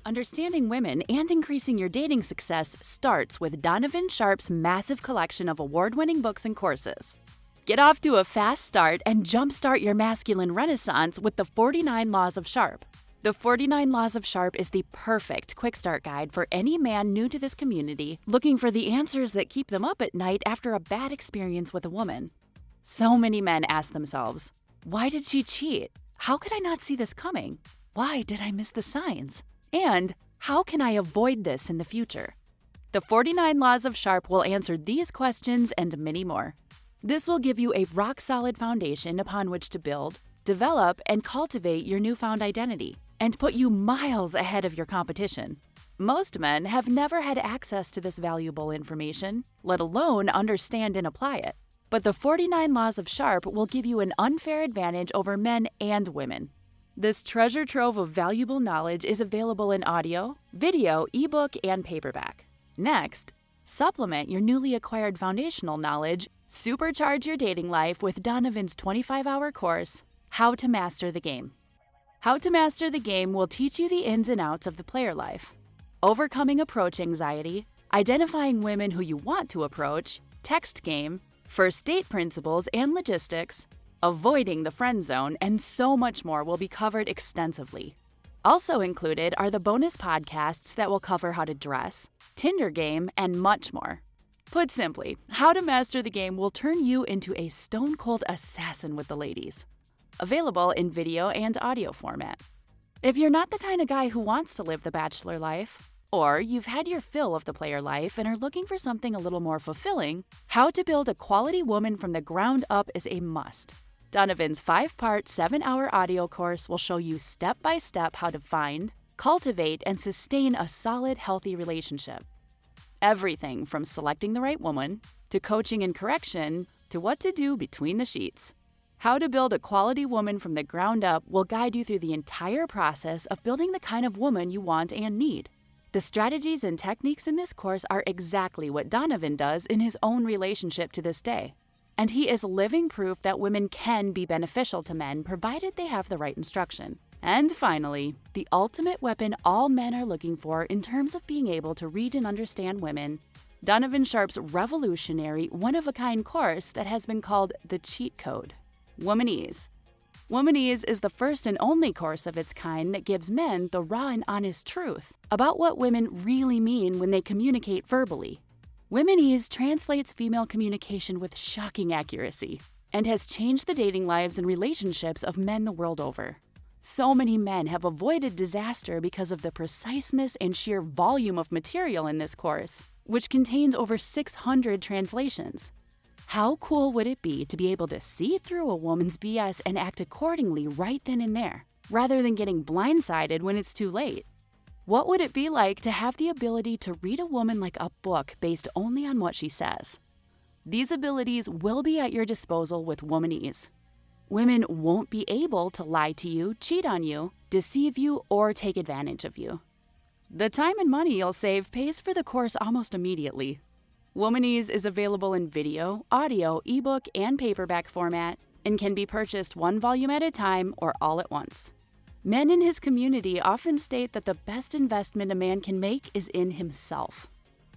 Understanding women and increasing your dating success starts with Donovan Sharpe's massive collection of award-winning books and courses. Get off to a fast start and jumpstart your masculine renaissance with the 49 Laws of Sharpe. The 49 Laws of Sharpe is the perfect quick start guide for any man new to this community looking for the answers that keep them up at night after a bad experience with a woman. So many men ask themselves, why did she cheat? How could I not see this coming? Why did I miss the signs? And how can I avoid this in the future? The 49 Laws of Sharpe will answer these questions and many more. This will give you a rock-solid foundation upon which to build, develop, and cultivate your newfound identity, and put you miles ahead of your competition. Most men have never had access to this valuable information, let alone understand and apply it. But the 49 Laws of Sharpe will give you an unfair advantage over men and women. This treasure trove of valuable knowledge is available in audio, video, ebook, and paperback. Next, supplement your newly acquired foundational knowledge, supercharge your dating life with Donovan's 25-hour course, How to Master the Game. How to Master the Game will teach you the ins and outs of the player life, overcoming approach anxiety, identifying women who you want to approach, text game, first date principles and logistics, avoiding the friend zone, and so much more will be covered extensively. Also included are the bonus podcasts that will cover how to dress, Tinder game, and much more. Put simply, How to Master the Game will turn you into a stone-cold assassin with the ladies. Available in video and audio format. If you're not the kind of guy who wants to live the bachelor life, or you've had your fill of the player life and are looking for something a little more fulfilling, How to Build a Quality Woman from the Ground Up is a must. Donovan's 5-part, 7-hour audio course will show you step-by-step how to find, cultivate, and sustain a solid, healthy relationship. Everything from selecting the right woman, to coaching and correction, to what to do between the sheets. How to Build a Quality Woman from the Ground Up will guide you through the entire process of building the kind of woman you want and need. The strategies and techniques in this course are exactly what Donovan does in his own relationship to this day. And he is living proof that women can be beneficial to men provided they have the right instruction. And finally, the ultimate weapon all men are looking for in terms of being able to read and understand women, Donovan Sharpe's revolutionary, one-of-a-kind course that has been called the cheat code, Womanese. Womanese is the first and only course of its kind that gives men the raw and honest truth about what women really mean when they communicate verbally. Womanese translates female communication with shocking accuracy and has changed the dating lives and relationships of men the world over. So many men have avoided disaster because of the preciseness and sheer volume of material in this course, which contains over 600 translations. How cool would it be to be able to see through a woman's BS and act accordingly right then and there, rather than getting blindsided when it's too late? What would it be like to have the ability to read a woman like a book based only on what she says? These abilities will be at your disposal with Womanese. Women won't be able to lie to you, cheat on you, deceive you, or take advantage of you. The time and money you'll save pays for the course almost immediately. Womanese is available in video, audio, ebook, and paperback format and can be purchased one volume at a time or all at once. Men in his community often state that the best investment a man can make is in himself.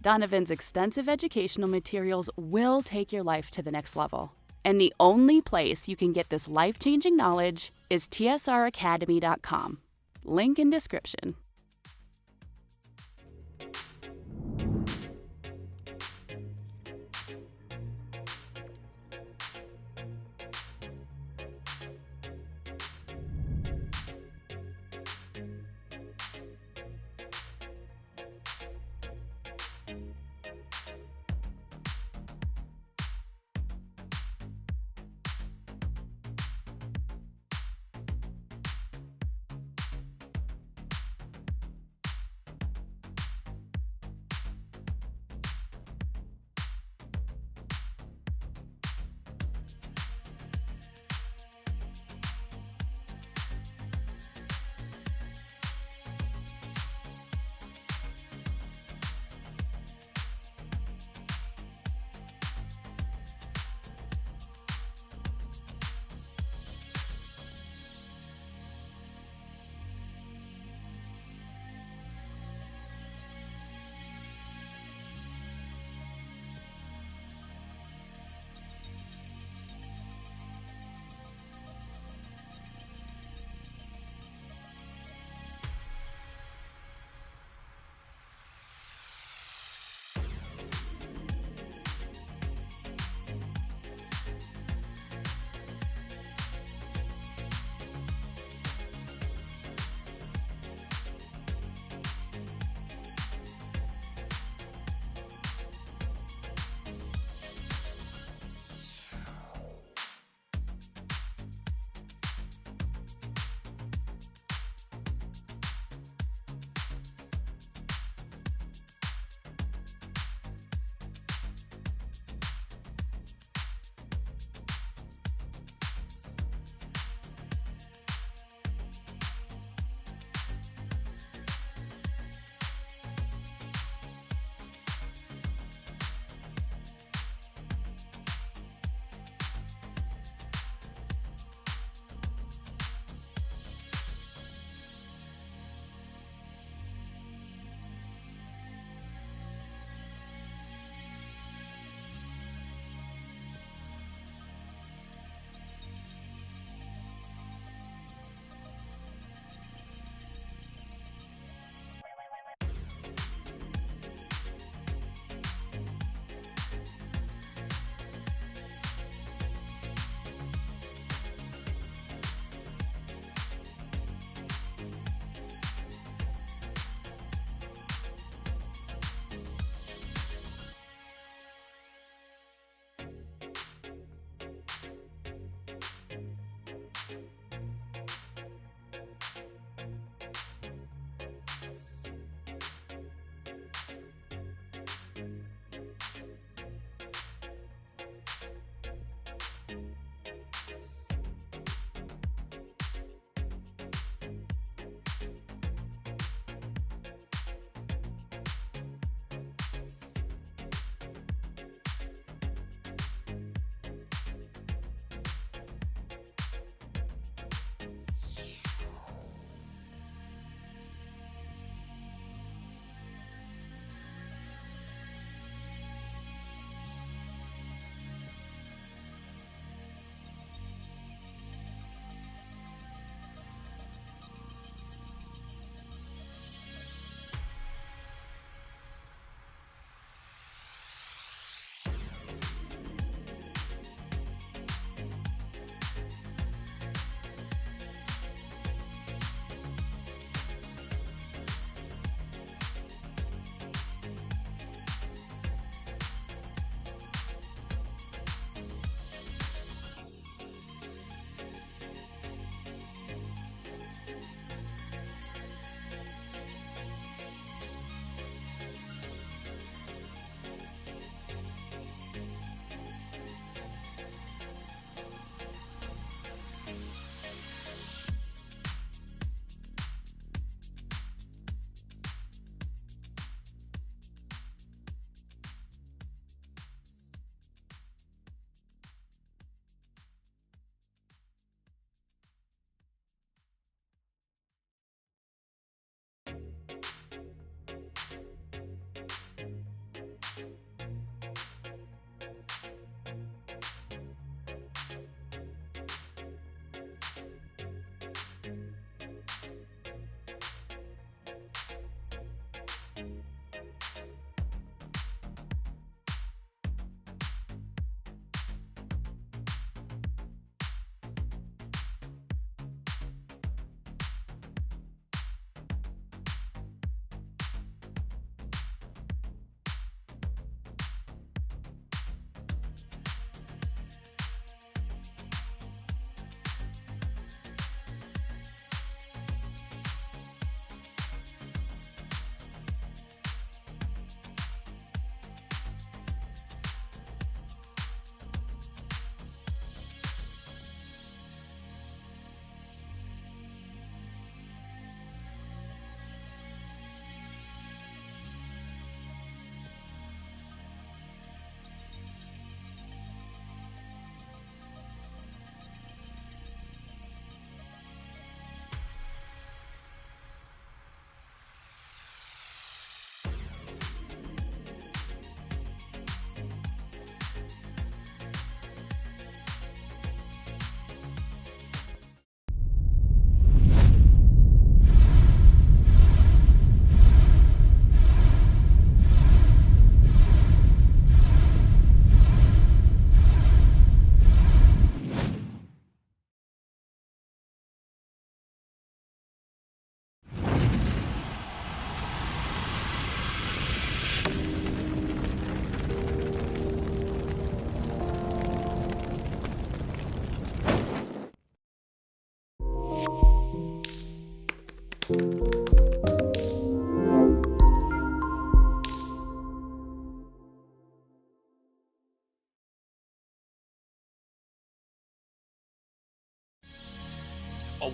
Donovan's extensive educational materials will take your life to the next level. And the only place you can get this life-changing knowledge is tsracademy.com. Link in description.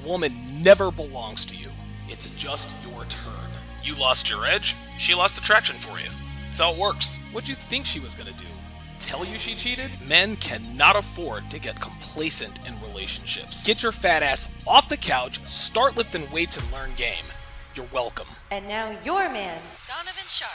woman never belongs to you. It's just your turn. You lost your edge, she lost attraction for you. That's how it works. What'd you think she was gonna do? Tell you she cheated? Men cannot afford to get complacent in relationships. Get your fat ass off the couch, start lifting weights, and learn game. You're welcome. And now your man, Donovan Sharpe.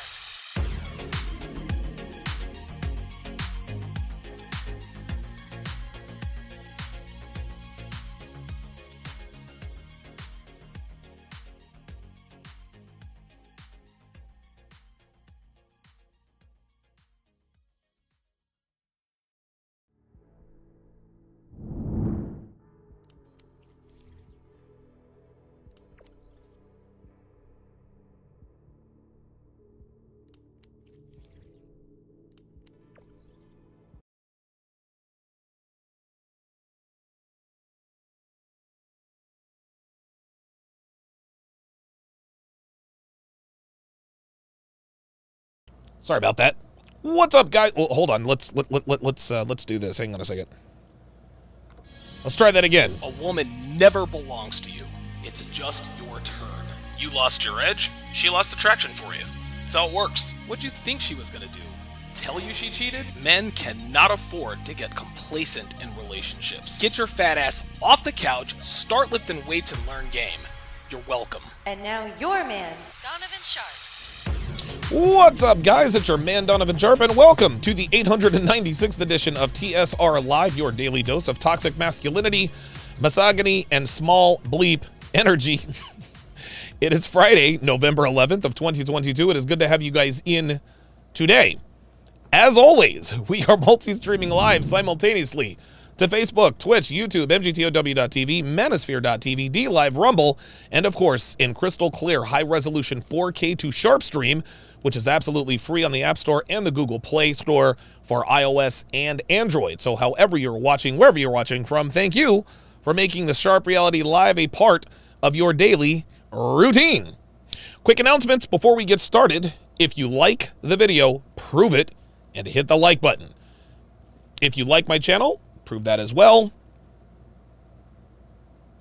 Sorry about that. What's up, guys? Well, hold on. Let's do this. Hang on a second. Let's try that again. A woman never belongs to you. It's just your turn. You lost your edge, she lost attraction for you. That's how it works. What'd you think she was gonna do? Tell you she cheated? Men cannot afford to get complacent in relationships. Get your fat ass off the couch, start lifting weights, and learn game. You're welcome. And now your man, Donovan Sharpe. What's up, guys? It's your man, Donovan Sharpe, and welcome to the 896th edition of TSR Live, your daily dose of toxic masculinity, misogyny, and small bleep energy. It is Friday, November 11th of 2022. It is good to have you guys in today. As always, we are multi-streaming live simultaneously to Facebook, Twitch, YouTube, MGTOW.tv, Manosphere.tv, DLive, Rumble, and of course, in crystal clear high-resolution 4K to Sharpe stream, which is absolutely free on the App Store and the Google Play Store for iOS and Android. So however you're watching, wherever you're watching from, thank you for making the Sharpe Reality Live a part of your daily routine. Quick announcements before we get started. If you like the video, prove it and hit the like button. If you like my channel, prove that as well.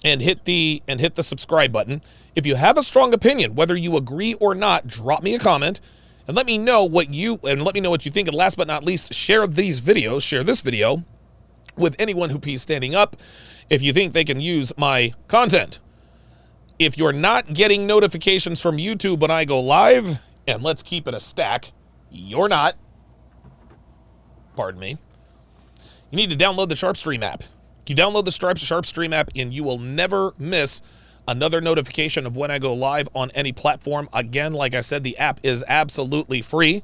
And hit the subscribe button. If you have a strong opinion, whether you agree or not, drop me a comment and let me know what you think. And last but not least, share this video with anyone who pees standing up if you think they can use my content. If you're not getting notifications from YouTube when I go live, and let's keep it a stack, you're not. Pardon me. You need to download the Sharpe Stream app. You download the Sharpe Stream app and you will never miss another notification of when I go live on any platform. Again, like I said, the app is absolutely free.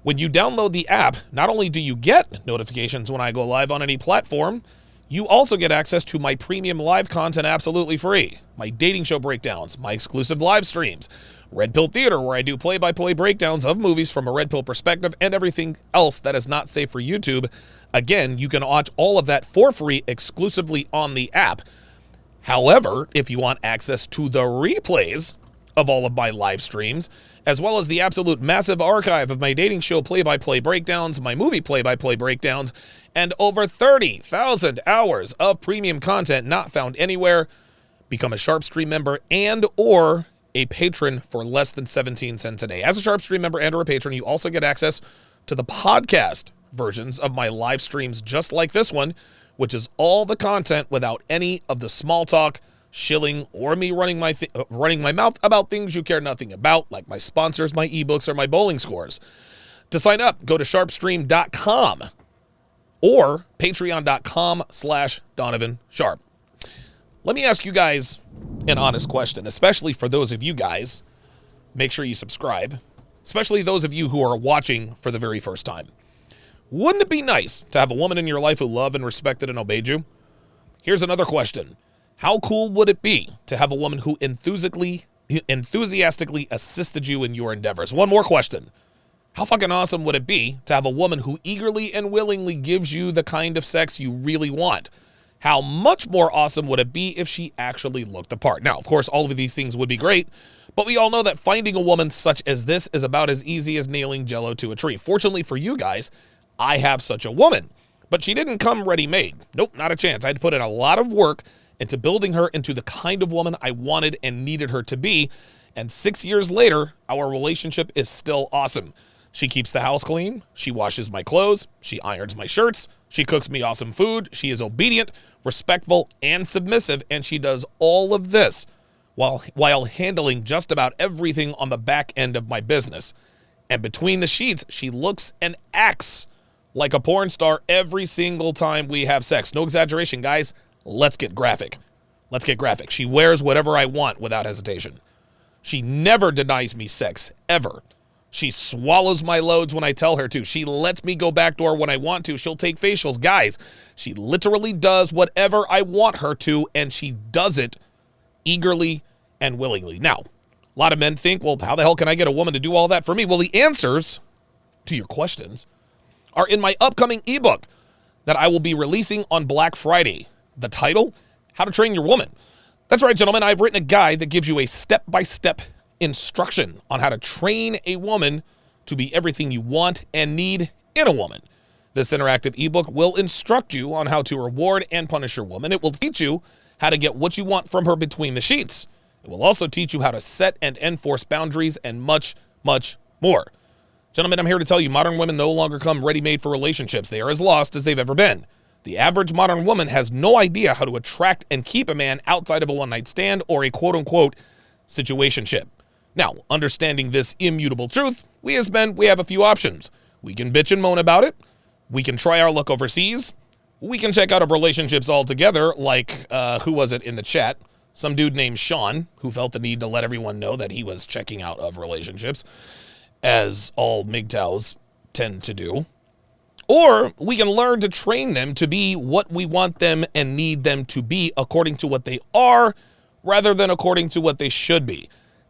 When you download the app, not only do you get notifications when I go live on any platform, you also get access to my premium live content absolutely free. My dating show breakdowns, my exclusive live streams, Red Pill Theater, where I do play-by-play breakdowns of movies from a red pill perspective, and everything else that is not safe for YouTube. Again, you can watch all of that for free exclusively on the app. However, if you want access to the replays of all of my live streams, as well as the absolute massive archive of my dating show play-by-play breakdowns, my movie play-by-play breakdowns, and over 30,000 hours of premium content not found anywhere, become a Sharpe Stream member and or a patron for less than 17 cents a day. As a Sharpe Stream member and or a patron, you also get access to the podcast versions of my live streams just like this one, which is all the content without any of the small talk, shilling, or me running my mouth about things you care nothing about, like my sponsors, my ebooks, or my bowling scores. To sign up, go to sharpestream.com or patreon.com/Donovan Sharpe. Let me ask you guys an honest question, especially for those of you guys. Make sure you subscribe, especially those of you who are watching for the very first time. Wouldn't it be nice to have a woman in your life who loved and respected and obeyed you? Here's another question. How cool would it be to have a woman who enthusiastically assisted you in your endeavors? One more question. How fucking awesome would it be to have a woman who eagerly and willingly gives you the kind of sex you really want? How much more awesome would it be if she actually looked the part? Now, of course, all of these things would be great, but we all know that finding a woman such as this is about as easy as nailing Jell-O to a tree. Fortunately for you guys, I have such a woman, but she didn't come ready-made. Nope, not a chance. I had to put in a lot of work into building her into the kind of woman I wanted and needed her to be. And 6 years later, our relationship is still awesome. She keeps the house clean. She washes my clothes. She irons my shirts. She cooks me awesome food. She is obedient, respectful, and submissive. And she does all of this while handling just about everything on the back end of my business. And between the sheets, she looks and acts like a porn star every single time we have sex. No exaggeration, guys. Let's get graphic. Let's get graphic. She wears whatever I want without hesitation. She never denies me sex, ever. She swallows my loads when I tell her to. She lets me go backdoor when I want to. She'll take facials. Guys, she literally does whatever I want her to, and she does it eagerly and willingly. Now, a lot of men think, well, how the hell can I get a woman to do all that for me? Well, the answers to your questions are in my upcoming ebook that I will be releasing on Black Friday. The title, How to Train Your Woman. That's right, gentlemen. I've written a guide that gives you a step-by-step instruction on how to train a woman to be everything you want and need in a woman. This interactive ebook will instruct you on how to reward and punish your woman. It will teach you how to get what you want from her between the sheets. It will also teach you how to set and enforce boundaries and much, much more. Gentlemen, I'm here to tell you modern women no longer come ready-made for relationships. They are as lost as they've ever been. The average modern woman has no idea how to attract and keep a man outside of a one-night stand or a quote-unquote situationship. Now, understanding this immutable truth, we as men, we have a few options. We can bitch and moan about it. We can try our luck overseas. We can check out of relationships altogether, like, who was it in the chat? Some dude named Sean, who felt the need to let everyone know that he was checking out of relationships, as all MGTOWs tend to do. Or we can learn to train them to be what we want them and need them to be according to what they are, rather than according to what they should be.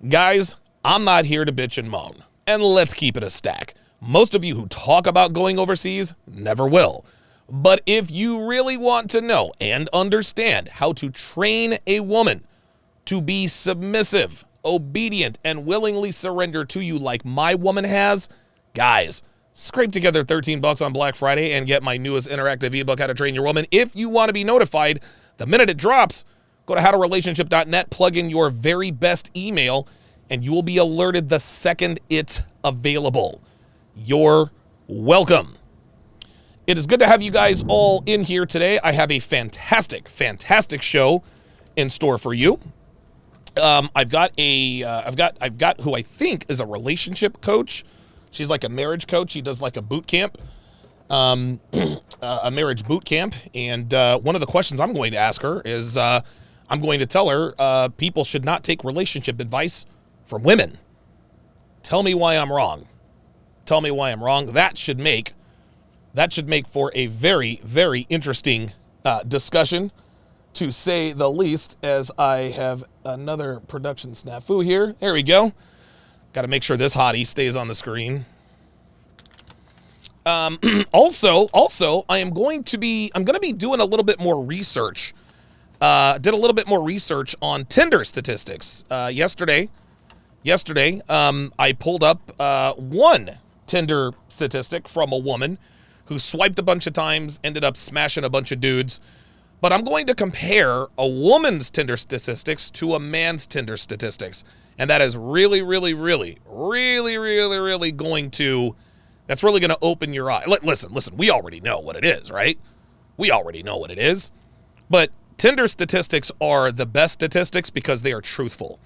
Guys, I'm not here to bitch and moan. And let's keep it a stack. Most of you who talk about going overseas never will. But if you really want to know and understand how to train a woman to be submissive, obedient, and willingly surrender to you like my woman has, guys, scrape together $13 on Black Friday and get my newest interactive ebook, How to Train Your Woman. If you want to be notified the minute it drops, go to howtorelationship.net, plug in your very best email, and you will be alerted the second it's available. You're welcome. It is good to have you guys all in here today. I have a fantastic, fantastic show in store for you. I've got who I think is a relationship coach. She's like a marriage coach. She does like a boot camp, a marriage boot camp. And one of the questions I'm going to ask her is, I'm going to tell her people should not take relationship advice from women. Tell me why I'm wrong. Tell me why I'm wrong. That should make for a very, very interesting discussion, to say the least, as I have another production snafu here. There we go. Got to make sure this hottie stays on the screen. Also, I'm going to be doing a little bit more research. Did a little bit more research on Tinder statistics. Yesterday, I pulled up one Tinder statistic from a woman who swiped a bunch of times, ended up smashing a bunch of dudes. But I'm going to compare a woman's Tinder statistics to a man's Tinder statistics. And that is really going to, that's really going to open your eye. Listen, we already know what it is, right? We already know what it is. But Tinder statistics are the best statistics because they are truthful.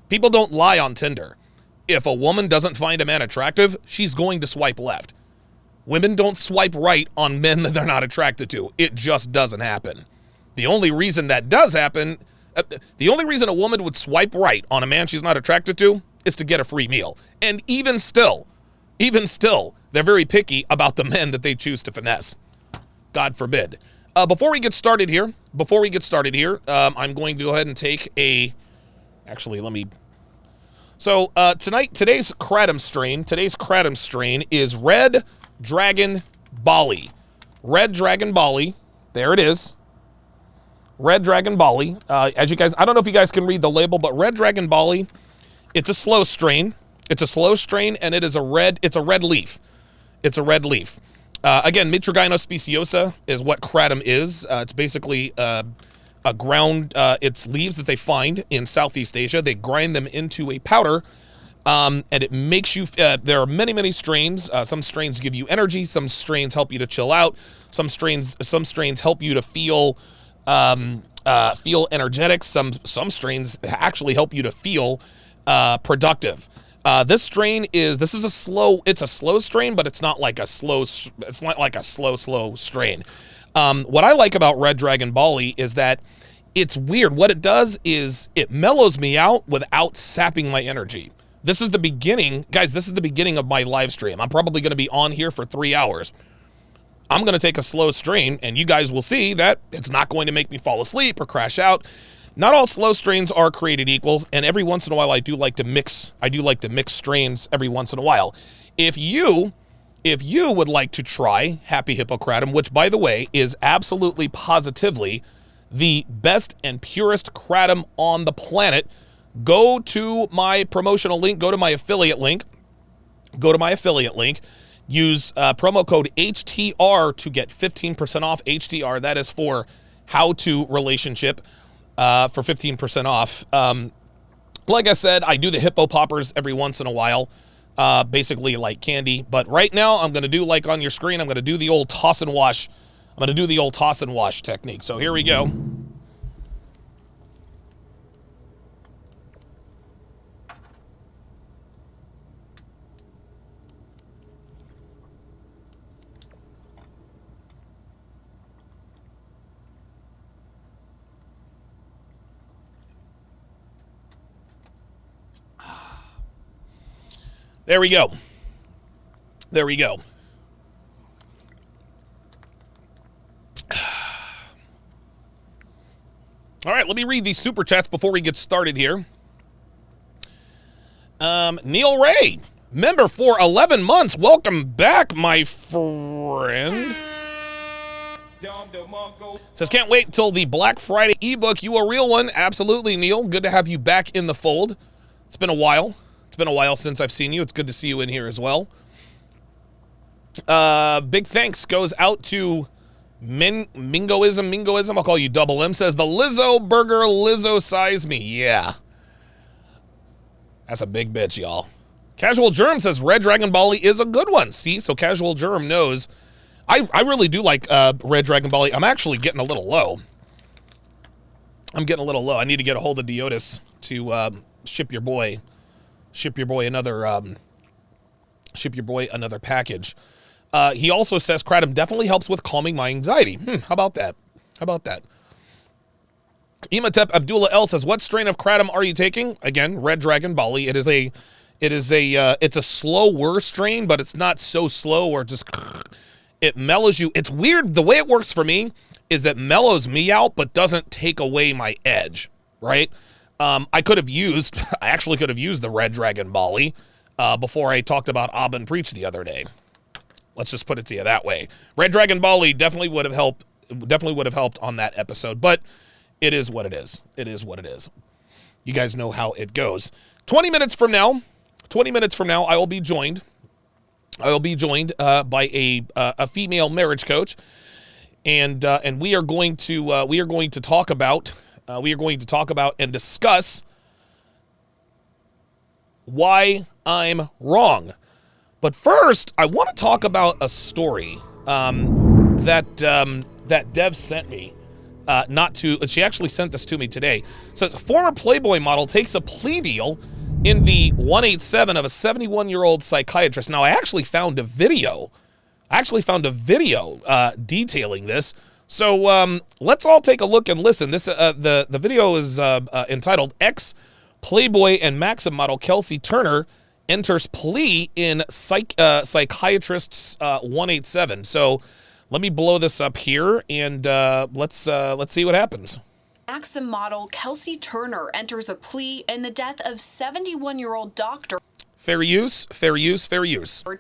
People don't lie on Tinder. If a woman doesn't find a man attractive, she's going to swipe left. Women don't swipe right on men that they're not attracted to. It just doesn't happen. The only reason that does happen, the only reason a woman would swipe right on a man she's not attracted to is to get a free meal. And even still, they're very picky about the men that they choose to finesse. God forbid. Before we get started here, I'm going to go ahead and take a, actually, let me, so today's kratom strain is Red Dragon Bali. Red Dragon Bali, there it is. Red Dragon Bali. As you guys, I don't know if you guys can read the label, but Red Dragon Bali, it's a slow strain. It's a slow strain, and it's a red leaf. It's a red leaf. Again, Mitragyna speciosa is what kratom is. It's basically It's leaves that they find in Southeast Asia. They grind them into a powder, and it makes you. There are many strains. Some strains give you energy. Some strains help you to chill out. Some strains help you to feel energetic. Some strains actually help you to feel productive. This is a slow. It's a slow strain, but it's not like a slow. It's not like a slow strain. What I like about Red Dragon Bali is that it's weird. What it does is it mellows me out without sapping my energy. This is the beginning, guys. This is the beginning of my live stream. I'm probably going to be on here for 3 hours. I'm going to take a slow strain, and you guys will see that it's not going to make me fall asleep or crash out. Not all slow strains are created equal, and every once in a while I do like to mix strains every once in a while. If you would like to try Happy Hippocratum, which by the way is absolutely positively the best and purest kratom on the planet, go to my promotional link, go to my affiliate link, use promo code HTR to get 15% off. HTR, that is for How To Relationship, for 15% off. Like I said, I do the hippo poppers every once in a while, basically like candy. But right now, I'm going to do, like on your screen, I'm going to do the old toss and wash. I'm going to do the old toss and wash technique. So here we go. There we go. There we go. All right, let me read these super chats before we get started here. Neil Ray, member for 11 months. Welcome back, my friend. Says, can't wait till the Black Friday ebook. You a real one. Absolutely, Neil. Good to have you back in the fold. It's been a while. It's been a while since I've seen you. It's good to see you in here as well. Big thanks goes out to Mingoism. I'll call you Double M. Says, the Lizzo burger, Lizzo size me. Yeah. That's a big bitch, y'all. Casual Germ says, Red Dragon Bali is a good one. See, so Casual Germ knows. I really do like Red Dragon Bali. I'm actually getting a little low. I need to get a hold of Deotis to ship your boy another package. He also says kratom definitely helps with calming my anxiety. How about that? Imatep Abdullah L says, what strain of kratom are you taking? Again, Red Dragon Bali. It's a slower strain, but it's not so slow or just it mellows you. It's weird. The way it works for me is it mellows me out, but doesn't take away my edge, right? I actually could have used the Red Dragon Bali before I talked about Abin Preach the other day. Let's just put it to you that way. Red Dragon Bali definitely would have helped on that episode, but it is what it is. It is what it is. You guys know how it goes. 20 minutes from now, I will be joined by a female marriage coach, and we are going to talk about and discuss why I'm wrong. But first, I want to talk about a story that Dev sent me. She actually sent this to me today. So, a former Playboy model takes a plea deal in the 187 of a 71-year-old psychiatrist. Now, I actually found a video. Detailing this. So let's all take a look and listen. This the video is entitled "Ex-Playboy and Maxim model Kelsey Turner enters plea in psychiatrist's 187." So let me blow this up here and let's see what happens. Maxim model Kelsey Turner enters a plea in the death of 71-year-old doctor. Fair use.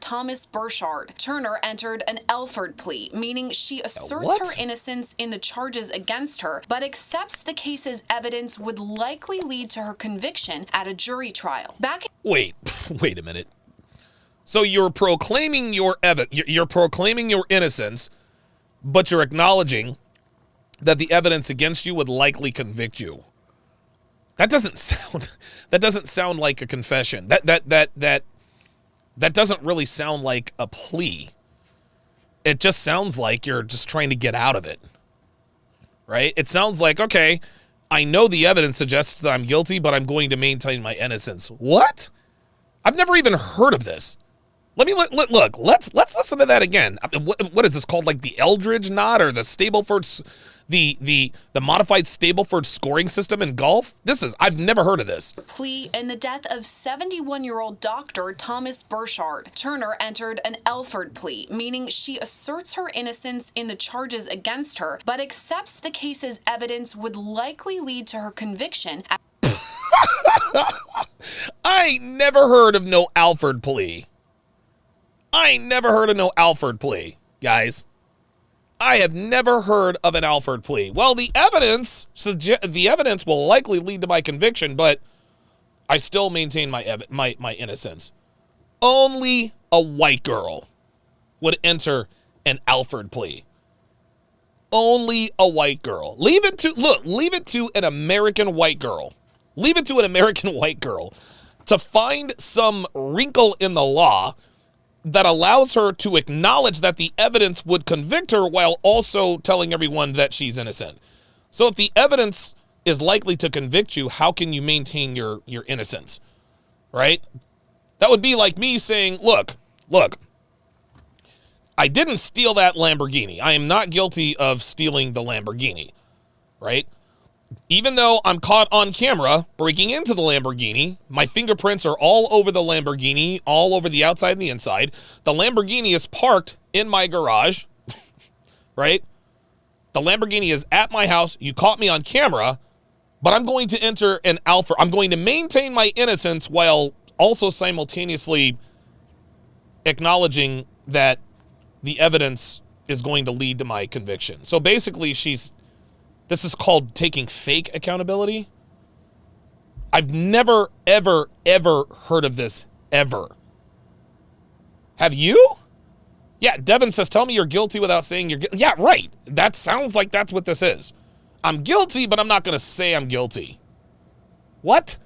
Thomas Burchard. Turner entered an Elford plea, meaning she asserts her innocence in the charges against her, but accepts the case's evidence would likely lead to her conviction at a jury trial. Wait a minute. So you're proclaiming your innocence, but you're acknowledging that the evidence against you would likely convict you. That doesn't sound like a confession. That doesn't really sound like a plea. It just sounds like you're just trying to get out of it. Right? It sounds like, okay, I know the evidence suggests that I'm guilty, but I'm going to maintain my innocence. What? I've never even heard of this. Let's listen to that again. What is this called? Like the Eldridge knot or the Stableford, the modified Stableford scoring system in golf? I've never heard of this. Plea in the death of 71-year-old Dr. Thomas Burchard. Turner entered an Elford plea, meaning she asserts her innocence in the charges against her, but accepts the case's evidence would likely lead to her conviction. I ain't never heard of no Alford plea. I ain't never heard of no Alford plea, guys. I have never heard of an Alford plea. Well, the evidence will likely lead to my conviction, but I still maintain my innocence. Only a white girl would enter an Alford plea. Only a white girl. Leave it to an American white girl. Leave it to an American white girl to find some wrinkle in the law that allows her to acknowledge that the evidence would convict her while also telling everyone that she's innocent. So if the evidence is likely to convict you, how can you maintain your innocence? Right? That would be like me saying, look, I didn't steal that Lamborghini. I am not guilty of stealing the Lamborghini. Right? Even though I'm caught on camera breaking into the Lamborghini, my fingerprints are all over the Lamborghini, all over the outside and the inside. The Lamborghini is parked in my garage, right? The Lamborghini is at my house. You caught me on camera, but I'm going to enter an Alford. I'm going to maintain my innocence while also simultaneously acknowledging that the evidence is going to lead to my conviction. So basically, this is called taking fake accountability. I've never, ever, ever heard of this, ever. Have you? Yeah, Devin says, tell me you're guilty without saying you're guilty. Yeah, right. That sounds like that's what this is. I'm guilty, but I'm not going to say I'm guilty. What?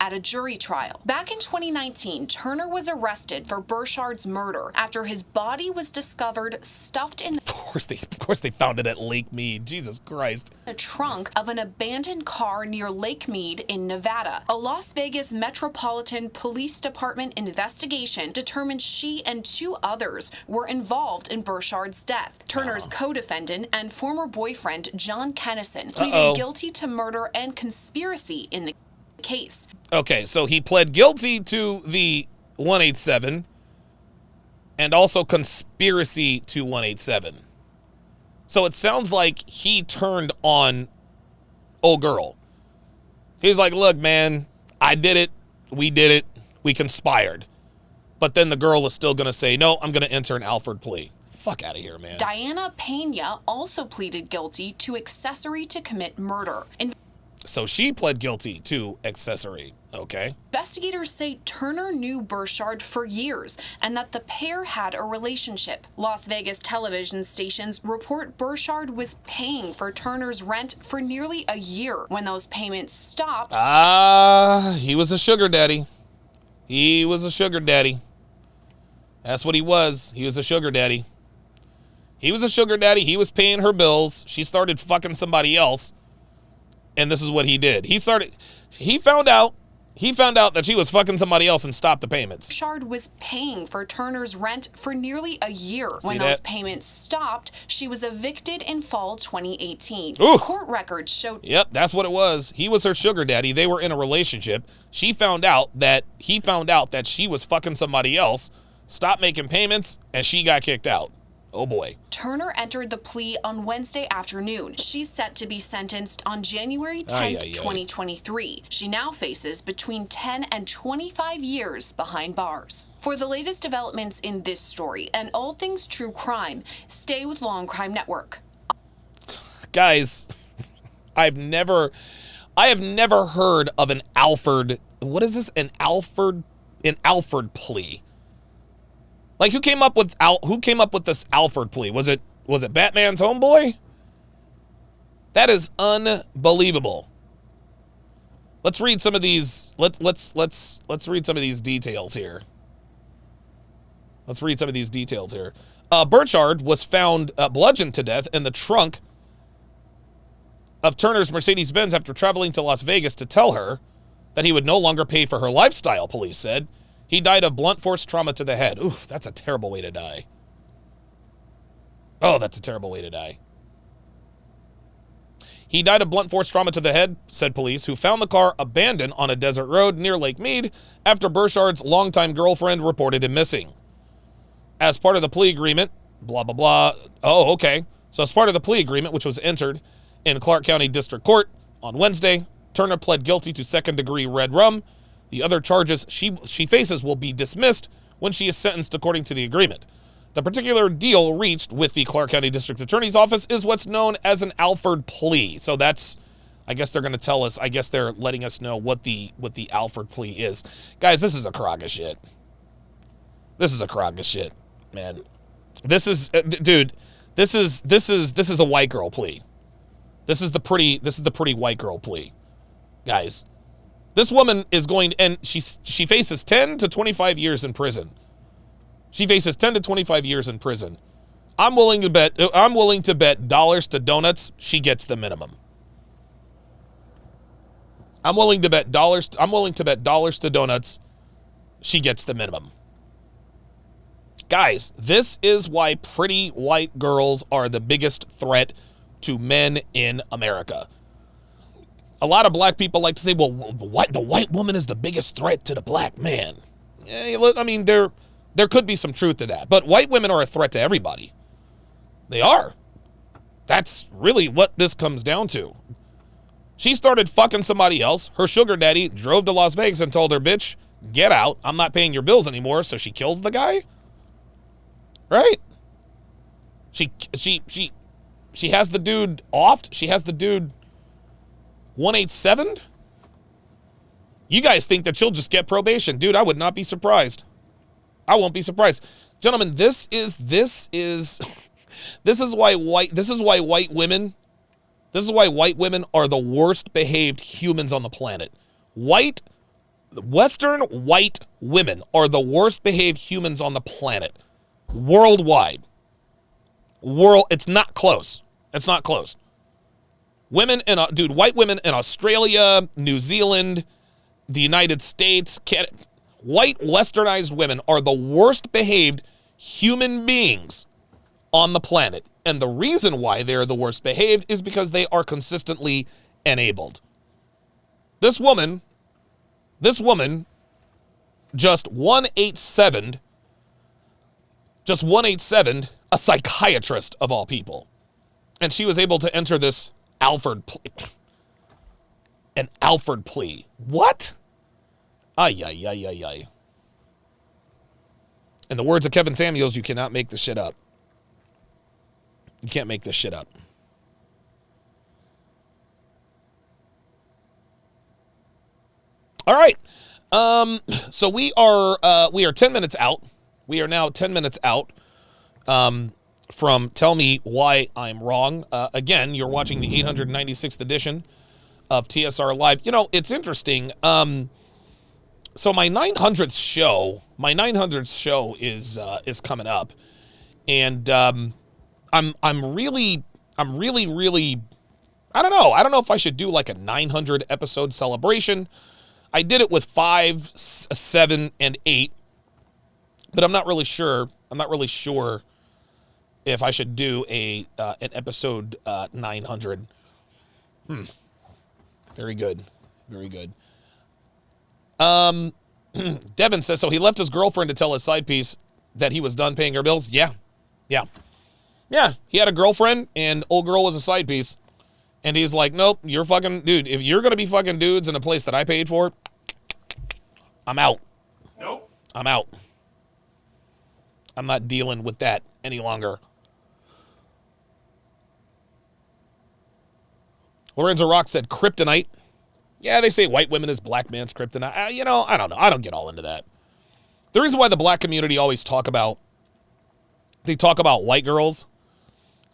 At a jury trial. Back in 2019, Turner was arrested for Burchard's murder after his body was discovered stuffed in Of course they found it at Lake Mead. Jesus Christ. the trunk of an abandoned car near Lake Mead in Nevada. A Las Vegas Metropolitan Police Department investigation determined she and two others were involved in Burchard's death. Turner's co-defendant and former boyfriend, John Kennison, pleaded guilty to murder and conspiracy in the case. Okay, so he pled guilty to the 187 and also conspiracy to 187. So it sounds like he turned on old girl. He's like, look, man, I did it. We did it. We conspired. But then the girl is still going to say, no, I'm going to enter an Alford plea. Fuck out of here, man. Diana Pena also pleaded guilty to accessory to commit murder. So she pled guilty to accessory. Okay. Investigators say Turner knew Burchard for years and that the pair had a relationship. Las Vegas television stations report Burchard was paying for Turner's rent for nearly a year. When those payments stopped, he was a sugar daddy. He was a sugar daddy. That's what he was. He was a sugar daddy. He was a sugar daddy. He was paying her bills. She started fucking somebody else. And this is what he did. He found out that she was fucking somebody else and stopped the payments. Burchard was paying for Turner's rent for nearly a year. When that? those payments stopped, she was evicted in fall 2018. Ooh. Court records showed. Yep, that's what it was. He was her sugar daddy. They were in a relationship. He found out that she was fucking somebody else, stopped making payments, and she got kicked out. Oh boy. Turner entered the plea on Wednesday afternoon. She's set to be sentenced on January 10th, 2023. She now faces between 10 and 25 years behind bars. For the latest developments in this story and all things true crime, stay with Long Crime Network. Guys, I have never heard of an Alford. What is this? An Alford plea. Like who came up with this Alford plea? Was it Batman's homeboy? That is unbelievable. Let's read some of these. Let's read some of these details here. Let's read some of these details here. Burchard was found bludgeoned to death in the trunk of Turner's Mercedes-Benz after traveling to Las Vegas to tell her that he would no longer pay for her lifestyle, police said. He died of blunt force trauma to the head. Oof, that's a terrible way to die. Oh, that's a terrible way to die. He died of blunt force trauma to the head, said police, who found the car abandoned on a desert road near Lake Mead after Burchard's longtime girlfriend reported him missing. As part of the plea agreement, blah, blah, blah. Oh, okay. So as part of the plea agreement, which was entered in Clark County District Court on Wednesday, Turner pled guilty to second-degree red rum. The other charges she faces will be dismissed when she is sentenced according to the agreement. The particular deal reached with the Clark County District Attorney's Office is what's known as an Alford plea. So that's, I guess they're going to tell us, I guess they're letting us know what the Alford plea is. Guys, this is a crock of shit. This is a crock of shit, man. This is, dude, this is a white girl plea. This is the pretty white girl plea. Guys, this woman is going, and she faces 10 to 25 years in prison. She faces 10 to 25 years in prison. I'm willing to bet dollars to donuts she gets the minimum. I'm willing to bet dollars to donuts she gets the minimum. Guys, this is why pretty white girls are the biggest threat to men in America. A lot of black people like to say, well, the white woman is the biggest threat to the black man. I mean, there could be some truth to that. But white women are a threat to everybody. They are. That's really what this comes down to. She started fucking somebody else. Her sugar daddy drove to Las Vegas and told her, bitch, get out. I'm not paying your bills anymore. So she kills the guy? Right? She has the dude offed. She has the dude 187. You guys think that she'll just get probation. Dude, I would not be surprised. I won't be surprised. Gentlemen, this is why white women are the worst behaved humans on the planet. Western white women are the worst behaved humans on the planet. Worldwide. It's not close. It's not close. White women in Australia, New Zealand, the United States, Canada, white westernized women are the worst behaved human beings on the planet. And the reason why they're the worst behaved is because they are consistently enabled. This woman just 187 a psychiatrist of all people. And she was able to enter this Alford plea. What? Ay, ay, ay, ay, ay. In the words of Kevin Samuels, you cannot make this shit up. You can't make this shit up. All right. So we are 10 minutes out. We are now 10 minutes out from Tell Me Why I'm Wrong. Again, you're watching the 896th edition of TSR Live. You know, it's interesting. So my 900th show is coming up, and I'm really I don't know if I should do like a 900 episode celebration. I did it with 5, 7, and 8, but I'm not really sure. If I should do an episode 900. Very good. Very good. Devin says, so he left his girlfriend to tell his side piece that he was done paying her bills? Yeah. He had a girlfriend, and old girl was a side piece. And he's like, nope, you're fucking, dude, if you're going to be fucking dudes in a place that I paid for, I'm out. Nope. I'm out. I'm not dealing with that any longer. Lorenzo Rock said kryptonite. Yeah, they say white women is black man's kryptonite. I don't know. I don't get all into that. The reason why the black community always talk about white girls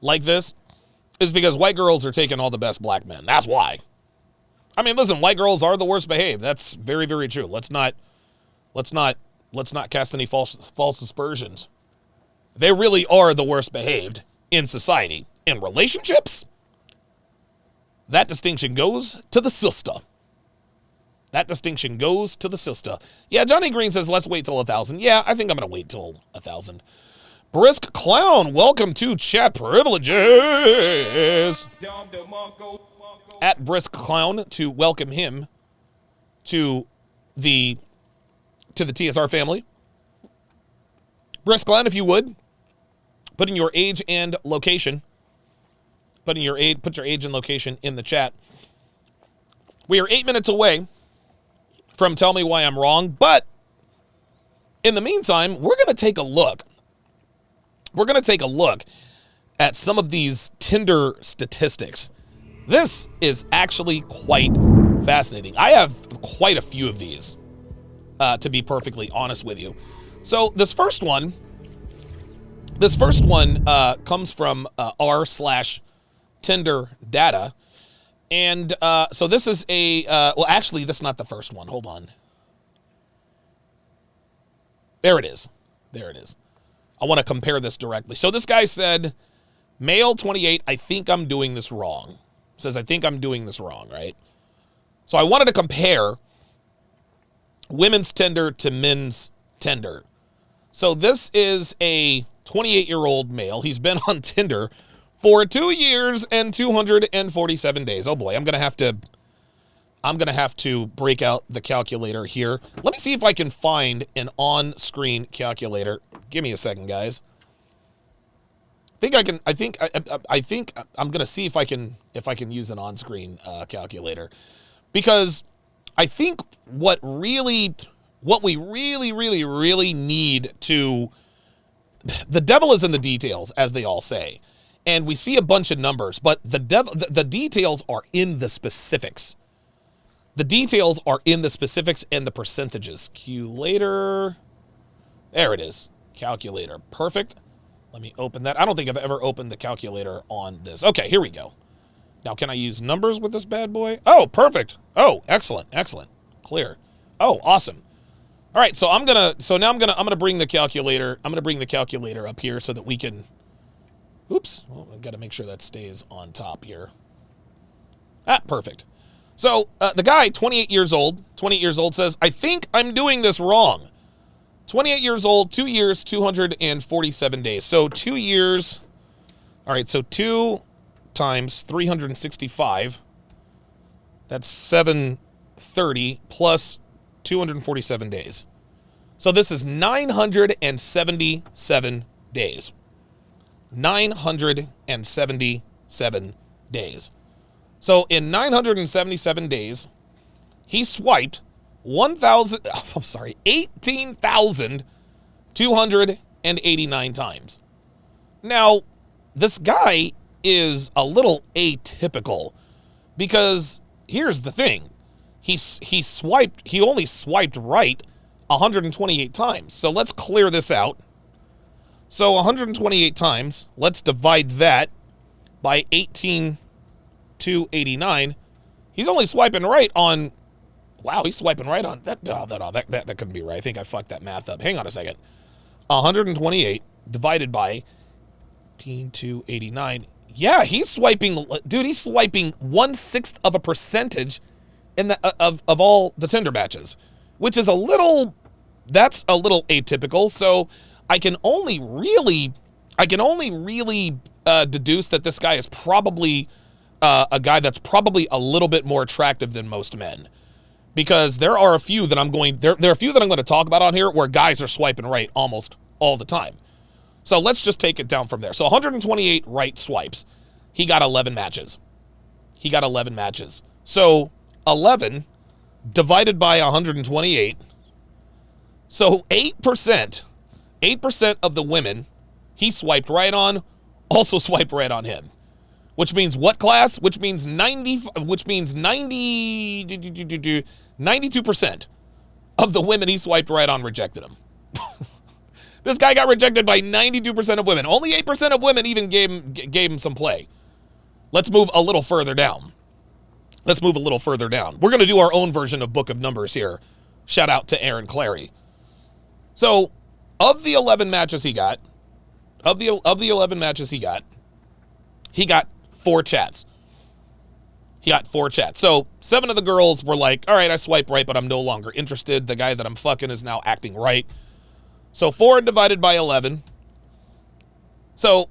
like this is because white girls are taking all the best black men. That's why. I mean, listen, white girls are the worst behaved. That's very, very true. Let's not cast any false aspersions. They really are the worst behaved in society. In relationships, that distinction goes to the sister. That distinction goes to the sister. Yeah, Johnny Green says, let's wait till 1,000. Yeah, I think I'm going to wait till 1,000. Brisk Clown, welcome to Chat Privileges. At Brisk Clown to welcome him to the TSR family. Brisk Clown, if you would, put in your age and location. Put your age and location in the chat. We are 8 minutes away from Tell Me Why I'm Wrong, but in the meantime, we're going to take a look. We're going to take a look at some of these Tinder statistics. This is actually quite fascinating. I have quite a few of these, to be perfectly honest with you. So this first one comes from r/Tinder data. And so this is well, actually, that's not the first one. Hold on. There it is. There it is. I want to compare this directly. So this guy said, male 28, I think I'm doing this wrong. Says, I think I'm doing this wrong, right? So I wanted to compare women's Tinder to men's Tinder. So this is a 28-year-old male. He's been on Tinder for 2 years and 247 days. Oh boy, I'm gonna have to break out the calculator here. Let me see if I can find an on-screen calculator. Give me a second, guys. I think I'm gonna see if I can use an on-screen calculator, because I think what we really need to, the devil is in the details, as they all say. And we see a bunch of numbers, but the details are in the specifics. The details are in the specifics and the percentages. Calculator. There it is. Calculator. Perfect. Let me open that. I don't think I've ever opened the calculator on this. Okay, here we go. Now, can I use numbers with this bad boy? Oh, perfect. Oh, excellent. Excellent. Clear. Oh, awesome. All right, so I'm gonna bring the calculator. I'm gonna bring the calculator up here so that we can. Oops, well, I've got to make sure that stays on top here. Perfect. So the guy, 28 years old, says, I think I'm doing this wrong. 28 years old, 2 years, 247 days. So 2 years, all right, so 2 times 365, that's 730 plus 247 days. So this is 977 days. 977 days. So in 977 days, he swiped 18,289 times. Now, this guy is a little atypical, because here's the thing. He only swiped right 128 times. So let's clear this out. So 128 times, let's divide that by 18,289. He's only swiping right on, wow, he's swiping right on, that couldn't be right. I think I fucked that math up. Hang on a second. 128 divided by 18,289. Yeah, he's swiping 1/6 of a percentage in the of all the Tinder matches, which is that's a little atypical. So I can only really deduce that this guy is probably a guy that's probably a little bit more attractive than most men, because there are a few that I'm going to talk about on here where guys are swiping right almost all the time. So let's just take it down from there. So 128 right swipes. He got 11 matches. So 11 divided by 128. So 8% of the women he swiped right on also swiped right on him. Which means what class? Which means 92% of the women he swiped right on rejected him. This guy got rejected by 92% of women. Only 8% of women even gave him some play. let's move a little further down. Let's move a little further down. We're going to do our own version of Book of Numbers here. Shout out to Aaron Clary. So, of the 11 matches he got, he got 4 chats. He got 4 chats. So 7 of the girls were like, all right, I swipe right, but I'm no longer interested. The guy that I'm fucking is now acting right. So 4 divided by 11. So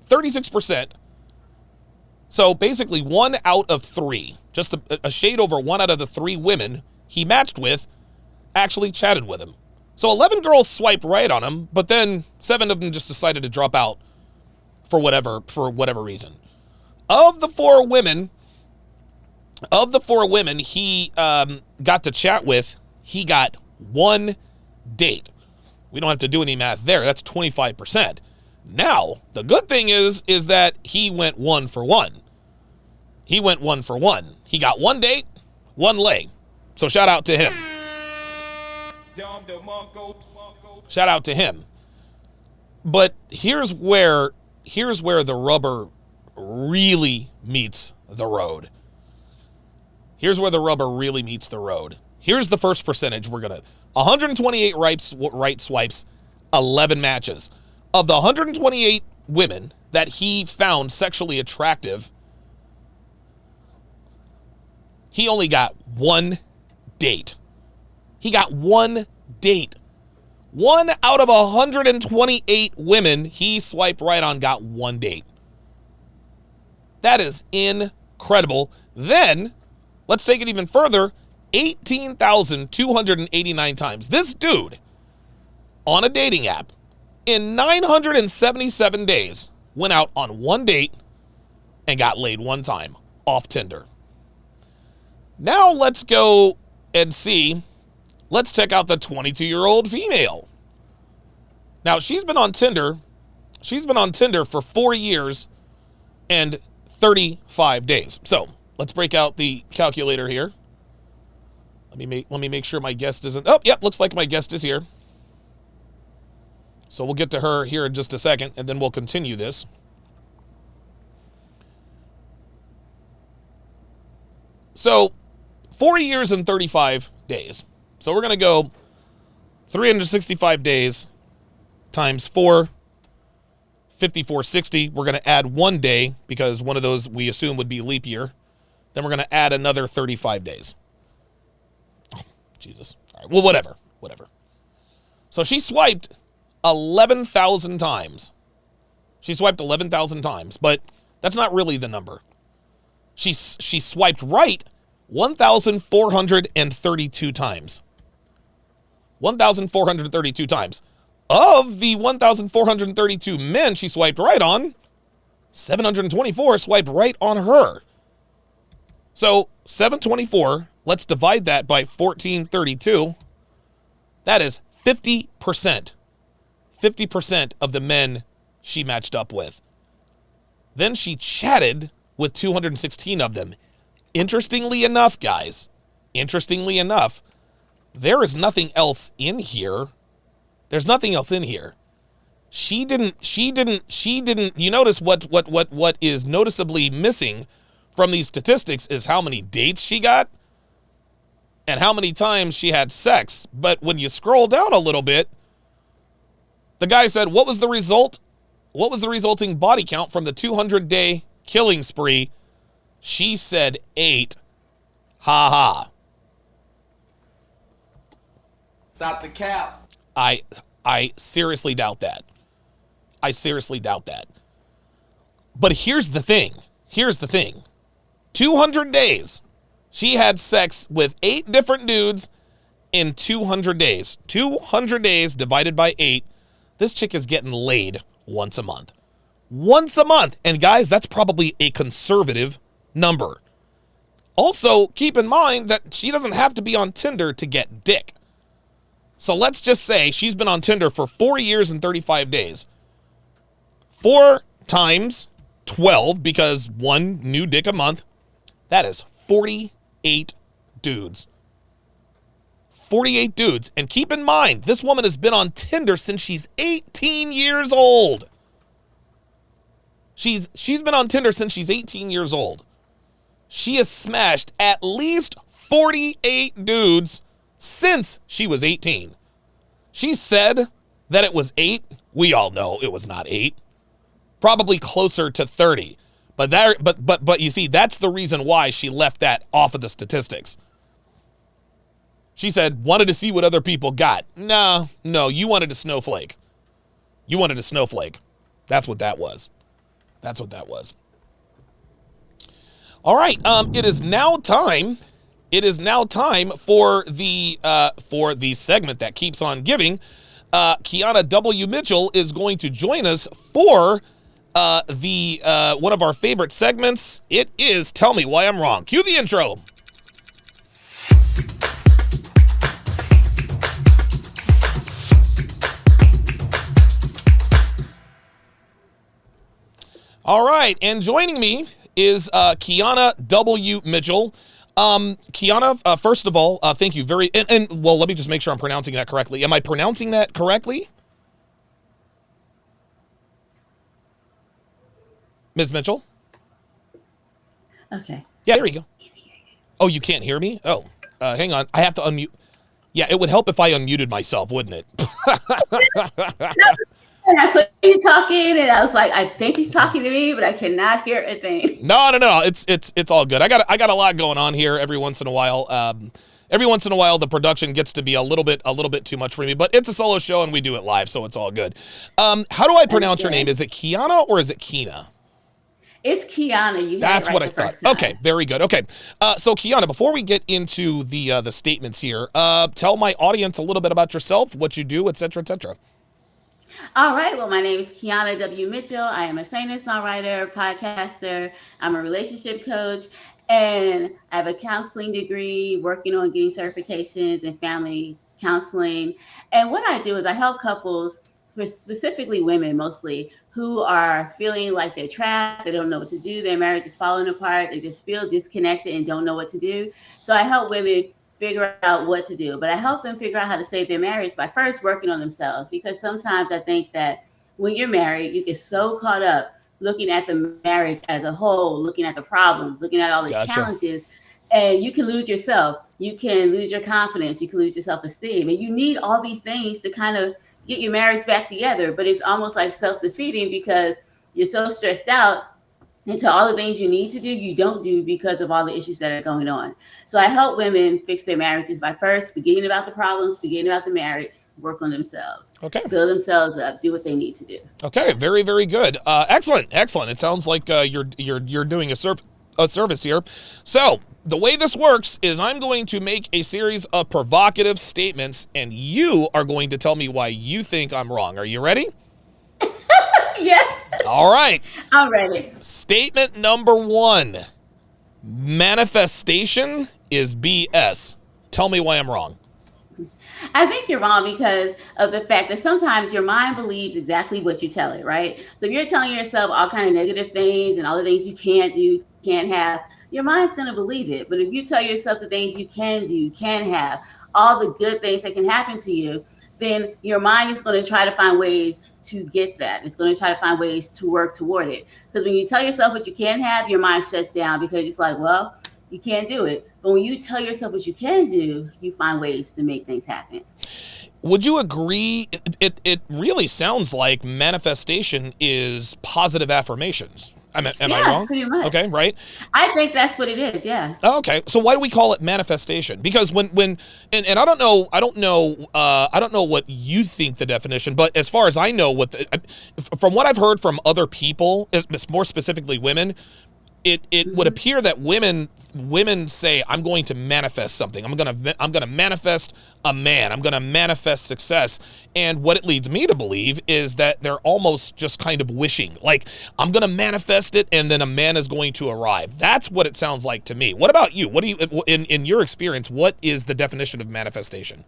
36%. So basically 1 out of 3, just a shade over 1 out of the 3 women he matched with actually chatted with him. So 11 girls swiped right on him, but then 7 of them just decided to drop out for whatever reason. Of the 4 women he got to chat with, he got 1 date. We don't have to do any math there. That's 25%. Now, the good thing is that he went 1 for 1. He went 1 for 1. He got 1 date, 1 lay. So shout out to him. Shout out to him. But here's where the rubber really meets the road. Here's where the rubber really meets the road. Here's the first percentage. 128 right swipes, 11 matches. Of the 128 women that he found sexually attractive, he only got 1 date. He got 1 date. 1 out of 128 women he swiped right on got 1 date. That is incredible. Then, let's take it even further. 18,289 times. This dude, on a dating app, in 977 days, went out on 1 date and got laid 1 time off Tinder. Now let's go and see. Let's check out the 22-year-old female. Now, she's been on Tinder. She's been on Tinder for 4 years and 35 days. So let's break out the calculator here. Let me make sure my guest isn't. Oh, yep, looks like my guest is here. So we'll get to her here in just a second, and then we'll continue this. So 4 years and 35 days. So we're going to go 365 days times 4, 5460. We're going to add 1 day because one of those we assume would be leap year. Then we're going to add another 35 days. Oh, Jesus. All right. Well, whatever. So she swiped 11,000 times. She swiped 11,000 times, but that's not really the number. She swiped right 1,432 times. 1,432 times. Of the 1,432 men she swiped right on, 724 swiped right on her. So 724, let's divide that by 1,432. That is 50%. 50% of the men she matched up with. Then she chatted with 216 of them. Interestingly enough, guys, there is nothing else in here. There's nothing else in here. She didn't, you notice what is noticeably missing from these statistics is how many dates she got and how many times she had sex. But when you scroll down a little bit, the guy said, what was the result? What was the resulting body count from the 200-day killing spree? She said 8. Ha ha. Stop the cap. I seriously doubt that. I seriously doubt that. But here's the thing. 200 days. She had sex with 8 different dudes in 200 days. 200 days divided by 8. This chick is getting laid once a month. Once a month. And guys, that's probably a conservative number. Also, keep in mind that she doesn't have to be on Tinder to get dick. So let's just say she's been on Tinder for 4 years and 35 days. 4 times 12, because 1 new dick a month, that is 48 dudes. 48 dudes. And keep in mind, this woman has been on Tinder since she's 18 years old. She's been on Tinder since she's 18 years old. She has smashed at least 48 dudes since she was 18. She said that it was 8. We all know it was not 8. Probably closer to 30. But you see, that's the reason why she left that off of the statistics. She said, wanted to see what other people got. No, you wanted a snowflake. You wanted a snowflake. That's what that was. All right, it is now time. It is now time for the segment that keeps on giving. Kiana W. Mitchell is going to join us for one of our favorite segments. It is Tell Me Why I'm Wrong. Cue the intro. All right, and joining me is Kiana W. Mitchell. Kiana, first of all, thank you well, let me just make sure I'm pronouncing that correctly. Am I pronouncing that correctly? Ms. Mitchell? Okay. Yeah, there you go. Oh, you can't hear me? Oh, hang on. I have to unmute. Yeah, it would help if I unmuted myself, wouldn't it? And I saw you talking, and I was like, I think he's talking to me, but I cannot hear a thing. No. It's all good. I got a lot going on here every once in a while. The production gets to be a little bit too much for me, but it's a solo show and we do it live, so it's all good. How do I pronounce your name? Is it Kiana or is it Kina? It's Kiana. That's what I thought. Okay, very good. Okay, so Kiana, before we get into the statements here, tell my audience a little bit about yourself, what you do, etc., etc. All right. Well, my name is Kiana W. Mitchell. I am a singer-songwriter, podcaster. I'm a relationship coach, and I have a counseling degree, working on getting certifications in family counseling. And what I do is I help couples, specifically women mostly, who are feeling like they're trapped. They don't know what to do. Their marriage is falling apart. They just feel disconnected and don't know what to do. So I help women figure out what to do, but I help them figure out how to save their marriage by first working on themselves. Because sometimes I think that when you're married, you get so caught up looking at the marriage as a whole, looking at the problems, looking at all the challenges, and you can lose yourself. You can lose your confidence. You can lose your self-esteem. And you need all these things to kind of get your marriage back together. But it's almost like self-defeating because you're so stressed out into all the things you need to do, you don't do because of all the issues that are going on. So I help women fix their marriages by first forgetting about the problems, forgetting about the marriage, work on themselves. Okay. Build themselves up, do what they need to do. Okay, very, very good. Excellent. It sounds like you're doing a service here. So the way this works is I'm going to make a series of provocative statements, and you are going to tell me why you think I'm wrong. Are you ready? Yeah. All right. I'm ready. Statement number 1. Manifestation is BS. Tell me why I'm wrong. I think you're wrong because of the fact that sometimes your mind believes exactly what you tell it, right? So if you're telling yourself all kind of negative things and all the things you can't do, can't have, your mind's going to believe it. But if you tell yourself the things you can do, can have, all the good things that can happen to you, then your mind is going to try to find ways to get that. It's going to try to find ways to work toward it. Because when you tell yourself what you can't have, your mind shuts down because it's like, well, you can't do it. But when you tell yourself what you can do, you find ways to make things happen. Would you agree? It really sounds like manifestation is positive affirmations. Am I wrong? Pretty much. Okay, right. I think that's what it is. Yeah. Okay, so why do we call it manifestation? Because when I don't know what you think the definition, but as far as I know, from what I've heard from other people, more specifically women, it would appear that women say, I'm going to manifest something. I'm going to manifest a man. I'm going to manifest success. And what it leads me to believe is that they're almost just kind of wishing, like, I'm going to manifest it and then a man is going to arrive. That's what it sounds like to me. What about you? What do you, in your experience, what is the definition of manifestation?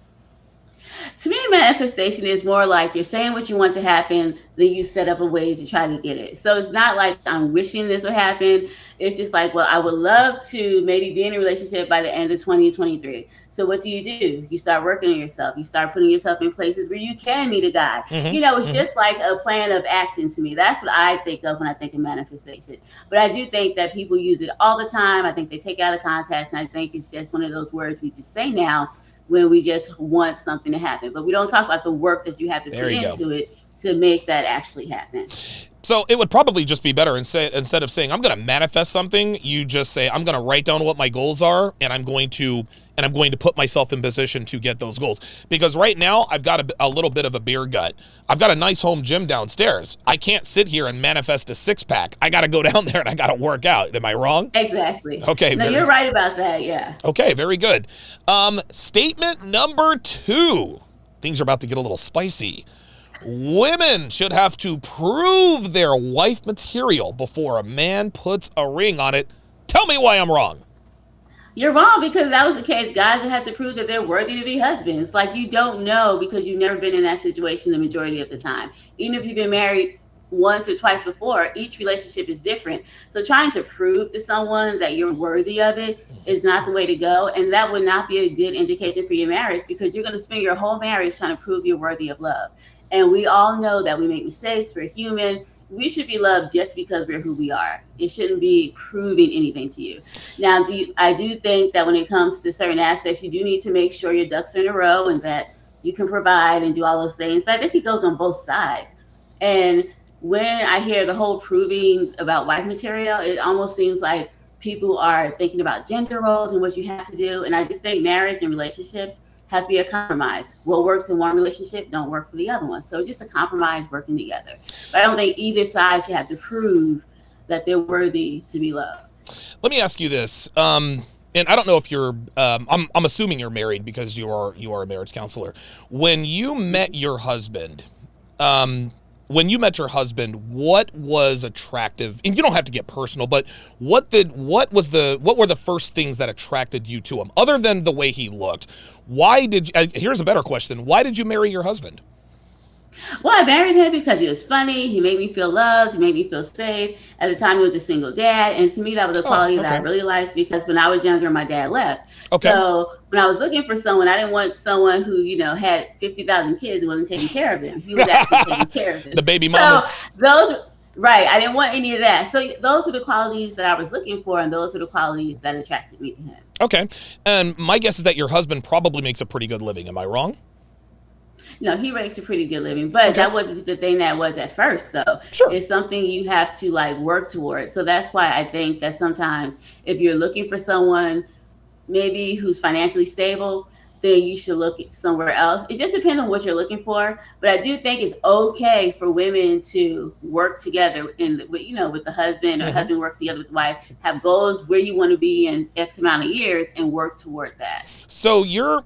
To me, manifestation is more like you're saying what you want to happen, then you set up a way to try to get it. So it's not like I'm wishing this would happen. It's just like, well, I would love to maybe be in a relationship by the end of 2023. So what do? You start working on yourself. You start putting yourself in places where you can meet a guy. It's just like a plan of action to me. That's what I think of when I think of manifestation. But I do think that people use it all the time. I think they take it out of context, and I think it's just one of those words we just say now when we just want something to happen. But we don't talk about the work that you have to put into it to make that actually happen. So it would probably just be better instead of saying, I'm going to manifest something, you just say, I'm going to write down what my goals are, and I'm going to put myself in position to get those goals. Because right now, I've got a little bit of a beer gut. I've got a nice home gym downstairs. I can't sit here and manifest a six-pack. I got to go down there and I got to work out. Am I wrong? Exactly. Okay. No, you're right about that, yeah. Okay, very good. Statement number 2. Things are about to get a little spicy. Women should have to prove their wife material before a man puts a ring on it. Tell me why I'm wrong. You're wrong, because if that was the case, guys would have to prove that they're worthy to be husbands. Like, you don't know because you've never been in that situation the majority of the time. Even if you've been married once or twice before, each relationship is different. So trying to prove to someone that you're worthy of it is not the way to go. And that would not be a good indication for your marriage, because you're going to spend your whole marriage trying to prove you're worthy of love. And we all know that we make mistakes. We're human. We should be loved just because we're who we are. It shouldn't be proving anything to you. Now, I do think that when it comes to certain aspects, you do need to make sure your ducks are in a row and that you can provide and do all those things. But I think it goes on both sides. And when I hear the whole proving about wife material, it almost seems like people are thinking about gender roles and what you have to do. And I just think marriage and relationships have to be a compromise. What works in one relationship don't work for the other one. So just a compromise working together. But I don't think either side should have to prove that they're worthy to be loved. Let me ask you this. And I don't know if you're, I'm assuming you're married because you are a marriage counselor. When you met your husband, what was attractive? And you don't have to get personal, but what were the first things that attracted you to him, other than the way he looked? Here's a better question. Why did you marry your husband? Well, I married him because he was funny. He made me feel loved. He made me feel safe. At the time, he was a single dad. And to me, that was a quality that I really liked, because when I was younger, my dad left. Okay. So when I was looking for someone, I didn't want someone who, had 50,000 kids and wasn't taking care of them. He was actually taking care of them. The baby mamas. So right. I didn't want any of that. So those were the qualities that I was looking for, and those were the qualities that attracted me to him. Okay. And my guess is that your husband probably makes a pretty good living. Am I wrong? No, he makes a pretty good living, but that wasn't the thing that was at first, though. Sure. It's something you have to work towards. So that's why I think that sometimes if you're looking for someone maybe who's financially stable, then you should look somewhere else. It just depends on what you're looking for. But I do think it's okay for women to work together with the husband, or husband work together with the wife, have goals where you want to be in X amount of years and work towards that. So you're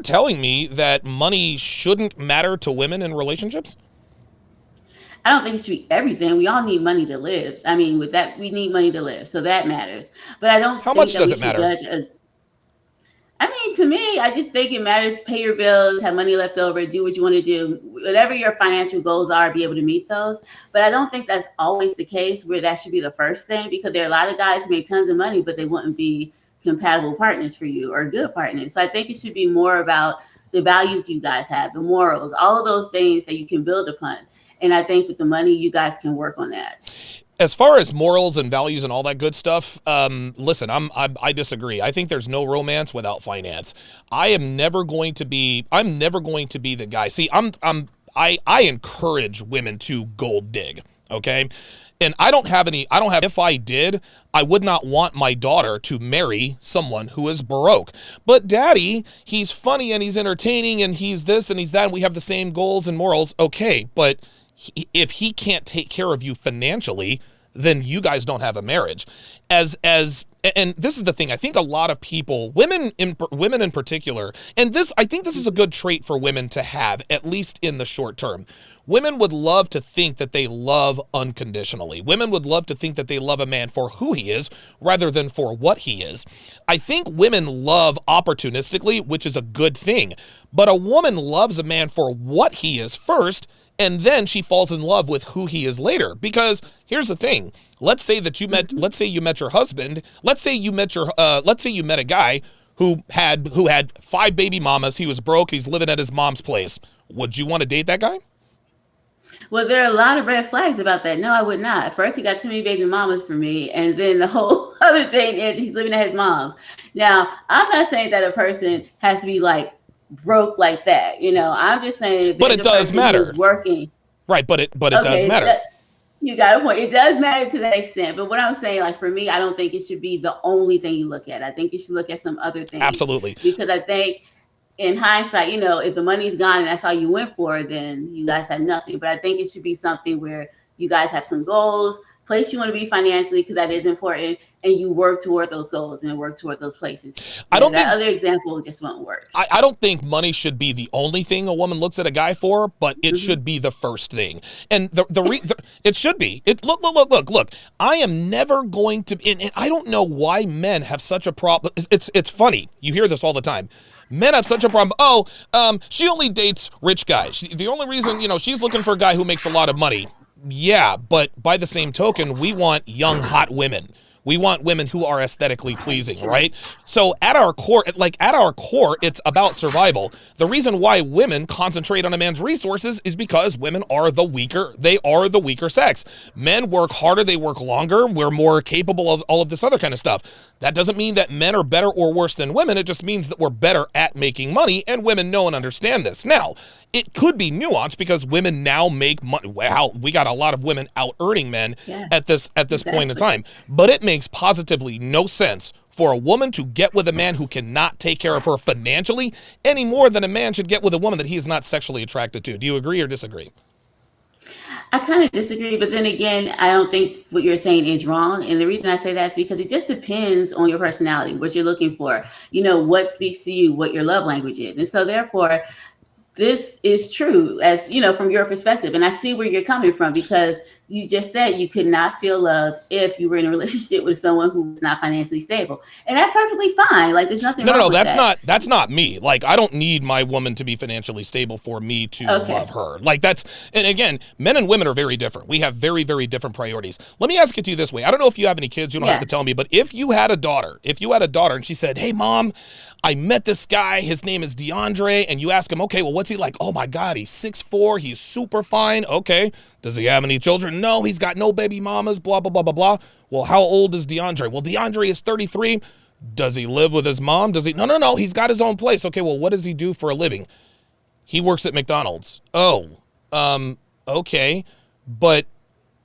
telling me that money shouldn't matter to women in relationships? I don't think it should be everything. We all need money to live. I mean, with that, we need money to live. So that matters. But I don't How think much that does we it should matter? judge to me, I just think it matters to pay your bills, have money left over, do what you want to do, whatever your financial goals are, be able to meet those. But I don't think that's always the case where that should be the first thing, because there are a lot of guys who make tons of money, but they wouldn't be compatible partners for you or good partners. So I think it should be more about the values you guys have, the morals, all of those things that you can build upon. And I think with the money, you guys can work on that. As far as morals and values and all that good stuff, listen, I disagree. I think there's no romance without finance. I'm never going to be the guy. See, I encourage women to gold dig, okay? And if I did, I would not want my daughter to marry someone who is broke. But daddy, he's funny and he's entertaining and he's this and he's that, and we have the same goals and morals. Okay, but if he can't take care of you financially, then you guys don't have a marriage. And this is the thing. I think a lot of people, women in particular, and I think this is a good trait for women to have, at least in the short term. Women would love to think that they love unconditionally. Women would love to think that they love a man for who he is rather than for what he is. I think women love opportunistically, which is a good thing. But a woman loves a man for what he is first, and then she falls in love with who he is later. Because here's the thing. Let's say you met your husband. Let's say you met a guy who had 5 baby mamas. He was broke. He's living at his mom's place. Would you want to date that guy? Well, there are a lot of red flags about that. No, I would not. First, he got too many baby mamas for me. And then the whole other thing is he's living at his mom's. Now, I'm not saying that a person has to be like broke like that. I'm just saying. But it does matter. Working. Right. But it does matter. You got a point. It does matter to that extent. But what I'm saying, like for me, I don't think it should be the only thing you look at. I think you should look at some other things. Absolutely. Because I think in hindsight, if the money's gone and that's all you went for, then you guys have nothing. But I think it should be something where you guys have some goals, place you want to be financially, because that is important, and you work toward those goals and work toward those places. That other example just won't work. I don't think money should be the only thing a woman looks at a guy for, but it should be the first thing. And it should be. Look. I am never going to. And I don't know why men have such a problem. It's funny. You hear this all the time. Men have such a problem. She only dates rich guys. The only reason, she's looking for a guy who makes a lot of money. Yeah, but by the same token, we want young, hot women. We want women who are aesthetically pleasing, right? So at our core, it's about survival. The reason why women concentrate on a man's resources is because women are the weaker sex. Men work harder, they work longer, we're more capable of all of this other kind of stuff. That doesn't mean that men are better or worse than women. It just means that we're better at making money, and women know and understand this. Now, it could be nuanced because women now make money. Wow, we got a lot of women out earning men at this point in time. But it makes positively no sense for a woman to get with a man who cannot take care of her financially any more than a man should get with a woman that he is not sexually attracted to. Do you agree or disagree? I kind of disagree, but then again, I don't think what you're saying is wrong. And the reason I say that is because it just depends on your personality, what you're looking for, what speaks to you, what your love language is. And so therefore, this is true as, from your perspective. And I see where you're coming from, because you just said you could not feel loved if you were in a relationship with someone who was not financially stable. And that's perfectly fine. Like, there's nothing wrong with that. That's not me. Like, I don't need my woman to be financially stable for me to love her. Like, and again, men and women are very different. We have very, very different priorities. Let me ask it to you this way. I don't know if you have any kids. You don't have to tell me. But if you had a daughter and she said, "Hey, Mom, I met this guy. His name is DeAndre." And you ask him, "Okay, well, what's he like?" "Oh, my God, he's 6'4". He's super fine." "Okay. Does he have any children?" "No, he's got no baby mamas, blah, blah, blah, blah, blah." "Well, how old is DeAndre?" "Well, DeAndre is 33. "Does he live with his mom?" "Does he?" No. He's got his own place." "Okay, well, what does he do for a living?" "He works at McDonald's." "Oh, okay. But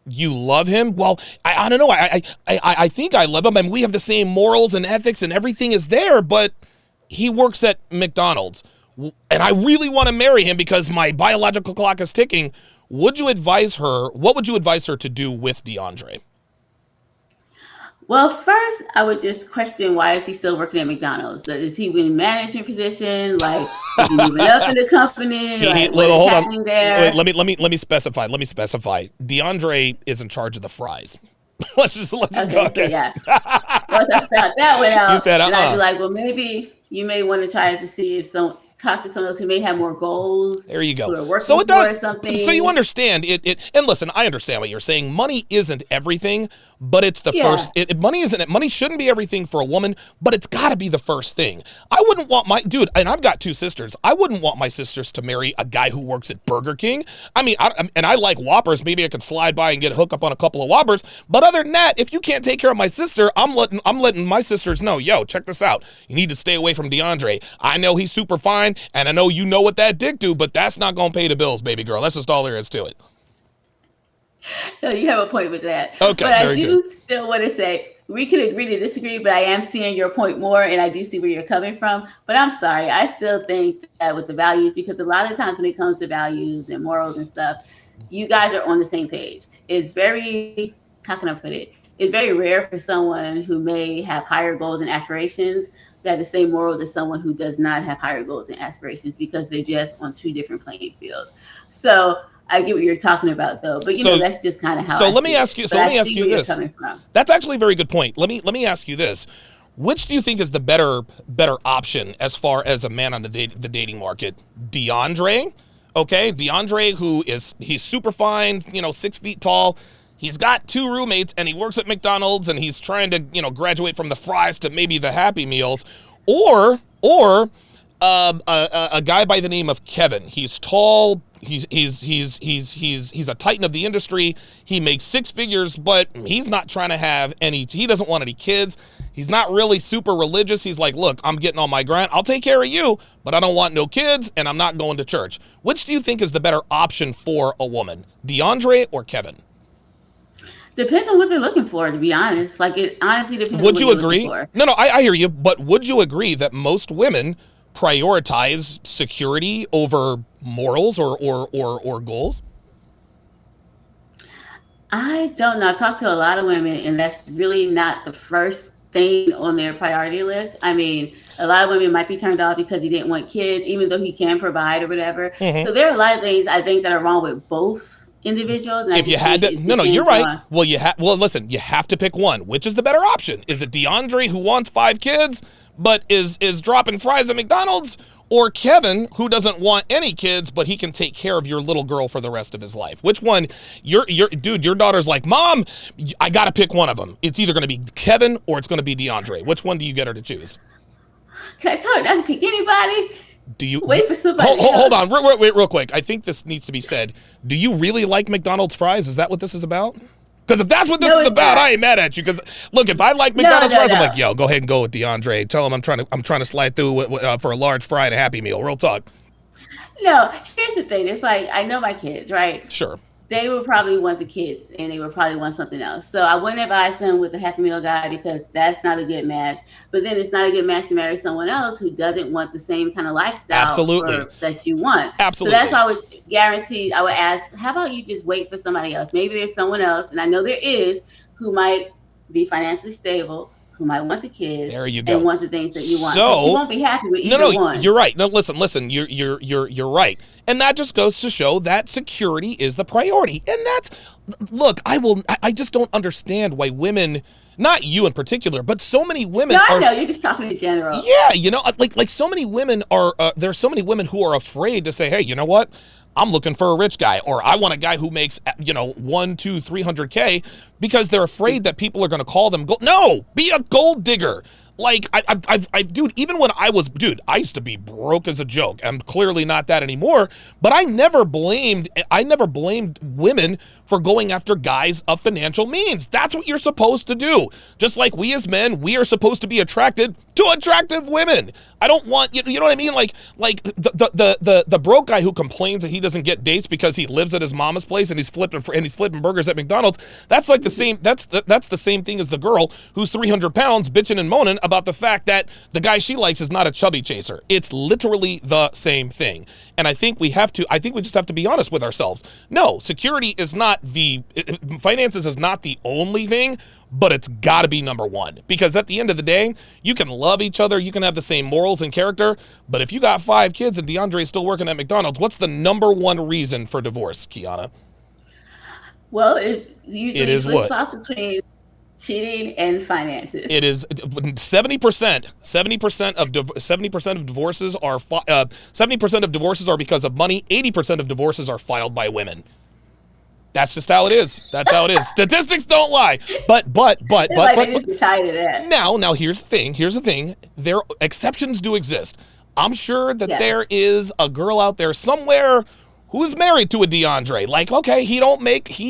you love him?" "Well, I don't know. I think I love him. I mean, we have the same morals and ethics and everything is there, but he works at McDonald's. And I really want to marry him because my biological clock is ticking." What would you advise her to do with DeAndre? Well, first, I would just question, why is he still working at McDonald's? Is he in a management position? Like, is he moving up in the company? Hold on. Wait, let me specify. DeAndre is in charge of the fries. let's just go. Okay. Yeah. Once I found that one out, you said, and I'd be like, well, maybe you may want to try to see if talk to someone else who may have more goals. There you go. Who are working towards something. So you understand it. And listen, I understand what you're saying. Money isn't everything, but it's the first. Money shouldn't be everything for a woman, but it's got to be the first thing. I wouldn't want and I've got 2 sisters. I wouldn't want my sisters to marry a guy who works at Burger King. I mean, I like Whoppers. Maybe I could slide by and get a hookup on a couple of Whoppers. But other than that, if you can't take care of my sister, I'm letting my sisters know, yo, check this out. You need to stay away from DeAndre. I know he's super fine, and I know you know what that dick do, but that's not gonna pay the bills, baby girl. That's just all there is to it. No, you have a point with that. Okay, but I do still want to say, we could agree to disagree, but I am seeing your point more, and I do see where you're coming from. But I'm sorry, I still think that with the values, because a lot of times when it comes to values and morals and stuff, you guys are on the same page. It's very how can I put it? It's very rare for someone who may have higher goals and aspirations to have the same morals as someone who does not have higher goals and aspirations, because they're just on two different playing fields. So I get what you're talking about, though. But, you know, that's just kind of how let me ask you this. That's actually a very good point. Let me ask you this. Which do you think is the better option as far as a man on the dating market? DeAndre, okay? DeAndre, he's super fine, 6 feet tall. He's got 2 roommates, and he works at McDonald's, and he's trying to, graduate from the fries to maybe the Happy Meals, or a guy by the name of Kevin. He's tall. He's a titan of the industry. He makes 6 figures, but he's not trying to have any. He doesn't want any kids. He's not really super religious. He's like, look, I'm getting on my grind. I'll take care of you, but I don't want no kids, and I'm not going to church. Which do you think is the better option for a woman, DeAndre or Kevin? Depends on what they're looking for, to be honest. Like, it honestly depends. Would you agree? No, I hear you. But would you agree that most women prioritize security over morals or goals? I don't know. I talk to a lot of women, and that's really not the first thing on their priority list. I mean, a lot of women might be turned off because he didn't want kids, even though he can provide or whatever. Mm-hmm. So there are a lot of things I think that are wrong with both individuals. And if you had to, no, you're right. Well, listen, you have to pick one. Which is the better option? Is it DeAndre, who wants 5 kids but is dropping fries at McDonald's, or Kevin, who doesn't want any kids but he can take care of your little girl for the rest of his life? Which one? Your daughter's like, Mom, I got to pick one of them. It's either going to be Kevin or it's going to be DeAndre. Which one do you get her to choose? Can I tell her not to pick anybody? Do you wait for somebody? Hold on, wait, real quick. I think this needs to be said. Do you really like McDonald's fries? Is that what this is about? Because if that's what this is about, I ain't mad at you. Because look, if I like McDonald's fries, I'm like, yo, go ahead and go with DeAndre. Tell him I'm trying to slide through for a large fry and a Happy Meal. Real talk. No, here's the thing. It's like, I know my kids, right? Sure. They would probably want the kids, and they would probably want something else. So I wouldn't advise them with a Happy Meal guy, because that's not a good match. But then it's not a good match to marry someone else who doesn't want the same kind of lifestyle that you want. Absolutely. So that's why I was guaranteed. I would ask, how about you just wait for somebody else? Maybe there's someone else, and I know there is, who might be financially stable, who might want the kids, there you go, and want the things that you want. So she won't be happy with either one. You're right. No, listen. You're right, and that just goes to show that security is the priority. And I just don't understand why women, not you in particular, but so many women. No, I know you're just talking in general. Yeah, like so many women are. There's so many women who are afraid to say, hey, you know what? I'm looking for a rich guy, or I want a guy who makes, 1, 2, 300K, because they're afraid that people are going to call them gold. No, be a gold digger. Like, dude, even when I used to be broke as a joke. I'm clearly not that anymore, but I never blamed women for going after guys of financial means. That's what you're supposed to do. Just like we as men, we are supposed to be attracted to attractive women. I don't want, you know what I mean? Like the broke guy who complains that he doesn't get dates because he lives at his mama's place and he's flipping burgers at McDonald's. That's like the same, that's the same thing as the girl who's 300 pounds bitching and moaning about the fact that the guy she likes is not a chubby chaser. It's literally the same thing. And I think we just have to be honest with ourselves. No, security is not finances is not the only thing, but it's got to be number one. Because at the end of the day, you can love each other, you can have the same morals and character, but if you got 5 kids and DeAndre is still working at McDonald's, what's the number one reason for divorce, Kiana? Well, it is what? Between cheating and finances. It is 70%. 70% of divorces are 70% of divorces are because of money. 80% of divorces are filed by women. That's just how it is. That's how it is. Statistics don't lie. But now here's the thing. There exceptions do exist. I'm sure that there is a girl out there somewhere who's married to a DeAndre. Like, okay, he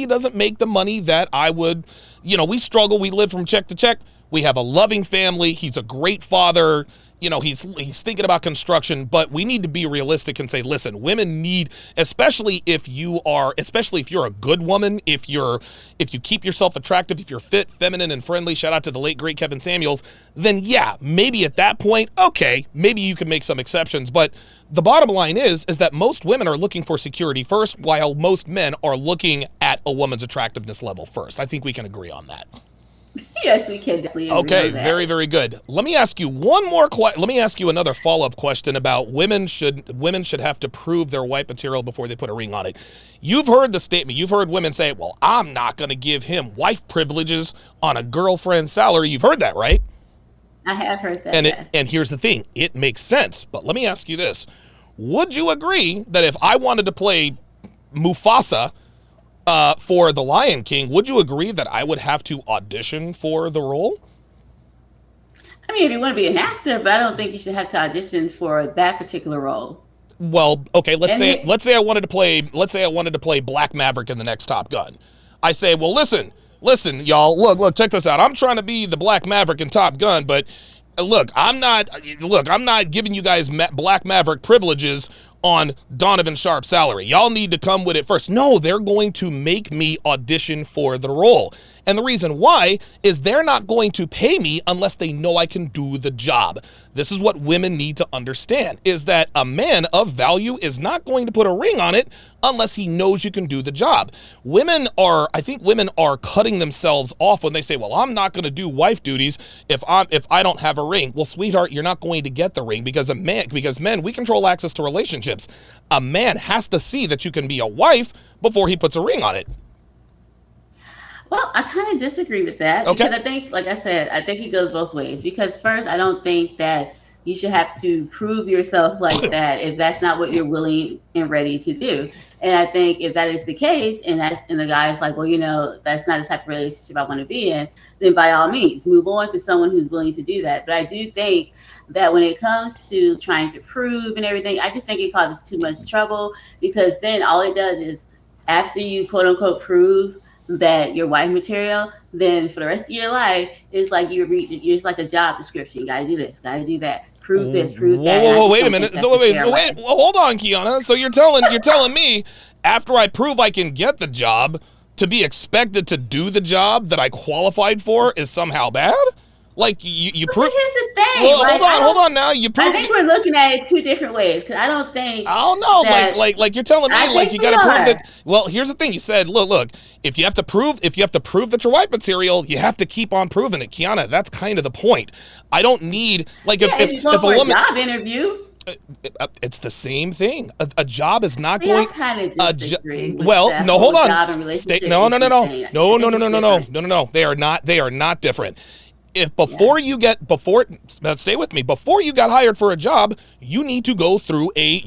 doesn't make the money that I would. We struggle. We live from check to check. We have a loving family. He's a great father. He's thinking about construction, but we need to be realistic and say, listen, women need, especially if you're a good woman, if you keep yourself attractive, if you're fit, feminine, and friendly, shout out to the late, great Kevin Samuels, then yeah, maybe at that point, okay, maybe you can make some exceptions. But the bottom line is that most women are looking for security first, while most men are looking at a woman's attractiveness level first. I think we can agree on that. Yes, we can definitely agree Okay, on that. very, very good. Let me ask you one more let me ask you another follow-up question about women should have to prove their wife material before they put a ring on it. You've heard the statement. You've heard women say, well, I'm not going to give him wife privileges on a girlfriend's salary. You've heard that, right? I have heard that, And yes. and here's the thing. It makes sense. But let me ask you this. Would you agree that if I wanted to play Mufasa for The Lion King, would you agree that I would have to audition for the role? I mean, if you want to be an actor, but I don't think you should have to audition for that particular role. Well, okay, let's say I wanted to play Black Maverick in the next Top Gun. I say, well, listen, y'all, look, check this out. I'm trying to be the Black Maverick in Top Gun, but look, I'm not giving you guys Black Maverick privileges on Donovan Sharpe's salary. Y'all need to come with it first. No, they're going to make me audition for the role. And the reason why is they're not going to pay me unless they know I can do the job. This is what women need to understand, is that a man of value is not going to put a ring on it unless he knows you can do the job. I think women are cutting themselves off when they say, well, I'm not going to do wife duties if I don't have a ring. Well, sweetheart, you're not going to get the ring because men, we control access to relationships. A man has to see that you can be a wife before he puts a ring on it. Well, I kind of disagree with that Okay. because I think, like I said, I think it goes both ways. Because first, I don't think that you should have to prove yourself like that if that's not what you're willing and ready to do. And I think if that is the case, and the guy's like, well, that's not the type of relationship I want to be in, then by all means, move on to someone who's willing to do that. But I do think that when it comes to trying to prove and everything, I just think it causes too much trouble, because then all it does is, after you quote unquote prove that you're wife material, then for the rest of your life, it's like it's like a job description. You gotta do this, gotta do that. Prove this, prove that. Whoa, wait a minute. Wait, hold on, Kiana. So you're telling me after I prove I can get the job, to be expected to do the job that I qualified for is somehow bad? Like you prove. So here's the thing. Well, hold on now. You prove. I think we're looking at it two different ways, because I don't think. Oh no! Like you're telling me, like you got to prove that. Well, here's the thing. You said, look. If you have to prove that you're wife material, you have to keep on proving it, Kiana. That's kind of the point. I don't need if you go if a woman job interview. It's the same thing. A job is not Yeah, going. I kind of disagree with Well, that no, hold whole on. job and relationship No. thing. No. They are not different. If before you stay with me, before you got hired for a job, you need to go through the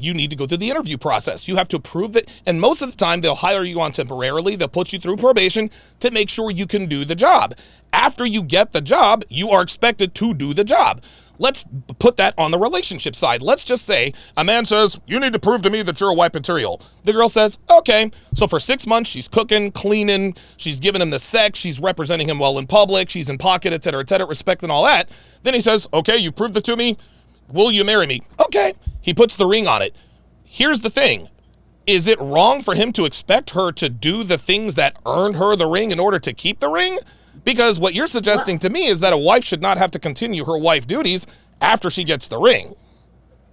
interview process. You have to prove that, and most of the time they'll hire you on temporarily. They'll put you through probation to make sure you can do the job. After you get the job, you are expected to do the job. Let's put that on the relationship side. Let's just say a man says, you need to prove to me that you're a wife material. The girl says, okay. So for 6 months, she's cooking, cleaning, she's giving him the sex, she's representing him well in public, she's in pocket, et cetera, respect and all that. Then he says, okay, you proved it to me. Will you marry me? Okay. He puts the ring on it. Here's the thing. Is it wrong for him to expect her to do the things that earned her the ring in order to keep the ring? Because what you're suggesting to me is that a wife should not have to continue her wife duties after she gets the ring.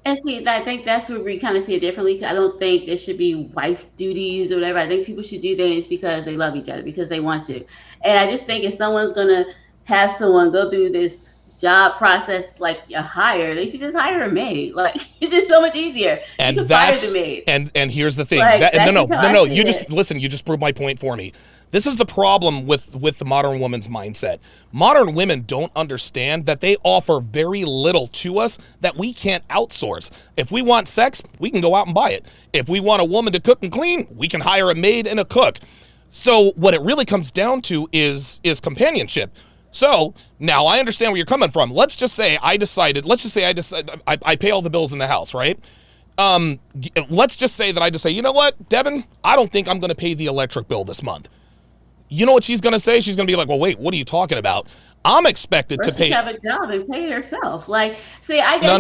And see, I think that's where we kind of see it differently. I don't think there should be wife duties or whatever. I think people should do things because they love each other, because they want to. And I just think if someone's going to have someone go through this job process like a hire, they should just hire a maid. Like, it's just so much easier. And you can fire the maid. And here's the thing. Like, No. You just proved my point for me. This is the problem with the modern woman's mindset. Modern women don't understand that they offer very little to us that we can't outsource. If we want sex, we can go out and buy it. If we want a woman to cook and clean, we can hire a maid and a cook. So what it really comes down to is companionship. So now I understand where you're coming from. Let's just say I pay all the bills in the house, right? Let's just say that I just say, you know what, Devin, I don't think I'm going to pay the electric bill this month. You know what she's going to say? She's going to be like, well, wait, what are you talking about? I'm expected to pay. Have a job and pay it herself. Like, see, I guess.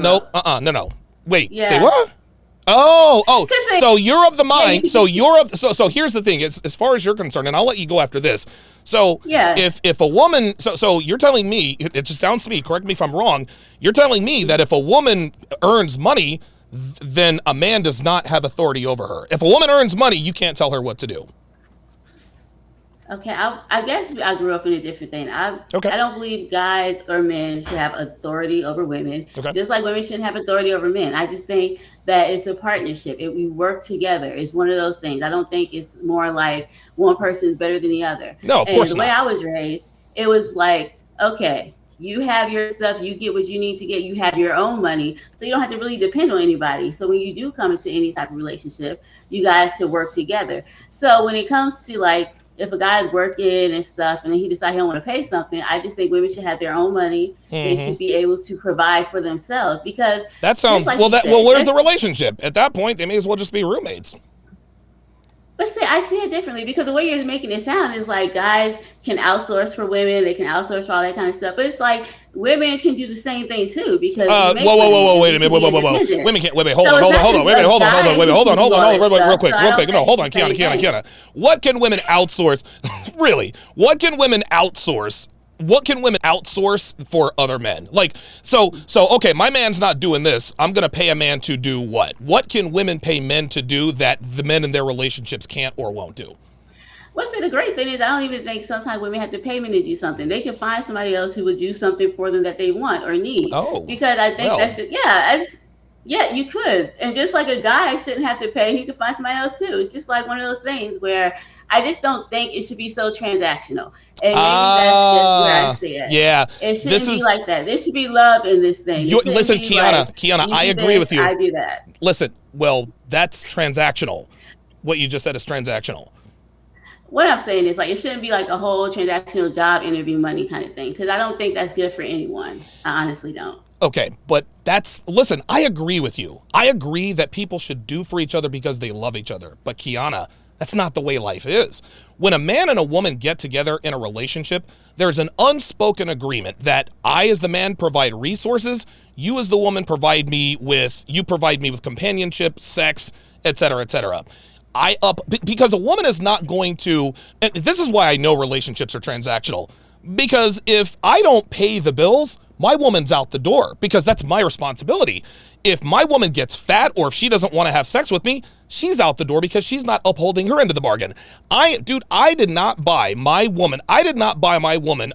No. Wait, say what? Oh. So you're of the mind. So here's the thing. As far as you're concerned, and I'll let you go after this. So if a woman, so you're telling me, it just sounds to me, correct me if I'm wrong, you're telling me that if a woman earns money, then a man does not have authority over her. If a woman earns money, you can't tell her what to do. Okay, I guess I grew up in a different thing. Okay. I don't believe guys or men should have authority over women, Okay. just like women shouldn't have authority over men. I just think that it's a partnership. We work together. It's one of those things. I don't think it's more like one person is better than the other. No, of And course the way not. I was raised, it was like, okay, you have your stuff, you get what you need to get, you have your own money, so you don't have to really depend on anybody. So when you do come into any type of relationship, you guys could work together. So when it comes to like, if a guy's working and stuff and then he decides he don't want to pay something, I just think women should have their own money. They should be able to provide for themselves because That sounds like where's the relationship? At that point, they may as well just be roommates. But see, I see it differently because the way you're making it sound is like guys can outsource for women, they can outsource for all that kind of stuff. But it's like women can do the same thing too because whoa, wait a minute, whoa. Women can't wait, hold on, hold on, real quick. No, hold on, Kiana. What can women outsource? Really? What can women outsource? What can women outsource for other men? Like, so okay, my man's not doing this. I'm going to pay a man to do what? What can women pay men to do that the men in their relationships can't or won't do? Well, see, the great thing is I don't even think sometimes women have to pay men to do something. They can find somebody else who would do something for them that they want or need. Oh, because I think that's it. Yeah, you could. And just like a guy shouldn't have to pay, he could find somebody else too. It's just like one of those things where I just don't think it should be so transactional. And maybe that's just where I see it. Yeah. It shouldn't be like that. There should be love in this thing. Listen, Kiana, I agree with you. I do that. Listen, well, that's transactional. What you just said is transactional. What I'm saying is like it shouldn't be like a whole transactional job interview money kind of thing because I don't think that's good for anyone. I honestly don't. Okay, but listen, I agree with you. I agree that people should do for each other because they love each other. But Kiana, that's not the way life is. When a man and a woman get together in a relationship, there's an unspoken agreement that I as the man provide resources, you as the woman provide me with companionship, sex, etc., etc. Because a woman is not going to, and this is why I know relationships are transactional, because if I don't pay the bills, my woman's out the door because that's my responsibility. If my woman gets fat or if she doesn't want to have sex with me, she's out the door because she's not upholding her end of the bargain. I did not buy my woman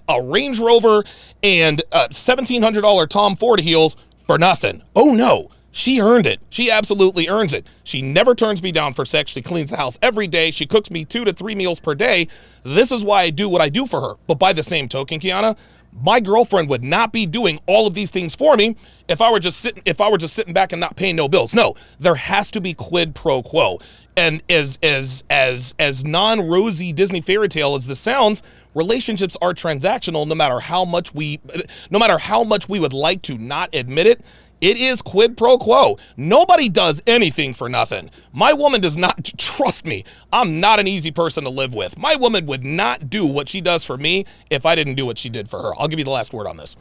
a Range Rover and $1,700 Tom Ford heels for nothing. Oh no. She earned it. She absolutely earns it. She never turns me down for sex. She cleans the house every day. She cooks me 2 to 3 meals per day. This is why I do what I do for her. But by the same token, Kiana, my girlfriend would not be doing all of these things for me if I were just sitting back and not paying no bills. No, there has to be quid pro quo. And as non-rosy Disney fairy tale as this sounds, relationships are transactional no matter how much we would like to not admit it. It is quid pro quo. Nobody does anything for nothing. My woman does not, trust me, I'm not an easy person to live with. My woman would not do what she does for me if I didn't do what she did for her. I'll give you the last word on this.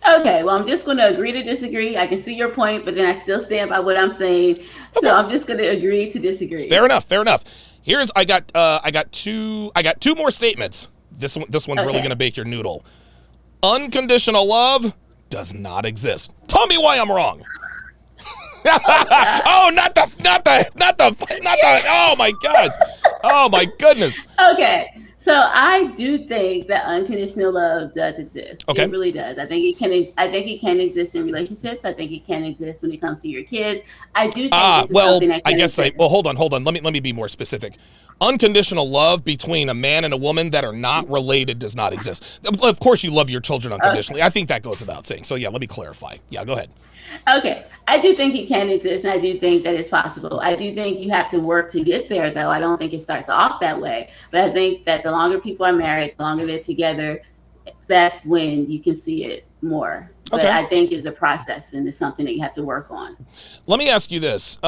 Okay, well, I'm just going to agree to disagree. I can see your point, but then I still stand by what I'm saying. Okay. So I'm just going to agree to disagree. Fair enough. I got two more statements. This one's really going to bake your noodle. Unconditional love does not exist. Tell me why I'm wrong. Oh, not the, oh my God. Oh my goodness. Okay. So I do think that unconditional love does exist. Okay. It really does. I think it can exist in relationships. I think it can exist when it comes to your kids. I do think this is something that can exist. Hold on. Let me be more specific. Unconditional love between a man and a woman that are not related does not exist. Of course, you love your children unconditionally. I think that goes without saying. So yeah, let me clarify. Yeah, go ahead. Okay. I do think it can exist, and I do think that it's possible. I do think you have to work to get there, though. I don't think it starts off that way. But I think that the longer people are married, the longer they're together, that's when you can see it more. But I think it's a process, and it's something that you have to work on. Let me ask you this.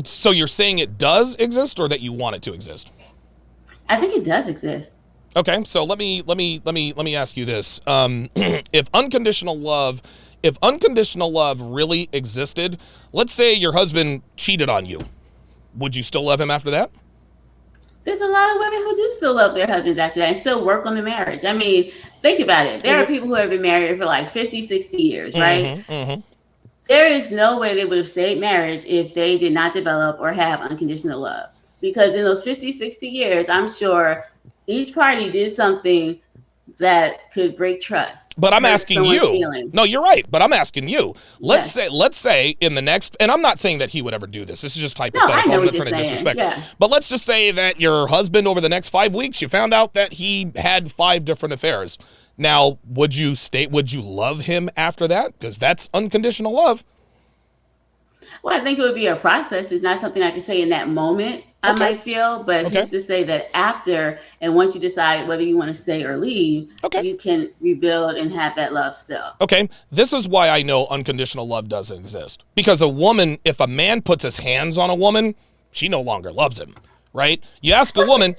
So you're saying it does exist, or that you want it to exist? I think it does exist. Okay, so let me ask you this. If unconditional love really existed, let's say your husband cheated on you, would you still love him after that? There's a lot of women who do still love their husbands after that and still work on the marriage. I mean, think about it. There are people who have been married for like 50, 60 years, right? Mm-hmm. There is no way they would have stayed married if they did not develop or have unconditional love. because in those 50, 60 years, I'm sure each party did something that could break trust. But I'm asking you. Feelings. No, you're right. But I'm asking you. Let's say in the next, and I'm not saying that he would ever do this. This is just hypothetical. No, I know I'm what not trying to you're disrespect. saying. Yeah. But let's just say that your husband, over the next 5 weeks, you found out that he had 5 different affairs. Now, would you love him after that? Because that's unconditional love. Well, I think it would be a process. It's not something I can say in that moment. I might feel, but who's to say that after, and once you decide whether you want to stay or leave, you can rebuild and have that love still. Okay, this is why I know unconditional love doesn't exist. Because if a man puts his hands on a woman, she no longer loves him, right? You ask a woman,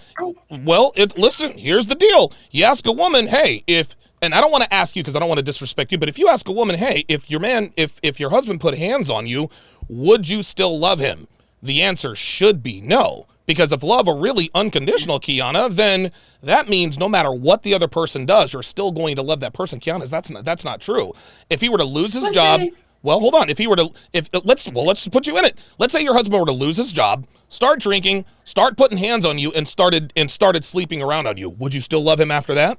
listen, here's the deal. You ask a woman, hey, and I don't want to ask you because I don't want to disrespect you, but if you ask a woman, hey, if your husband put hands on you, would you still love him? The answer should be no. Because if love are really unconditional, Kiana, then that means no matter what the other person does, you're still going to love that person. Kiana, that's not true. If he were to lose his job, well, hold on. Let's put you in it. Let's say your husband were to lose his job, start drinking, start putting hands on you, and started sleeping around on you. Would you still love him after that?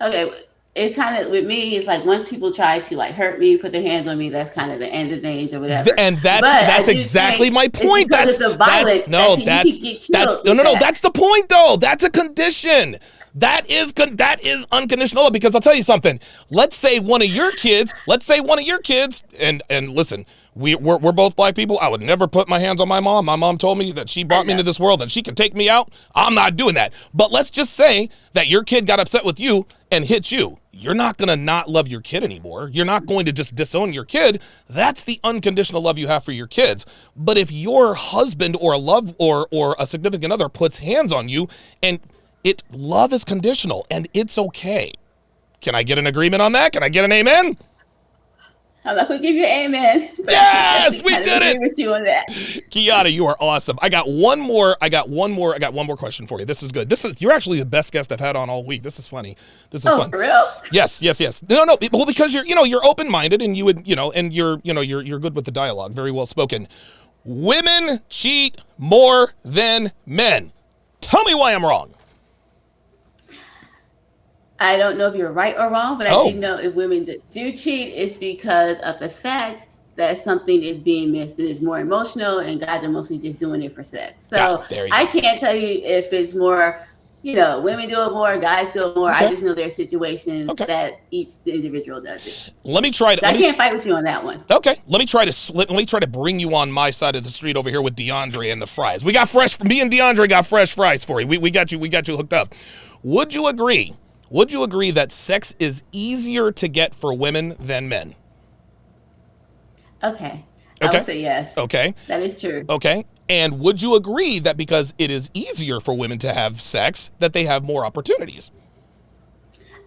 Okay. It kind of, with me, it's like once people try to like hurt me, put their hands on me, that's kind of the end of things or whatever. And that's exactly my point. That's the point though. That's a condition. That is unconditional love, because I'll tell you something. Let's say one of your kids, and listen, we're both black people. I would never put my hands on my mom. My mom told me that she brought me into this world and she could take me out. I'm not doing that. But let's just say that your kid got upset with you and hit you. You're not going to not love your kid anymore. You're not going to just disown your kid. That's the unconditional love you have for your kids. But if your husband or a significant other puts hands on you, and love is conditional and it's okay. Can I get an agreement on that? Can I get an amen? I'm not gonna give you an amen. Yes, we did it. With you on that. Kiana, you are awesome. I got one more question for you. This is good. You're actually the best guest I've had on all week. This is funny. This is fun. For real? Yes. No. Well, because you're open-minded and you would, and you're good with the dialogue. Very well spoken. Women cheat more than men. Tell me why I'm wrong. I don't know if you're right or wrong, but I do know if women do cheat, it's because of the fact that something is being missed and it's more emotional, and guys are mostly just doing it for sex. So I can't tell you if it's more, women do it more, guys do it more. I just know there are situations that each individual does it. Let me try to. I can't fight with you on that one. Okay, let me try to bring you on my side of the street over here with DeAndre and the fries. We got me and DeAndre got fresh fries for you. We got you hooked up. Would you agree that sex is easier to get for women than men? Okay. I would say yes. Okay. That is true. Okay. And would you agree that because it is easier for women to have sex, that they have more opportunities?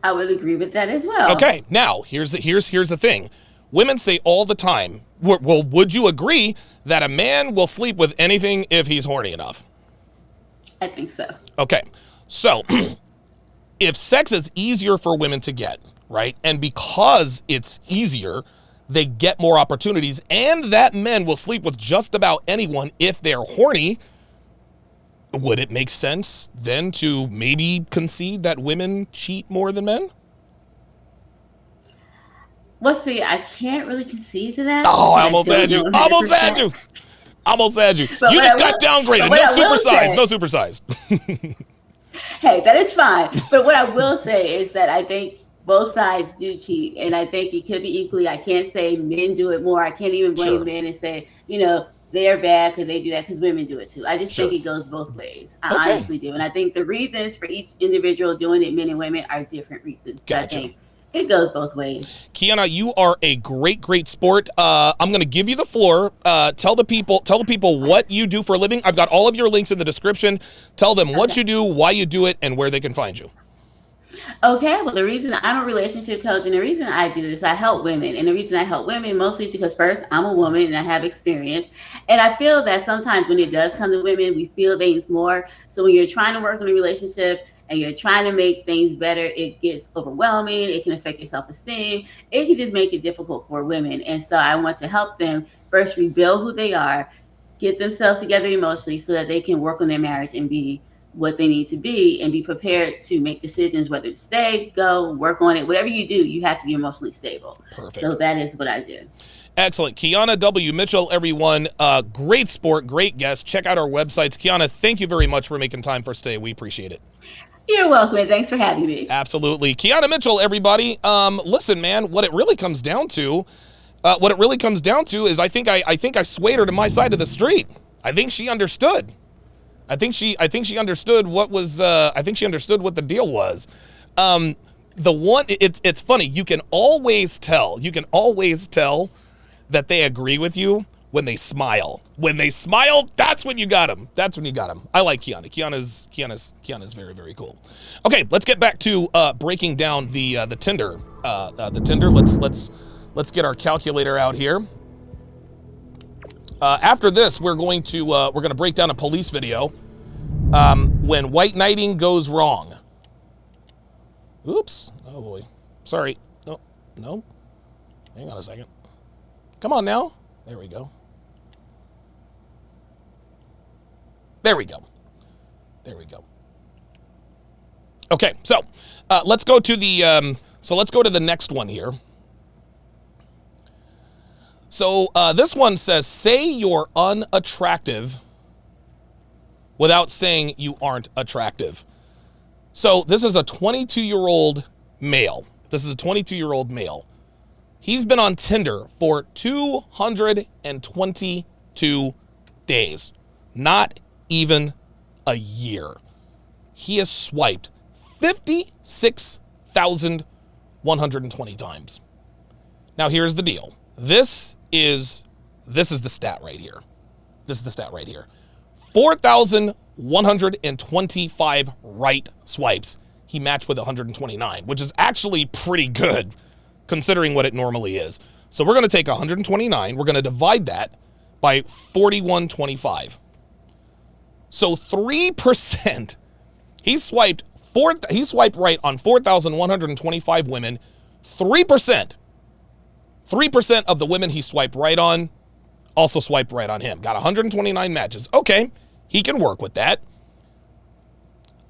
I would agree with that as well. Okay. Now, here's the thing. Women say all the time, well, would you agree that a man will sleep with anything if he's horny enough? I think so. Okay. So if sex is easier for women to get, right, and because it's easier, they get more opportunities, and that men will sleep with just about anyone if they're horny, would it make sense then to maybe concede that women cheat more than men? Well, see, I can't really concede to that. Oh, I almost had you. But you just got downgraded. No supersized. Hey, that is fine. But what I will say is that I think both sides do cheat, and I think it could be equally. I can't say men do it more. I can't even blame men and say, they're bad because they do that, because women do it too. I just think it goes both ways. I honestly do. And I think the reasons for each individual doing it, men and women, are different reasons. Gotcha. I think it goes both ways. Kiana, you are a great sport. I'm going to give you the floor. Tell the people what you do for a living. I've got all of your links in the description. Tell them what you do, why you do it, and where they can find you. Okay, well, the reason I'm a relationship coach and the reason I do this, I help women. And the reason I help women mostly because first, I'm a woman and I have experience. And I feel that sometimes when it does come to women, we feel things more. So when you're trying to work on a relationship and you're trying to make things better, it gets overwhelming. It can affect your self-esteem. It can just make it difficult for women. And so I want to help them first rebuild who they are, get themselves together emotionally so that they can work on their marriage and be what they need to be and be prepared to make decisions, whether to stay, go, work on it. Whatever you do, you have to be emotionally stable. Perfect. So that is what I do. Excellent. Kiana W. Mitchell, everyone. Great sport, great guest. Check out our websites. Kiana, thank you very much for making time for us today. We appreciate it. You're welcome. Thanks for having me. Absolutely. Kiana Mitchell, everybody. Listen, man, what it really comes down to is I think I swayed her to my side of the street. I think she understood. I think she understood what was understood what the deal was. It's funny, you can always tell that they agree with you when they smile. When they smile, that's when you got them. I like Kiana. Kiana's very, very cool. Okay, let's get back to breaking down the Tinder. Let's get our calculator out here. After this, we're going to break down a police video when white knighting goes wrong. Oops. Oh boy. Sorry. No. Hang on a second. Come on now. There we go. Okay, so let's go to the next one here. So this one says, say you're unattractive without saying you aren't attractive. So this is a 22-year-old male. He's been on Tinder for 222 days. Not even a year. He has swiped 56,120 times. Now here's the deal. This is the stat right here. 4,125 right swipes. He matched with 129, which is actually pretty good considering what it normally is. So we're going to take 129. We're going to divide that by 4125. So 3%. He swiped right on 4,125 women. 3% of the women he swiped right on also swiped right on him. Got 129 matches. Okay, he can work with that.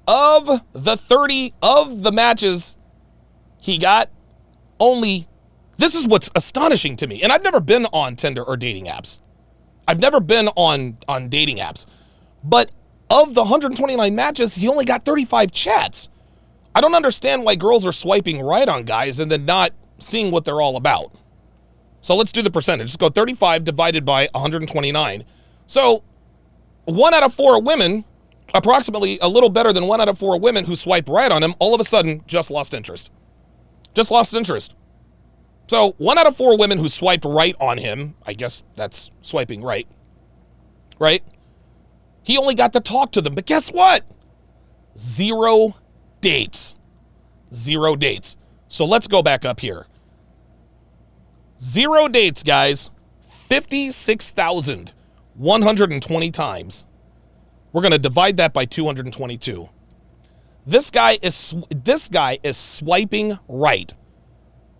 Of the matches he got, this is what's astonishing to me. And I've never been on Tinder or dating apps. But of the 129 matches, he only got 35 chats. I don't understand why girls are swiping right on guys and then not seeing what they're all about. So let's do the percentage. Let's go 35 divided by 129. So 1 out of 4 women, approximately a little better than 1 out of 4 women who swipe right on him, all of a sudden just lost interest. So 1 out of 4 women who swiped right on him, I guess that's swiping right? He only got to talk to them, but guess what? 0 dates. So let's go back up here. 0 dates, guys. 56,120 times. We're going to divide that by 222. This guy is swiping right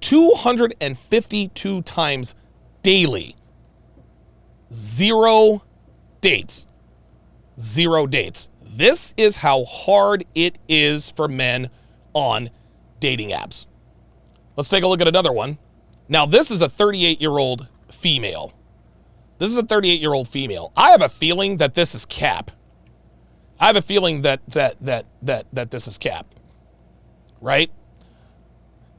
252 times daily. 0 dates. This is how hard it is for men on dating apps. Let's take a look at another one. Now, this is a 38-year-old female. I have a feeling that this is cap. Right?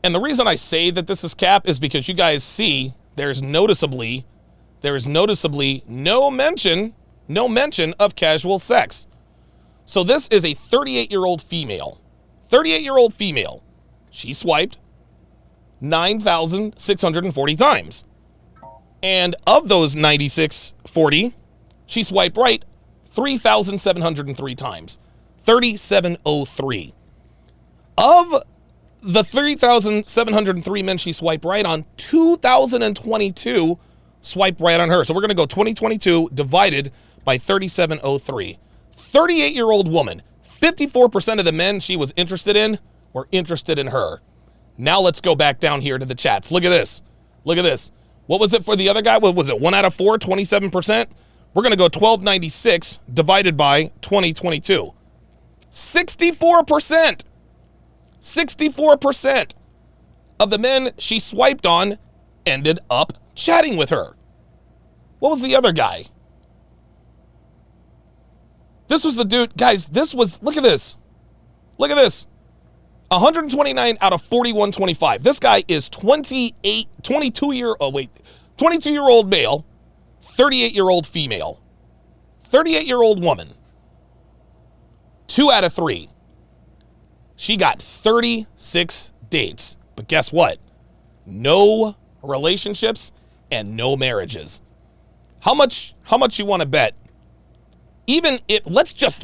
And the reason I say that this is cap is because you guys see there's noticeably no mention of casual sex. So this is a 38-year-old female. She swiped 9,640 times. And of those 9,640, she swiped right 3,703 times. 3,703. Of the 3,703 men she swiped right on, 2,022 swiped right on her. So we're going to go 2022 divided by 3,703. 38-year-old woman. 54% of the men she was interested in were interested in her. Now let's go back down here to the chats. Look at this. What was it for the other guy? What was it? 1 out of 4, 27%? We're We're going to go 1296 divided by 2022. 64%. 64% of the men she swiped on ended up chatting with her. What was the other guy? This was the dude. Guys, this was, look at this. Look at this. 129 out of 4125. This guy is 22-year-old male, 38-year-old female, 38-year-old woman. 2 out of 3. She got 36 dates. But guess what? No relationships and no marriages. How much you want to bet? Even if let's just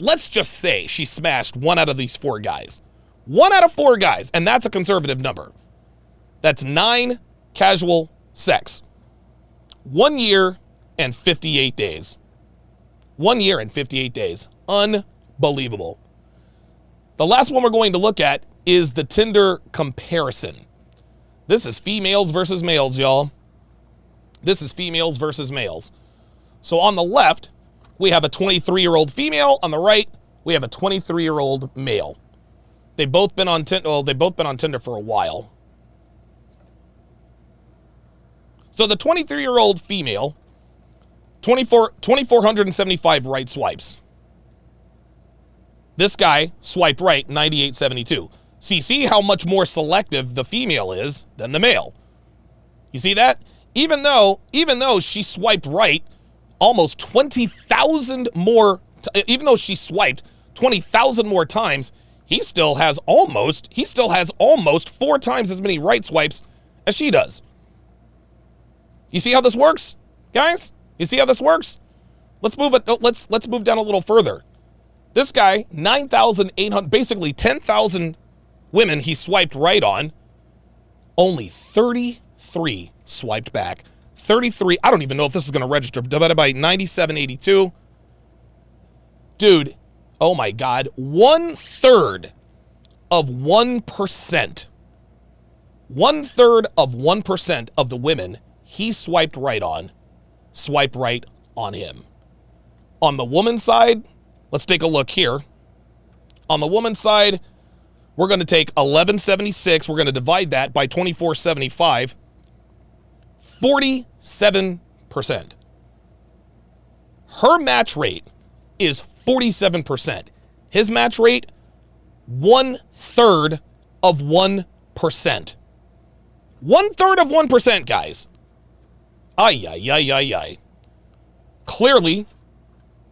say she smashed 1 out of these 4 guys. 1 out of 4 guys, and that's a conservative number. That's 9 casual sex. 1 year and 58 days. 1 year and 58 days. Unbelievable. The last one we're going to look at is the Tinder comparison. This is females versus males, y'all. This is females versus males. So on the left, we have a 23-year-old female. On the right, we have a 23-year-old male. They've both been on Tinder. Well, they've both been on Tinder for a while. So the 23-year-old female, 2,475 right swipes. This guy swiped right 9872. See how much more selective the female is than the male. You see that? Even though she swiped right almost 20,000 more, even though she swiped 20,000 more times, he still has almost 4 times as many right swipes as she does. You see how this works, guys? You see how this works? Let's move down a little further. This guy, 9,800, basically 10,000 women he swiped right on, only 33 swiped back. 33, I don't even know if this is going to register, divided by 9782. Dude, oh my God, 1/3 of 1%. 1/3 of 1% of the women he swiped right on him. On the woman's side, let's take a look here. On the woman's side, we're going to take 1176. We're going to divide that by 2475. 47%. Her match rate is 47%. His match rate, 1/3 of 1%. 1/3 of 1%, guys. Ay. Clearly,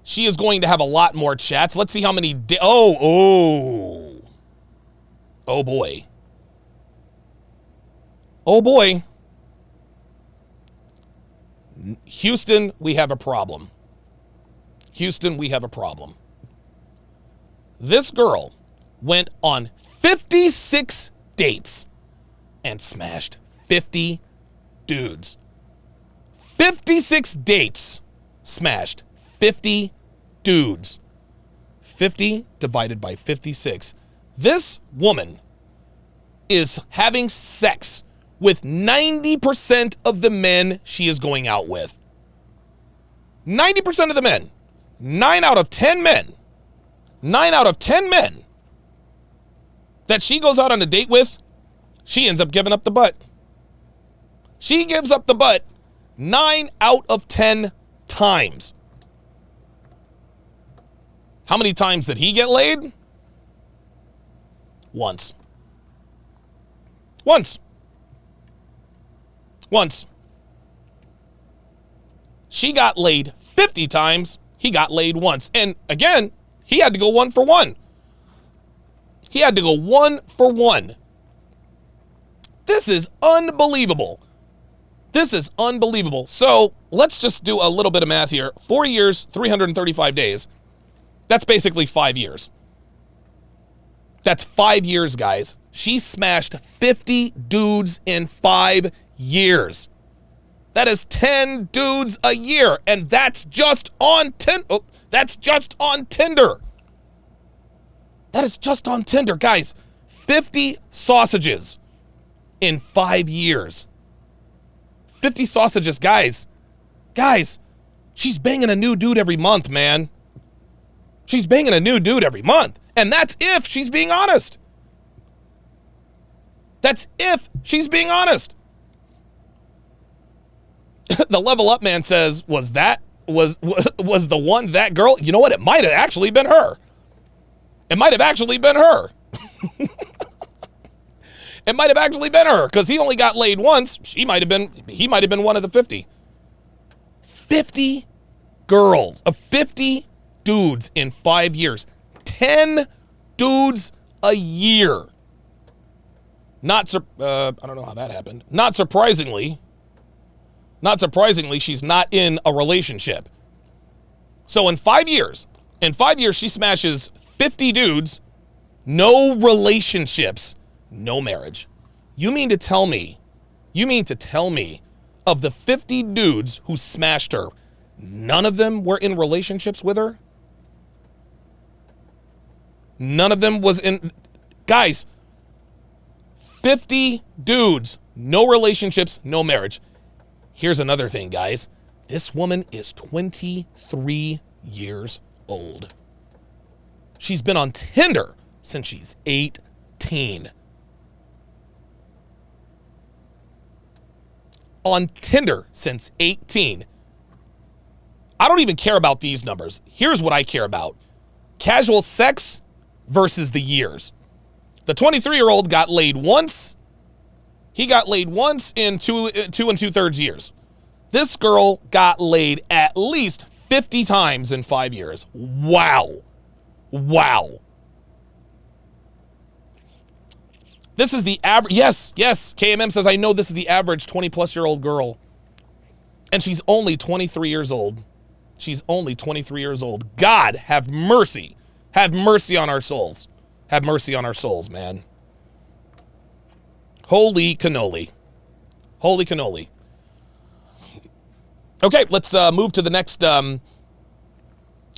she is going to have a lot more chats. Let's see how many. Oh boy. Oh boy. Houston, we have a problem. Houston, we have a problem. This girl went on 56 dates and smashed 50 dudes. 56 dates, smashed 50 dudes. 50 divided by 56. This woman is having sex with 90% of the men she is going out with. 90% of the men. 9 out of 10 men. 9 out of 10 men that she goes out on a date with, she ends up giving up the butt. She gives up the butt 9 out of 10 times. How many times did he get laid? Once. She got laid 50 times. He got laid once. And again, he had to go 1 for 1. He had to go 1 for 1. This is unbelievable. This is unbelievable. So let's just do a little bit of math here. 4 years, 335 days. That's basically 5 years. That's 5 years, guys. She smashed 50 dudes in 5 years. That is 10 dudes a year, and that's just on Tinder. Oh, that's just on Tinder. That is just on Tinder, guys. 50 sausages in 5 years. 50 sausages, guys. Guys, She's banging a new dude every month, man. She's banging a new dude every month. And that's if she's being honest. That's if she's being honest. The Level Up man says, was the one that girl? You know what? It might have actually been her. It might have actually been her. It might have actually been her, because he only got laid once. He might have been one of the 50. 50 girls, 50 dudes in 5 years. 10 dudes a year. I don't know how that happened. Not surprisingly, she's not in a relationship. So in 5 years, she smashes 50 dudes, no relationships, no marriage. You mean to tell me of the 50 dudes who smashed her, none of them were in relationships with her? None of them was in, guys, 50 dudes, no relationships, no marriage. Here's another thing, guys. This woman is 23 years old. She's been on Tinder since she's 18. On Tinder since 18. I don't even care about these numbers. Here's what I care about. Casual sex versus the years. The 23-year-old got laid once. He got laid once in 2 2/3 years. This girl got laid at least 50 times in 5 years. Wow. Wow. This is the average. Yes. KMM says, I know this is the average 20-plus-year-old girl. And she's only 23 years old. She's only 23 years old. God, have mercy. Have mercy on our souls. Have mercy on our souls, man. Holy cannoli. Holy cannoli. Okay, let's move to the next.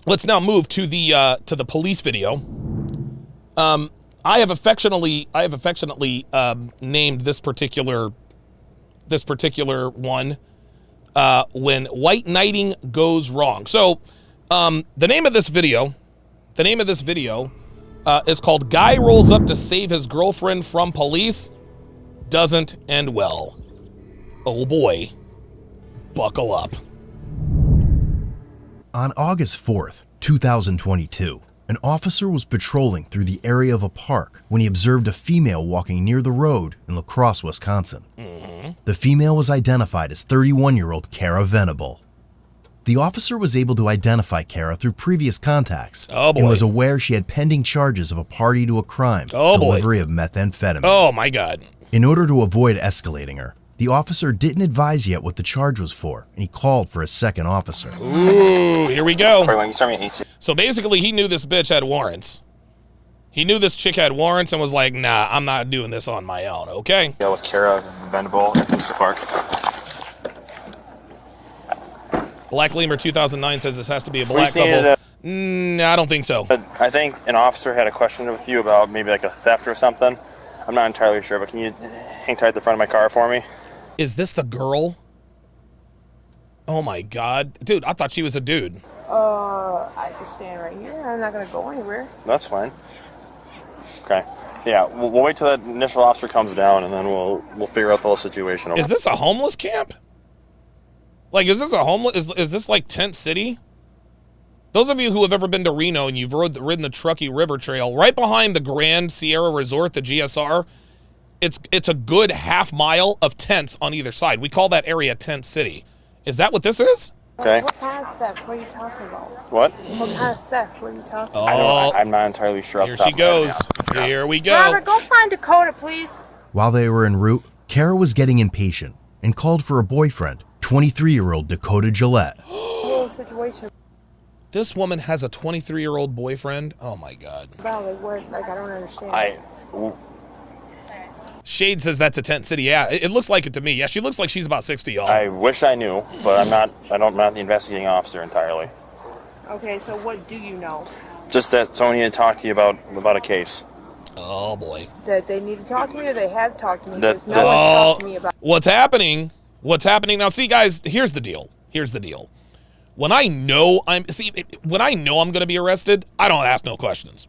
Let's now move to the police video. I have affectionately named this particular one when white knighting goes wrong. So the name of this video is called "Guy Rolls Up to Save His Girlfriend from Police, Doesn't End Well." Oh boy, buckle up. On August 4th, 2022, an officer was patrolling through the area of a park when he observed a female walking near the road in La Crosse, Wisconsin. The female was identified as 31-year-old Kara Venable. The officer was able to identify Kara through previous contacts and was aware she had pending charges of a party to a crime, delivery of methamphetamine. Oh my God. In order to avoid escalating her, the officer didn't advise yet what the charge was for, and he called for a second officer. Ooh, here we go. You start me at 18. So basically, he knew this bitch had warrants. He knew this chick had warrants and was like, nah, I'm not doing this on my own, okay? Yeah, with Kara Venable at Pisco Park. Black Lemur 2009 says this has to be a black couple. I don't think so. I think an officer had a question with you about maybe like a theft or something. I'm not entirely sure, but can you hang tight at the front of my car for me? Is this the girl? Oh my God. Dude, I thought she was a dude. I can stand right here. I'm not going to go anywhere. That's fine. Okay. Yeah, we'll wait till that initial officer comes down, and then we'll figure out the whole situation. Is this a homeless camp? Like, is this a homeless? Is this like Tent City? Those of you who have ever been to Reno and you've ridden the Truckee River Trail, right behind the Grand Sierra Resort, the GSR, it's a good half mile of tents on either side. We call that area Tent City. Is that what this is? Okay. What kind of theft? What are you talking about? What? What kind of theft? What are you talking Oh, about? I'm not entirely sure. Here she goes. Here we go. Robert, go find Dakota, please. While they were en route, Kara was getting impatient and called for a boyfriend, 23-year-old Dakota Gillette. Whole situation. This woman has a 23-year-old boyfriend. Oh my God. Wow, like I don't understand. Shade says that's a Tent City. Yeah, it looks like it to me. Yeah, she looks like she's about 60, y'all. I wish I knew, but I'm not the investigating officer entirely. Okay, so what do you know? Just that someone needed to talk to you about a case. Oh boy. That they need to talk to me, or they have talked to me? That- Because no one's talked to me about. What's happening? Now, see, guys, here's the deal. When I know I'm going to be arrested, I don't ask no questions.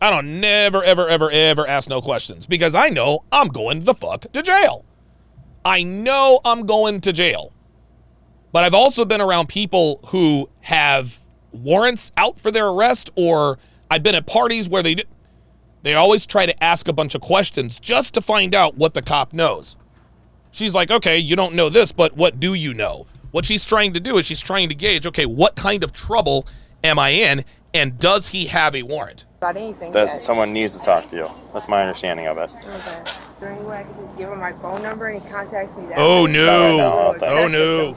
I don't never, ever, ever, ever ask no questions because I know I'm going the fuck to jail. I know I'm going to jail. But I've also been around people who have warrants out for their arrest, or I've been at parties where they always try to ask a bunch of questions just to find out what the cop knows. She's like, okay, you don't know this, but what do you know? What she's trying to do is she's trying to gauge, okay, what kind of trouble am I in, and does he have a warrant? About anything That someone needs to talk to you. That's my understanding of it. Okay. Is there any way I could just give him my phone number and he contacts me that Oh, way? no. Oh, no.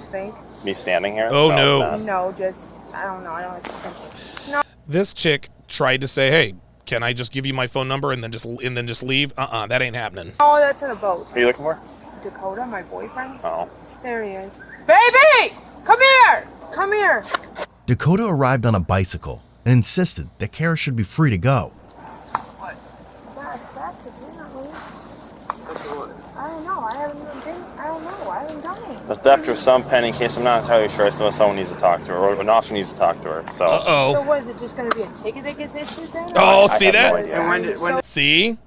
Me standing here? Oh, no. No, just, I don't know. I don't like no. This chick tried to say, hey, can I just give you my phone number and then just leave? That ain't happening. Oh, that's in a boat. Who are you looking for? Dakota, my boyfriend. Oh. There he is. Baby! Come here! Come here! Dakota arrived on a bicycle and insisted that Kara should be free to go. What? I don't know. I haven't done it. A theft or some pending case, I'm not entirely sure. I still know someone needs to talk to her, or an officer needs to talk to her. So. So what, is it just going to be a ticket that gets issued then? Oh, see that? No see?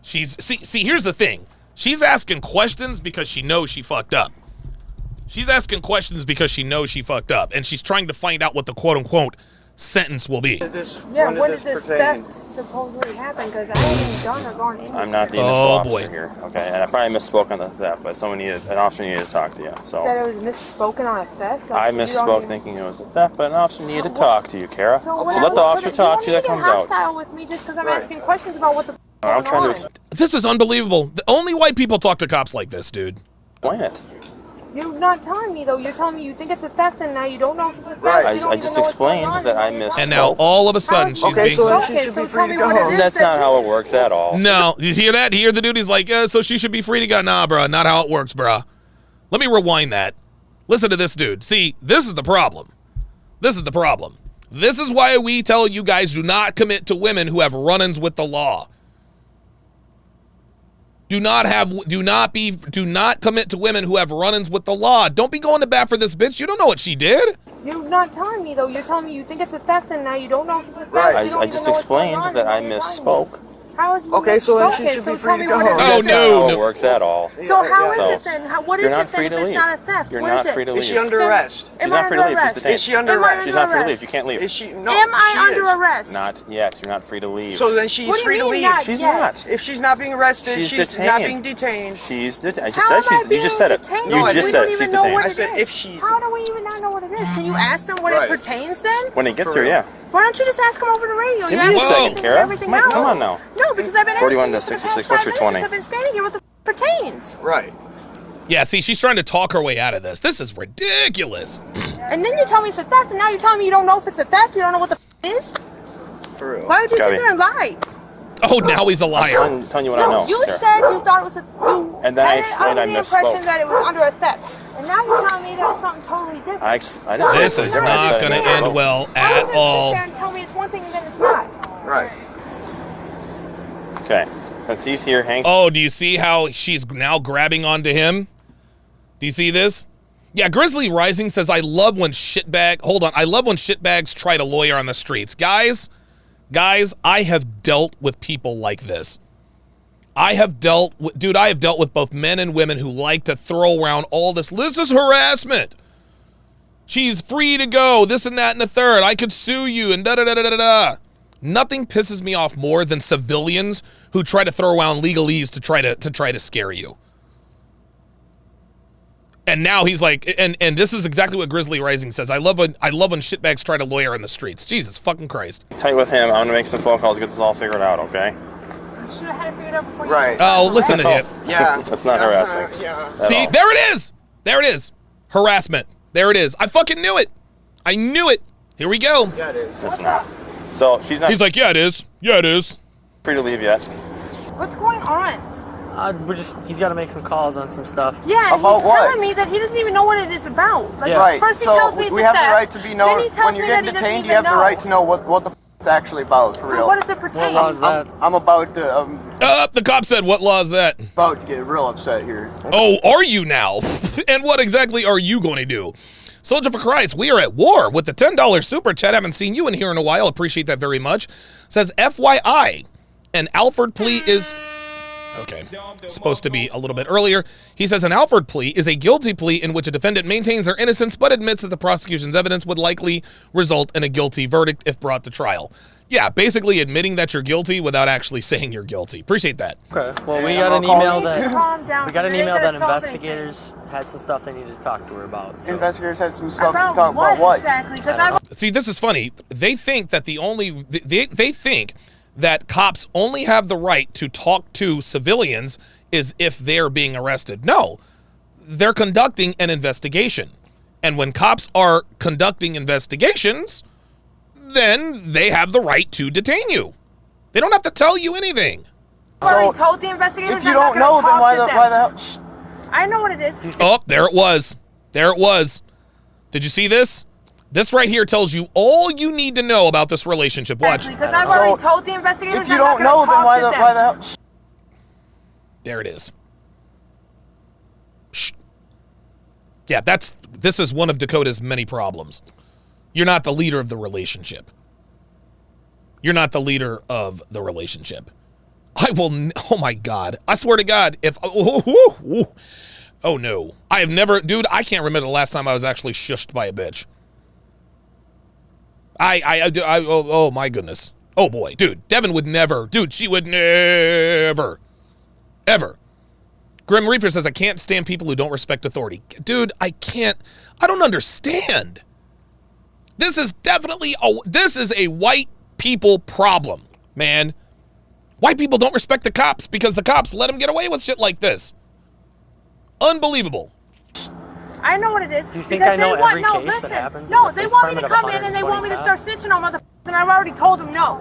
See, here's the thing. She's asking questions because she knows she fucked up. She's asking questions because she knows she fucked up, and she's trying to find out what the quote-unquote sentence will be. When did this theft supposedly happen? Because I haven't done or gone anywhere. I'm not the initial officer here, okay? And I probably misspoke on the theft, but an officer needed to talk to you. So that it was misspoken on a theft? I misspoke thinking it was a theft, but an officer needed to talk to you, Kara. So let the officer talk to you, that comes out. You don't need to get hostile with me just because I'm asking questions about what the I'm trying to explain. This is unbelievable. Only white people talk to cops like this, dude. Explain it. You're not telling me, though. You're telling me you think it's a theft, and now you don't know if it's a theft. I just explained that I misspoke. And now all of a sudden she's being... so then she should be free to go. That's not how it works at all. No, you hear that? You hear the dude? He's like, so she should be free to go. Nah, bro, not how it works, bro. Let me rewind that. Listen to this dude. See, this is the problem. This is the problem. This is why we tell you guys do not commit to women who have run-ins with the law. Do not commit to women who have run-ins with the law. Don't be going to bat for this bitch. You don't know what she did. You're not telling me, though. You're telling me you think it's a theft, and now you don't know if it's a theft. I just explained that I misspoke. How is okay, so then she should be free to go. Oh, That's not how it works at all. So how is it then? What is it then if it's not a theft? You're not free to leave. Is she under arrest? She's not free to leave. She's detained. Is she under arrest? She's not free to leave. You can't leave. Is she? No. Am I under arrest? Not yet. You're not free to leave. So then she's free to leave. She's not. If she's not being arrested, she's not being detained. She's detained. I just said you just said it. You just said it. She's detained. I said if she's. How do we even not know what it is? Can you ask them what it pertains then? When it gets here, yeah. Why don't you just ask them over the radio? Give me a second, Kara. Come on now. No, because I've been 41 to 66. What's your 20? I've been standing here with the pertains. Right. Yeah, see, she's trying to talk her way out of this. This is ridiculous. And then you tell me it's a theft, and now you're telling me you don't know if it's a theft. You don't know what the is. For real. Why would you sit there and lie? Oh, now he's a liar. I'm telling you what I know. You said you thought it was a. And then I explained I misspoke. Impression that it was under a theft. And now you're telling me that it's something totally different. I didn't this is not going to end well at all. Sit there and tell me it's one thing and then it's not. Right. Okay. Since he's here, Hank. Oh, do you see how she's now grabbing onto him? Do you see this? Yeah, Grizzly Rising says, I love when shitbags try to lawyer on the streets. Guys, I have dealt with people like this. I have dealt with both men and women who like to throw around all this. This is harassment. She's free to go, this and that and the third. I could sue you and da-da-da-da-da-da. Nothing pisses me off more than civilians who try to throw around legalese to try to scare you. And now he's like, and this is exactly what Grizzly Rising says. I love when shitbags try to lawyer in the streets. Jesus fucking Christ. Tight with him. I'm gonna make some phone calls to get this all figured out, okay? You should have had it figured out before you. Right. Oh, listen to him. Yeah. That's not harassing. See, there it is. There it is. Harassment. There it is. I fucking knew it. I knew it. Here we go. Yeah, it is. It's not. So she's not. He's like, yeah, it is. Yeah, it is. Free to leave yet. What's going on? He's got to make some calls on some stuff. Yeah, about he's telling me that he doesn't even know what it is about. Like, yeah. Right. First he tells me it's we a have theft, the right to be known. then he tells When you're me that getting he doesn't detained, you even have the right to know what the it's actually about, for real. So what does it pertain? What law is that? I'm about to the cop said, what law is that? about to get real upset here. Oh, are you now? And what exactly are you going to do? Soldier for Christ, we are at war with the $10 super chat. Haven't seen you in here in a while. Appreciate that very much. Says, FYI, an Alford plea is... Okay, supposed to be a little bit earlier. He says an Alford plea is a guilty plea in which a defendant maintains their innocence but admits that the prosecution's evidence would likely result in a guilty verdict if brought to trial. Yeah, basically admitting that you're guilty without actually saying you're guilty. Appreciate that. Okay. Well, we got an email that investigators had some stuff they needed to talk to her about. So. Investigators had some stuff to talk about what? Exactly? See, this is funny. They think that they think that cops only have the right to talk to civilians is if they're being arrested. No, they're conducting an investigation. And when cops are conducting investigations, then they have the right to detain you. They don't have to tell you anything. I already told the investigators. If you don't know, then why the hell? I know what it is. Oh, there it was. There it was. Did you see this? This right here tells you all you need to know about this relationship. Watch. Because I've already told the investigators. If you don't know, then why the hell? There it is. Shh. Yeah, this is one of Dakota's many problems. You're not the leader of the relationship. You're not the leader of the relationship. I will, oh my God. I swear to God, if, oh no. I have never, dude, I can't remember the last time I was actually shushed by a bitch. Oh my goodness. Oh boy, dude, Devin would never, dude, she would never, ever. Grim Reaper says, I can't stand people who don't respect authority. Dude, I don't understand. This is definitely, this is a white people problem, man. White people don't respect the cops because the cops let them get away with shit like this. Unbelievable. I know what it is. Do you think I know every case that happens? No, they want me to come in and they want me to start snitching on motherfuckers, and I've already told them no.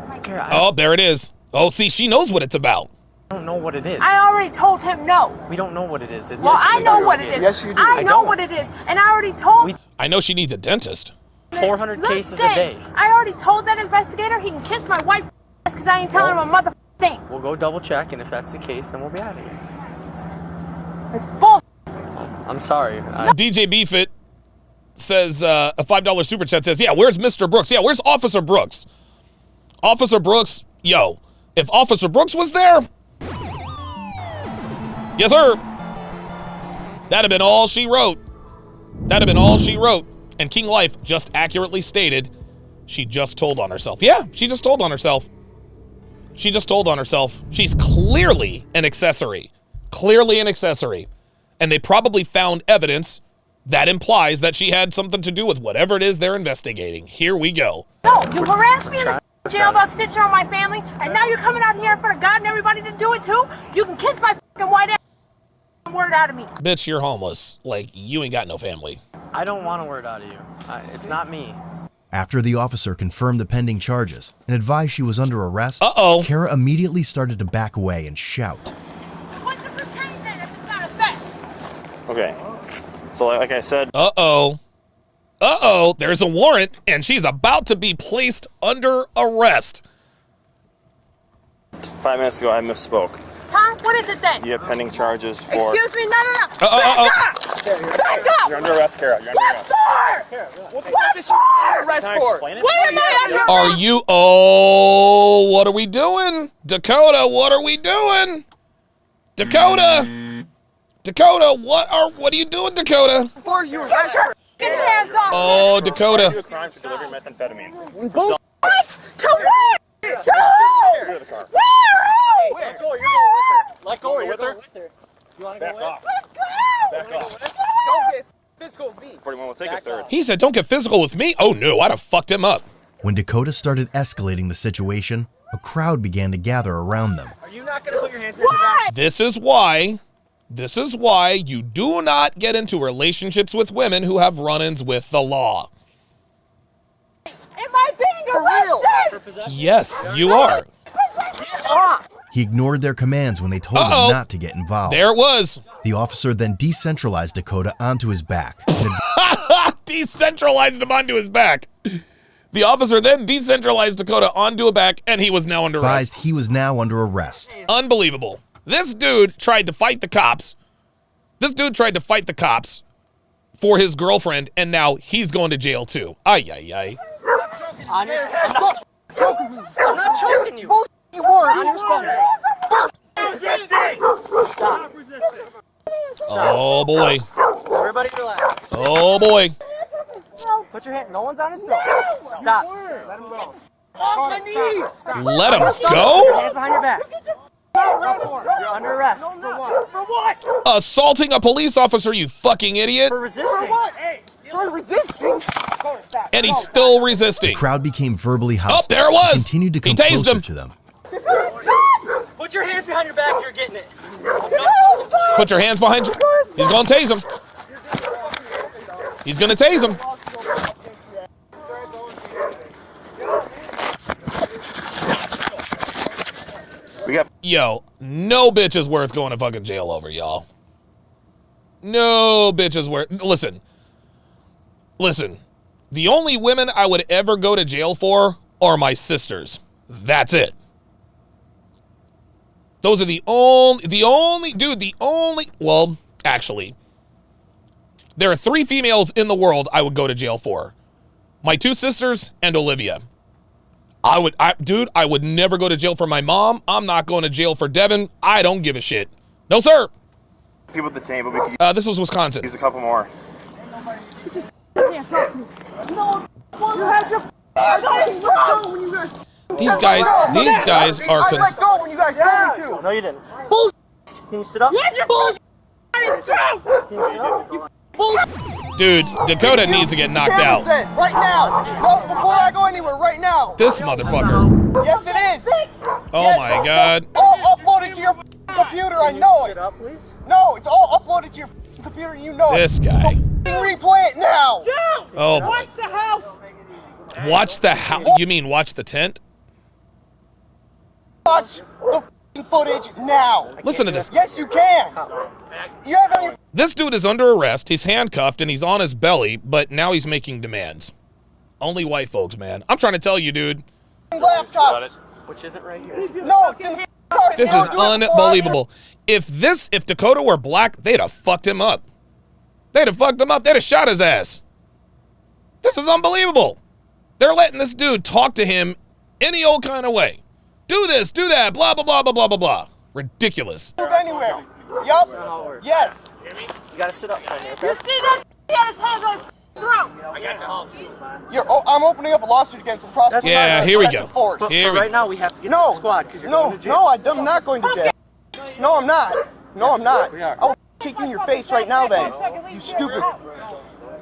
Oh, there it is. Oh, see, she knows what it's about. I don't know what it is. I already told him no. We don't know what it is. Well, I know what it is. Yes, you do. I know what it is, and I already told. I know she needs a dentist. 400 cases a day. I already told that investigator he can kiss my white ass because I ain't telling him a motherfucking thing. We'll go double check, and if that's the case, then we'll be out of here. It's bull. I'm sorry. DJ Beefit says, a $5 super chat says, yeah, where's Mr. Brooks? Yeah, where's Officer Brooks? Officer Brooks, yo, if Officer Brooks was there, yes, sir, that'd have been all she wrote. That'd have been all she wrote. And King Life just accurately stated she just told on herself. Yeah, she just told on herself. She just told on herself. She's clearly an accessory. Clearly an accessory. And they probably found evidence that implies that she had something to do with whatever it is they're investigating. Here we go. No, you harassed me in the jail about snitching on my family, and now you're coming out here in front of God and everybody to do it too? You can kiss my fucking white ass word out of me. Bitch, you're homeless. Like, you ain't got no family. I don't want a word out of you. It's not me. After the officer confirmed the pending charges and advised she was under arrest, Kara immediately started to back away and shout. What's the pretend then if it's not a theft? Okay. So like I said... There's a warrant, and she's about to be placed under arrest. 5 minutes ago, I misspoke. Huh? What is it then? You have pending charges for... Excuse me? No. Back up! Back up! You're under arrest, Kara. You're under arrest. What for? Arrest for? Where am I under arrest? Are you... Oh, what are we doing? Dakota, what are we doing? Dakota, what are you doing, Dakota? For you arrest her. Get your hands off! Oh, Dakota. You a crime for delivering methamphetamine. Bullshit. What? To what? To who? Get the car. Where? Let go. You're going with her. Let go. You're going with her. You want to go Back with off. Let go! Back off. Don't get physical with me. 41 will take a third. He said, don't get physical with me. Oh, no, I'd have fucked him up. When Dakota started escalating the situation, a crowd began to gather around them. Are you not going to put your hands behind your back? This is why you do not get into relationships with women who have run-ins with the law. Am I being arrested? Yes, you are. He ignored their commands when they told him not to get involved. There it was. The officer then decentralized Dakota onto his back. Decentralized him onto his back. The officer then decentralized Dakota onto a back, and he was now under arrest. He was now under arrest. Unbelievable. This dude tried to fight the cops. for his girlfriend, and now he's going to jail too. Ay, ay, ay. I'm not choking you. I'm not choking you. You are. On your son. Stop. Oh boy. Everybody relax. Oh boy. Put your hand. No one's on his throat. Stop. Let him go. Let him go? Hands behind your back. You're under arrest. For what? For what? Assaulting a police officer, you fucking idiot. For resisting. For what? Hey, for resisting. And he's still resisting. The crowd became verbally hostile. Oh, there it was. He continued to come He tased closer him. to them. Put your hands behind your back. You're getting it. Put your hands behind you. He's going to tase him. He's going to tase him. Yo, no bitch is worth going to fucking jail over, y'all. No bitch is worth... Listen. The only women I would ever go to jail for are my sisters. That's it. Those are the only... Well, actually, there are 3 females in the world I would go to jail for. My 2 sisters and Olivia. I would never go to jail for my mom. I'm not going to jail for Devin. I don't give a shit. No, sir. People at the table, we could this was Wisconsin. use a couple more. These guys are... I let go when you guys told me to. No, you didn't. Bullshit. Can you sit up? Dude, Dakota needs to get knocked out. Right now. No, before I go anywhere, right now. This motherfucker. Yes, it is. Oh yes, my God. All uploaded to your computer, I know it. No, it's all uploaded to your computer, you know it. This guy. So replay it now. Oh boy. Watch the house. Watch the house. You mean watch the tent? Watch the footage now. Listen to this. Yes, you can. You have on your This dude is under arrest. He's handcuffed and he's on his belly, but now he's making demands. Only white folks, man. I'm trying to tell you, dude. laptops. Which isn't right here. No, it's in the car. This is unbelievable. If Dakota were black, they'd have fucked him up. They'd have fucked him up. They'd have shot his ass. This is unbelievable. They're letting this dude talk to him any old kind of way. Do this, do that, blah, blah, blah, blah, blah, blah, blah. Ridiculous. Move anywhere. Yup. Yes. You gotta sit up. Okay? You see that? He had his hands on his throat. I'm opening up a lawsuit against him. Yeah, here we go. But right now we have to get to the squad because you're going to jail. No, I'm not going to jail. No, I'm not. No, I'm not. I'll kick you in your face right now then. You stupid.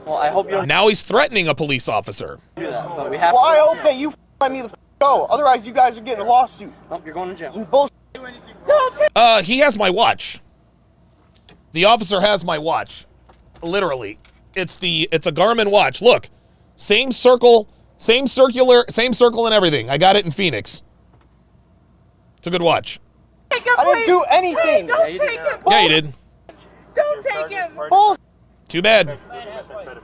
Well, I hope you don't Now he's threatening a police officer. do that. But we have Well, to. I hope that you let me the go. Otherwise, you guys are getting a lawsuit. Nope, you're going to jail. You bullshit. He has my watch. The officer has my watch. Literally. It's a Garmin watch. Look. Same circle, same circle and everything. I got it in Phoenix. It's a good watch. Take him, I didn't do anything. Don't take him. Yeah, you did. Don't take him. Bullshit. Too bad.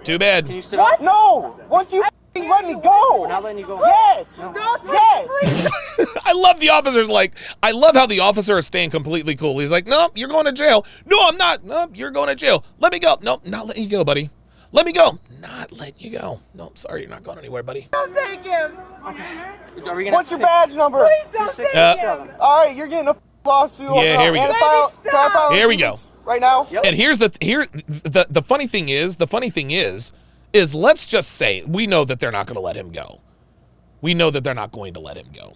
Too bad. Can you sit up? No. Once you let me go. We're not letting you go. Yes. No. Don't take Yes. him. I love the officer's like, I love how the officer is staying completely cool. He's like, no, you're going to jail. No, I'm not. No, you're going to jail. Let me go. No, not letting you go, buddy. Let me go. Not letting you go. No, sorry, you're not going anywhere, buddy. Don't take him. Are we gonna What's your badge number? Please don't take him. All right, you're getting a lawsuit. Yeah, here we go. Can I file Here we go. right now. Yep. And here's the funny thing is let's just say we know that they're not going to let him go. We know that they're not going to let him go.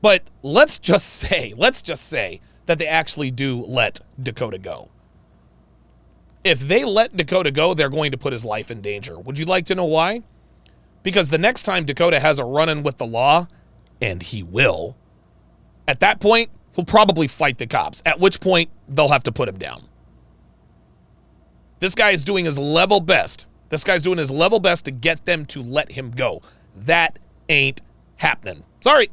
But let's just say that they actually do let Dakota go. If they let Dakota go, they're going to put his life in danger. Would you like to know why? Because the next time Dakota has a run-in with the law, and he will, at that point, he'll probably fight the cops, at which point they'll have to put him down. This guy is doing his level best. This guy's doing his level best to get them to let him go. That ain't happening. Sorry.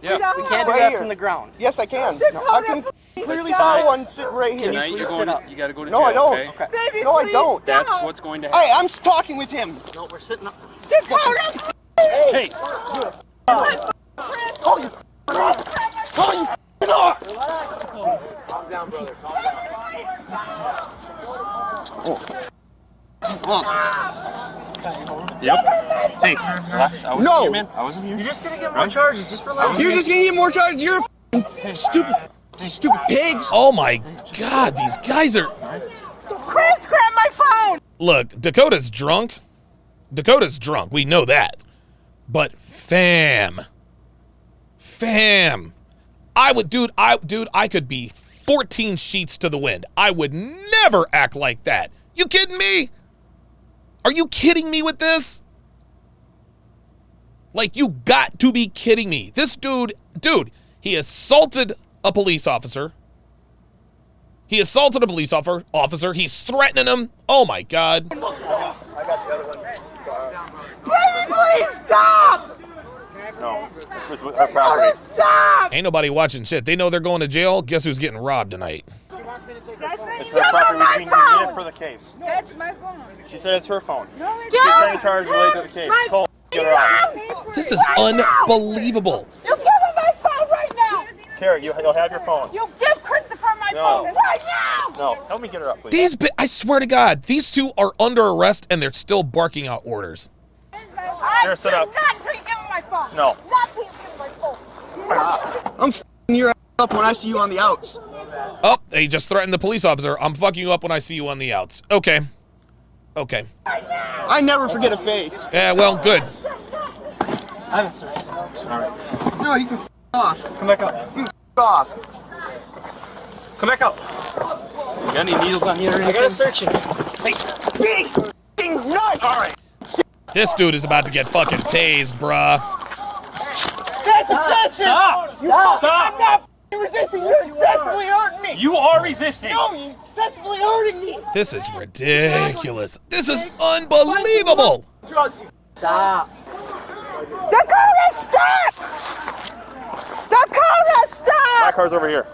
Yeah, we can't do that from the ground. Yes, I can. I can clearly find one sitting right here. Tonight you're going to, you got to go to jail. No, I don't. Okay? Baby, No, I please don't. That's don't. what's going to happen. Hey, I'm talking with him. No, we're sitting up. Dakota, Hey, Call you. Call you. calm down, brother. Calm down. Hey, relax. I wasn't here, man. I wasn't here. You're just gonna get more charges. Just relax. You're just gonna get more charges. You're stupid. These stupid pigs. Oh my God, these guys are. Chris, grab my phone. Look, Dakota's drunk. Dakota's drunk. We know that. But fam, I could be 14 sheets to the wind. I would never act like that. You kidding me? Are you kidding me with this? Like, you got to be kidding me. This dude, he assaulted a police officer. He's threatening him. Oh my God. Baby, please stop. No, it's our property. Stop. Ain't nobody watching shit. They know they're going to jail. Guess who's getting robbed tonight? It's her property. We need it for the case. That's my phone. She said it's her phone. No, She's bringing charges related to the case. Cole, get her out. This is unbelievable. You give him my phone right now. Carrie, you'll have your phone. You give Christopher my phone right now. No, help me get her up, please. I swear to God, these two are under arrest and they're still barking out orders. Here, sit up. Not to give him my phone. No. Not to give him my phone. I'm f***ing your ass up when I see you on the outs. Oh, they just threatened the police officer. I'm fucking you up when I see you on the outs. Okay. I never forget a face. Yeah, well, good. I haven't searched. All right. No, you can f*** off. Come back up. You can f*** off. Come back up. You got any needles on you or anything? I gotta search it. Hey, big f***ing nut. All right. This dude is about to get fucking tased, bruh. That's excessive. Stop. I'm not resisting. You're excessively hurting me. You are resisting. No, you're excessively hurting me. This is ridiculous. This is unbelievable. Drugs. Stop. Dakota, stop! Dakota, stop! My car's over here.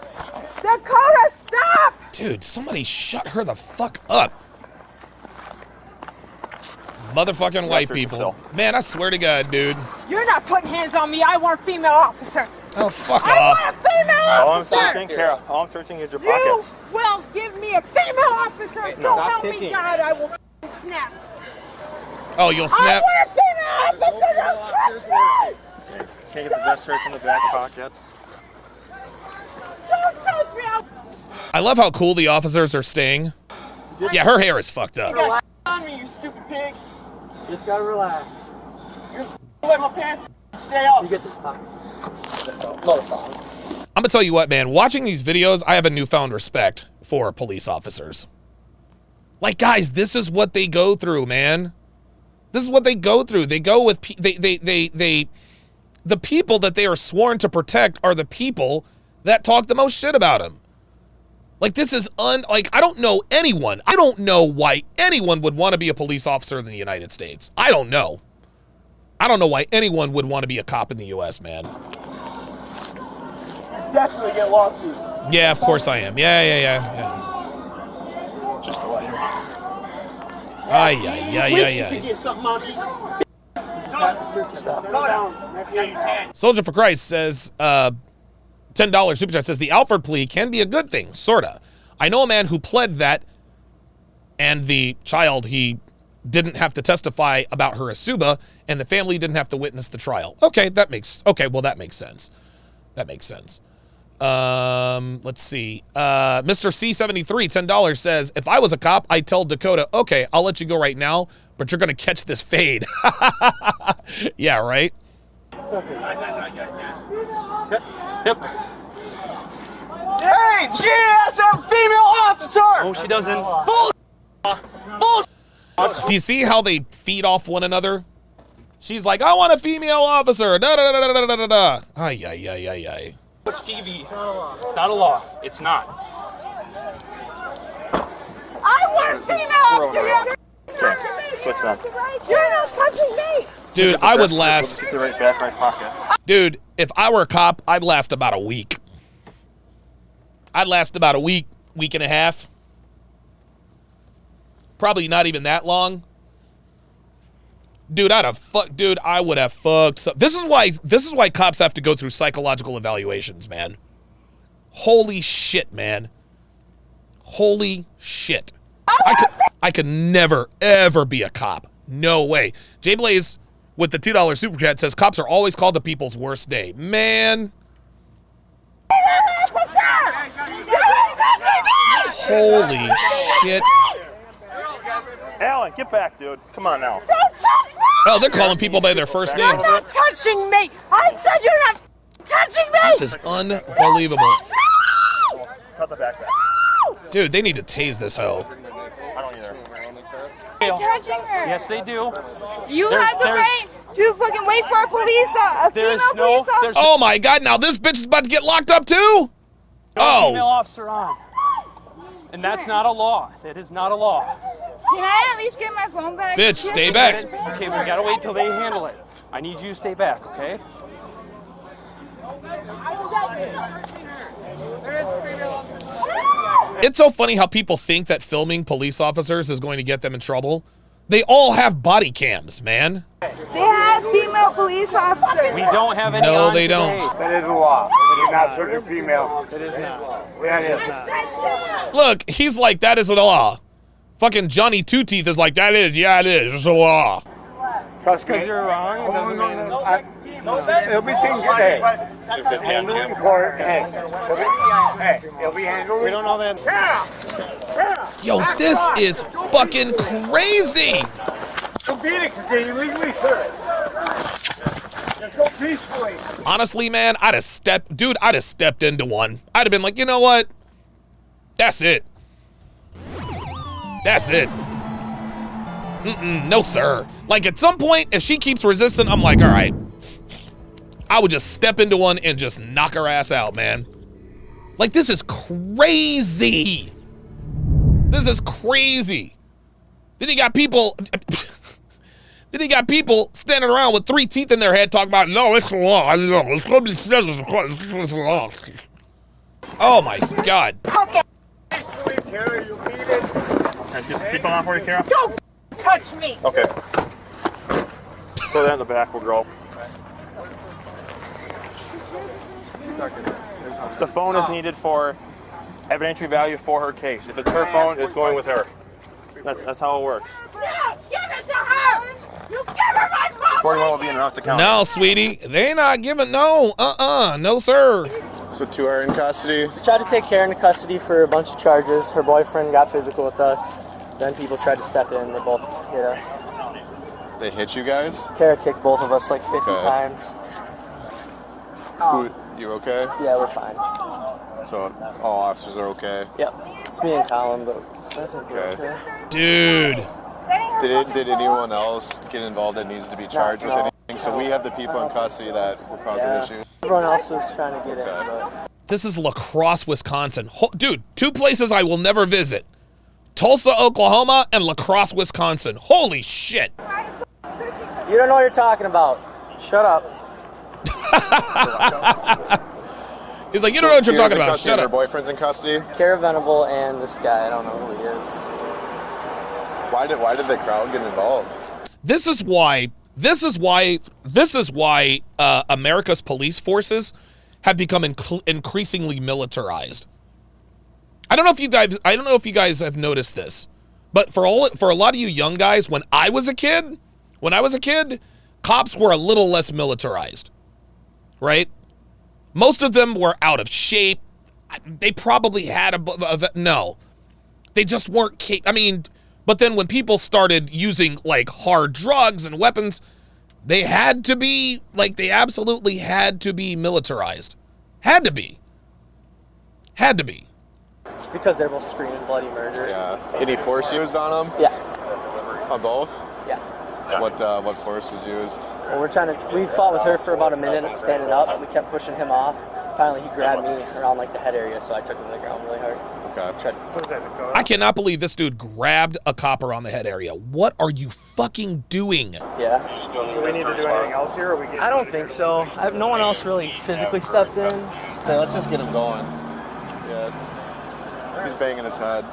Dakota, stop! Dude, somebody shut her the fuck up. Motherfucking white people. Man, I swear to God, dude. You're not putting hands on me. I want a female officer. Oh, fuck I off. want a female All I'm officer. searching, Carol, all I'm searching is your pockets. You will give me a female officer. So help me God, I will snap. Oh, you'll I snap? want a female officer. Don't touch me. Can't get the vest search in the back pocket. Don't touch me. I love how cool the officers are staying. Yeah, her hair is fucked up. Relax on me, you stupid pig. Just gotta relax. Let my pants stay up. You get this pocket. I'm gonna tell you what, man. Watching these videos, I have a newfound respect for police officers. Like, guys, this is what they go through, man. This is what they go through. They go with the people that they are sworn to protect are the people that talk the most shit about them. Like, this is like, I don't know anyone. I don't know why anyone would want to be a police officer in the United States. I don't know. I don't know why anyone would want to be a cop in the U.S., man. Definitely get lawsuits. Yeah, of course I am. Yeah. Just a lighter. Ay. Get something on me. Soldier for Christ says, $10 super chat says, the Alford plea can be a good thing, sorta. I know a man who pled that, and the child, he didn't have to testify about her asuba, and the family didn't have to witness the trial. Okay, that makes sense. That makes sense. Let's see. Mr. C73, $10 says, if I was a cop, I'd tell Dakota, okay, I'll let you go right now, but you're gonna catch this fade. Yeah, right? Hey, GSM female officer! Oh, she doesn't. Bull. Do you see how they feed off one another? She's like, I want a female officer. Da da da da da da da da. Ay. It's TV. It's not a law. It's not. I want a female officer. Switch them. You're not touching me. Dude, I would last. Keep the right back, right pocket. Dude, if I were a cop, I'd last about a week. I'd last about a week and a half. Probably not even that long. Dude, I would have fucked some. This is why cops have to go through psychological evaluations, man. Holy shit, man. Holy shit. I could never, ever be a cop. No way. J Blaze with the $2 super chat says cops are always called the people's worst day. Man. Holy shit. Alan, get back, dude. Come on now. Oh, they're calling people by their first names. You're not touching me. I said you're not touching me. This is unbelievable. Cut the backpack. Dude, they need to tase this hoe. I don't either. Touching her. Yes, they do. You have the right to fucking wait for a police, a female police officer. Oh my God! Now this bitch is about to get locked up too. Female officer on. And that's not a law. That is not a law. Can I at least get my phone back? Bitch, stay back. Okay, we gotta wait till they handle it. I need you to stay back, okay? It's so funny how people think that filming police officers is going to get them in trouble. They all have body cams, man. They have female police officers. We don't have any. No, they don't. That is a law. It is not certain female. It is not. Yeah, it is. Look, he's like, that is a law. Fucking Johnny Two Teeth is like, that is, yeah, it is. It's a law. Trust me. Because you're wrong. It doesn't mean. It'll be things. Hey, handled in court. Hey, it'll be handled. We don't know that. Yo, this is fucking crazy. Honestly, man, I'd have stepped into one. I'd have been like, you know what? That's it. That's it. No, sir. Like, at some point, if she keeps resisting, I'm like, all right. I would just step into one and just knock her ass out, man. Like, this is crazy. This is crazy. Then he got people standing around with 3 teeth in their head talking about, no, it's the law. It's the law. Oh my God. Seatbelt on for you, Kara? Don't touch me. Okay. Throw that in the back, we'll go. The phone is needed for evidentiary value for her case. If it's her phone, it's going with her. That's how it works. No, give it to her. You give her my phone. 41 will be enough to count. No, sweetie, they not giving, no, no, sir. So 2 are in custody. We tried to take Karen into custody for a bunch of charges. Her boyfriend got physical with us. Then people tried to step in. They both hit us. They hit you guys? Kara kicked both of us like 50 times. You okay? Yeah, we're fine. So all officers are okay? Yep. It's me and Colin, but I think we're okay. Dude. Did anyone else get involved that needs to be charged with anything? So we have the people in custody that were causing issues? Everyone else was trying to get in, but... This is La Crosse, Wisconsin. Dude, 2 places I will never visit. Tulsa, Oklahoma, and La Crosse, Wisconsin. Holy shit. You don't know what you're talking about. Shut up. He's like, you don't know what you're talking about. Shut up. Her boyfriend's in custody? Kara Venable and this guy, I don't know who he is. Why did the crowd get involved? This is why America's police forces have become increasingly militarized. I don't know if you guys have noticed this, but for a lot of you young guys, when I was a kid, cops were a little less militarized, right? Most of them were out of shape. They probably had no, they just weren't. But then when people started using like hard drugs and weapons, they had to be they absolutely had to be militarized. Had to be. Because they're both screaming bloody murder. Yeah. Any force used on them? Yeah. On both? Yeah. What force was used? Well, we fought with her for about a minute standing up. We kept pushing him off. Finally, he grabbed me around like the head area, so I took him to the ground really hard. Okay. I cannot believe this dude grabbed a copper on the head area. What are you fucking doing? Yeah. Do we need to do anything else here? Or I don't think so. No one else really physically stepped in. Okay, let's just get him going. Yeah. He's banging his head.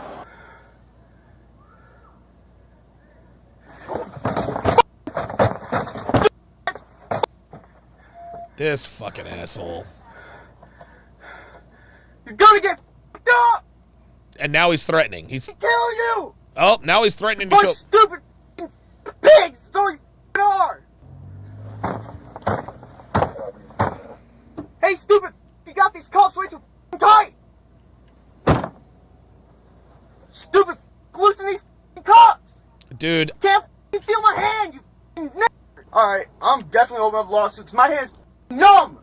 This fucking asshole. You're gonna get f***ed up! And now he's threatening. He's kill you! Oh, now he's threatening to Bunch show. Stupid pigs! That's all you are! Dude. Can't feel my hand, you nigger. Alright, I'm definitely opening up lawsuits. My hand's numb.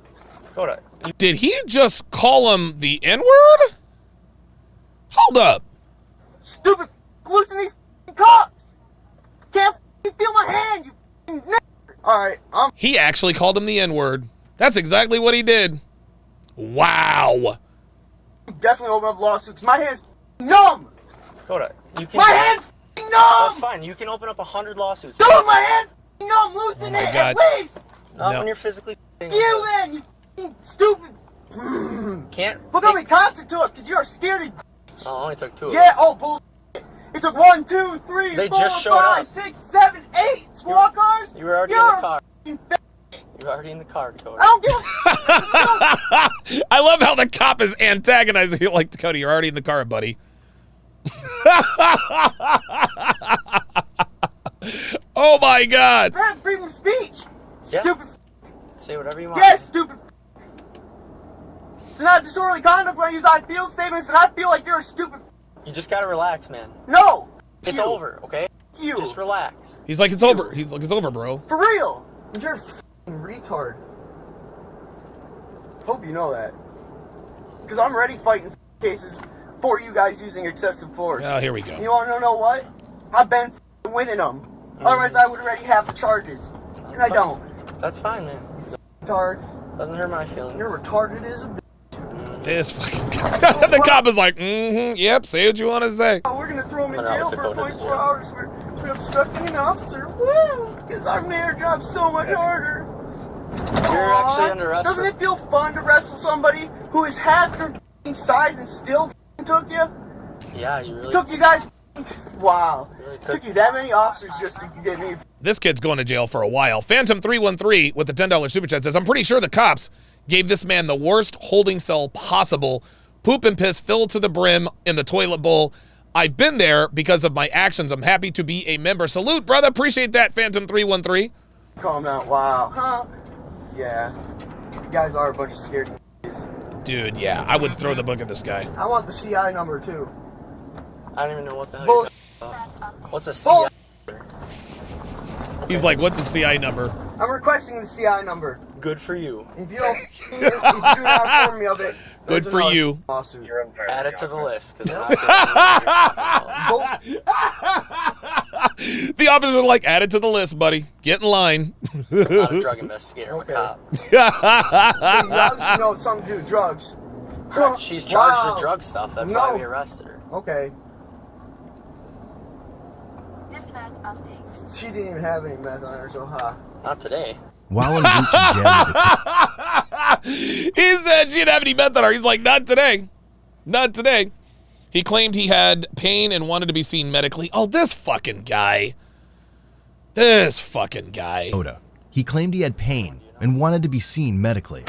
Hold up. Did he just call him the N-word? Hold up. Stupid loosen these cops. Can't feel my hand, you nigger. Alright, He actually called him the N-word. That's exactly what he did. Wow. Definitely open up lawsuits. My hand's numb. Hold up. You can. My hand's numb. That's fine. You can open up 100 lawsuits. Dude, my hand's numb. Loosen it God. at least. Not when you're physically. You then, you stupid. Can't. Look how many cops it took, because you're scared of. Oh, it only took 2 of Yeah, them. oh, bullshit. It took 1, 2, 3, They 4, just showed 5, up. 6, 7, 8 SWAT cars. You were already You're in the car. f***ing You're already in the car, Dakota. I don't give a I love how the cop is antagonizing you like, Dakota, you're already in the car, buddy. Oh my God. I have freedom of speech. Yeah. Stupid. Say whatever you want. Yes, stupid. It's not disorderly conduct when I use I feel statements, and I feel like you're a stupid. You just gotta relax, man. No. It's you. over, okay? You. Just relax. He's like, it's over. He's like, it's over, bro. For real. You're a f***ing retard. Hope you know that. Because I'm already fighting cases for you guys using excessive force. Oh, here we go. You want to know what? I've been winning them. Otherwise, I would already have the charges. And I don't. That's fine, man. Retard. Doesn't hurt my feelings. You're retarded as a bitch. This fucking guy. The cop is like, yep, say what you want to say. We're going to throw him in jail for 24 hours for obstructing an officer. Woo! Because our mayor job's so much harder. You're actually under arrest. Doesn't it feel fun to wrestle somebody who is half your size and still took you? Yeah, you really Took you guys. Wow. Really took you that many officers just to get me. This kid's going to jail for a while. Phantom313 with the $10 super chat says, I'm pretty sure the cops gave this man the worst holding cell possible. Poop and piss filled to the brim in the toilet bowl. I've been there because of my actions. I'm happy to be a member. Salute, brother. Appreciate that, Phantom313. Calm down. Wow. Huh? Yeah. You guys are a bunch of scared kids. Dude, yeah. I would throw the book at this guy. I want the CI number, too. I don't even know what the hell Bull. What's a CI? He's like, what's the CI number? I'm requesting the CI number. Good for you. If you don't, if you do not inform me of it, good for you. Lawsuit. Add it to the list, because the officers are like, add it to the list, buddy. Get in line. I'm not a drug investigator. I'm a cop. So you obviously know something to do with drugs. She's charged with drug stuff. That's why we arrested her. Okay. Dispatch update. She didn't even have any meth on her, so Not today. While en route to jail, He said she didn't have any meth on her. He's like, not today. Not today. He claimed he had pain and wanted to be seen medically. Oh, this fucking guy. This fucking guy. he claimed he had pain and wanted to be seen medically.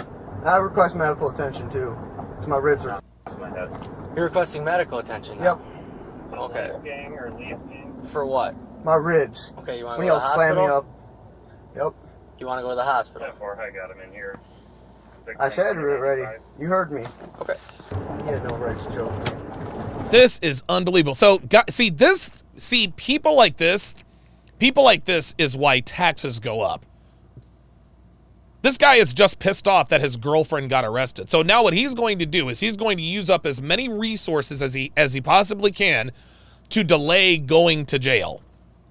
I request medical attention too. Cause my ribs are. You're requesting medical attention now? Yep. Okay. For what? My ribs. Okay, you want to When go y'all to the slam me hospital? up. Yep. You want to go to the hospital? I got him in here. I said ready. You heard me. Okay. You had no right to choke me. This is unbelievable. So, people like this is why taxes go up. This guy is just pissed off that his girlfriend got arrested. So now what he's going to do is he's going to use up as many resources as he possibly can to delay going to jail.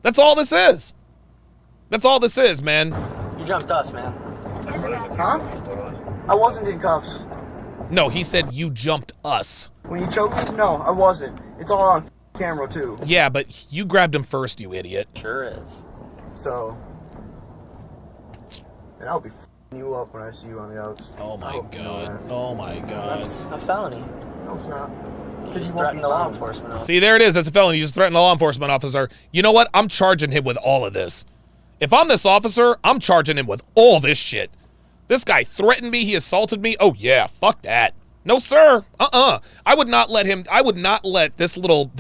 That's all this is. That's all this is, man. You jumped us, man. Huh? I wasn't in cuffs. No, he said you jumped us. When you choked me? No, I wasn't. It's all on camera too. Yeah, but you grabbed him first, you idiot. Sure is. So, and I'll be f***ing you up when I see you on the outs. Oh my god. Oh my god. That's a felony. No, it's not. You just threatened the law enforcement officer. See, there it is. That's a felony. You just threatened a law enforcement officer. You know what? I'm charging him with all of this. If I'm this officer, I'm charging him with all this shit. This guy threatened me. He assaulted me. Oh, yeah. Fuck that. No, sir. I would not let him. I would not let this little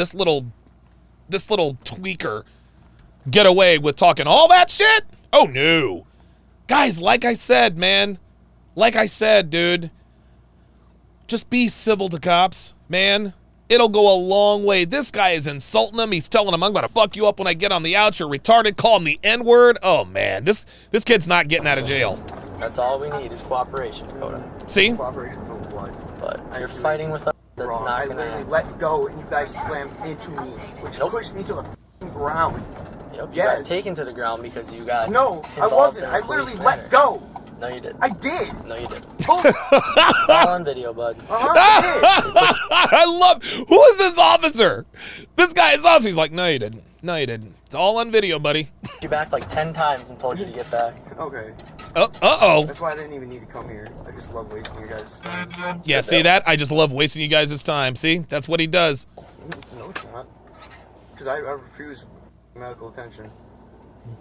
tweaker get away with talking all that shit. Oh, no. Guys, like I said, man. Like I said, dude. Just be civil to cops, man. It'll go a long way. This guy is insulting him. He's telling him, I'm going to fuck you up when I get on the ouch. You're retarded. Call him the N-word. Oh, man. This kid's not getting out of jail. That's all we need is cooperation, Dakota. See? Cooperation for what? But you're fighting with us. That's Wrong. not I going to literally let go and you guys slammed into me, which pushed me to the ground. Yep, you got taken to the ground because you got No, I wasn't. I literally let go. No, you didn't. I did. No, you didn't. It's all on video, bud. I love. Who is this officer? This guy is awesome. He's like, no, you didn't. No, you didn't. It's all on video, buddy. You back like 10 times and told you to get back. Okay. Uh-oh. That's why I didn't even need to come here. I just love wasting your guys' time. Yeah, see that? I just love wasting you guys' time. See? That's what he does. No, it's not. Because I refuse medical attention.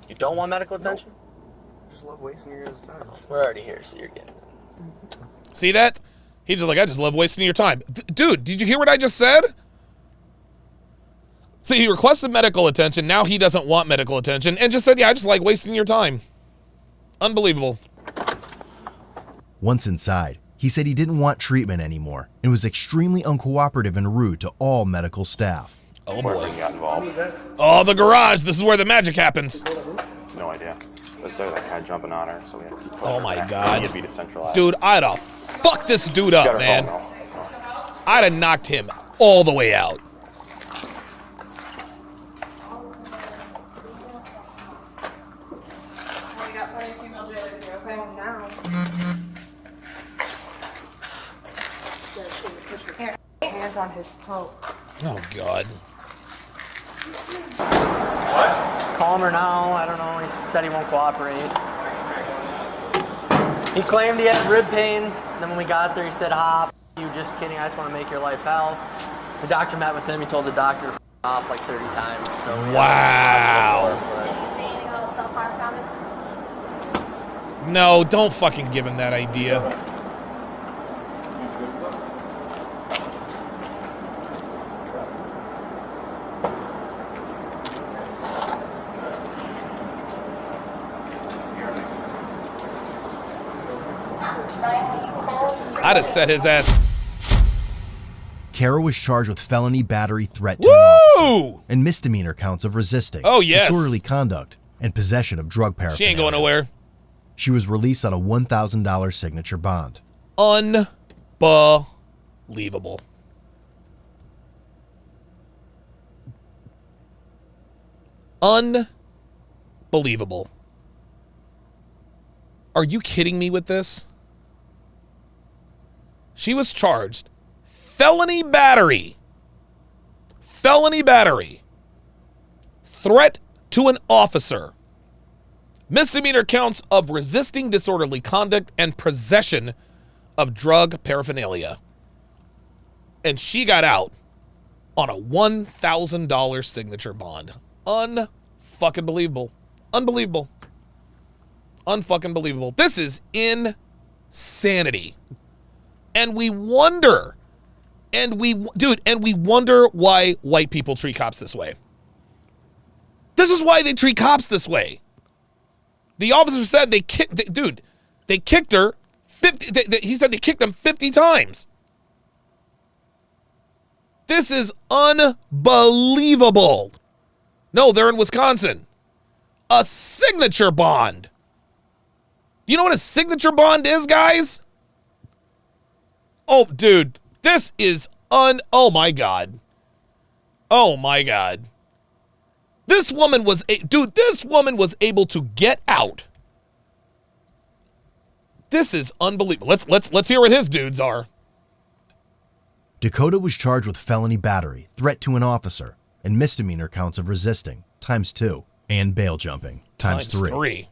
You don't want medical attention? Nope. Just love wasting your guys' time. We're already here, so you're getting it. See that? He's just like, I just love wasting your time. Dude, did you hear what I just said? See, he requested medical attention. Now he doesn't want medical attention and just said, yeah, I just like wasting your time. Unbelievable. Once inside, he said he didn't want treatment anymore and was extremely uncooperative and rude to all medical staff. Oh boy. Oh, the garage. This is where the magic happens. No idea. But so like kind of jumping on her, so we had to keep Oh my back. God. You'd be decentralized. Dude, I'd have fucked this dude up, man. Phone, though, so. I'd have knocked him all the way out. We got plenty of female jailers here, okay? Now. Here, hands on his toe. Oh, God. Calmer now. I don't know. He said he won't cooperate. He claimed he had rib pain. Then when we got there, he said, you just kidding. I just want to make your life hell. The doctor met with him. He told the doctor to off like 30 times. So wow. Did he say anything about self-harm comments? No, don't fucking give him that idea. I'd have set his ass. Kara was charged with felony battery threat to an officer and misdemeanor counts of resisting, disorderly conduct, and possession of drug paraphernalia. She ain't going nowhere. She was released on a $1,000 signature bond. Unbelievable. Unbelievable. Are you kidding me with this? She was charged felony battery, threat to an officer, misdemeanor counts of resisting disorderly conduct, and possession of drug paraphernalia. And she got out on a $1,000 signature bond. Unfucking believable. Unbelievable. Unfucking believable. This is insanity. And we wonder, we wonder why white people treat cops this way. This is why they treat cops this way. The officer said they kicked her 50, he said they kicked them 50 times. This is unbelievable. No, they're in Wisconsin. A signature bond. You know what a signature bond is, guys? Oh, dude, this is oh my God. Oh my God. This woman was able to get out. This is unbelievable. Let's hear what his dudes are. Dakota was charged with felony battery, threat to an officer, and misdemeanor counts of resisting, ×2, and bail jumping, ×3.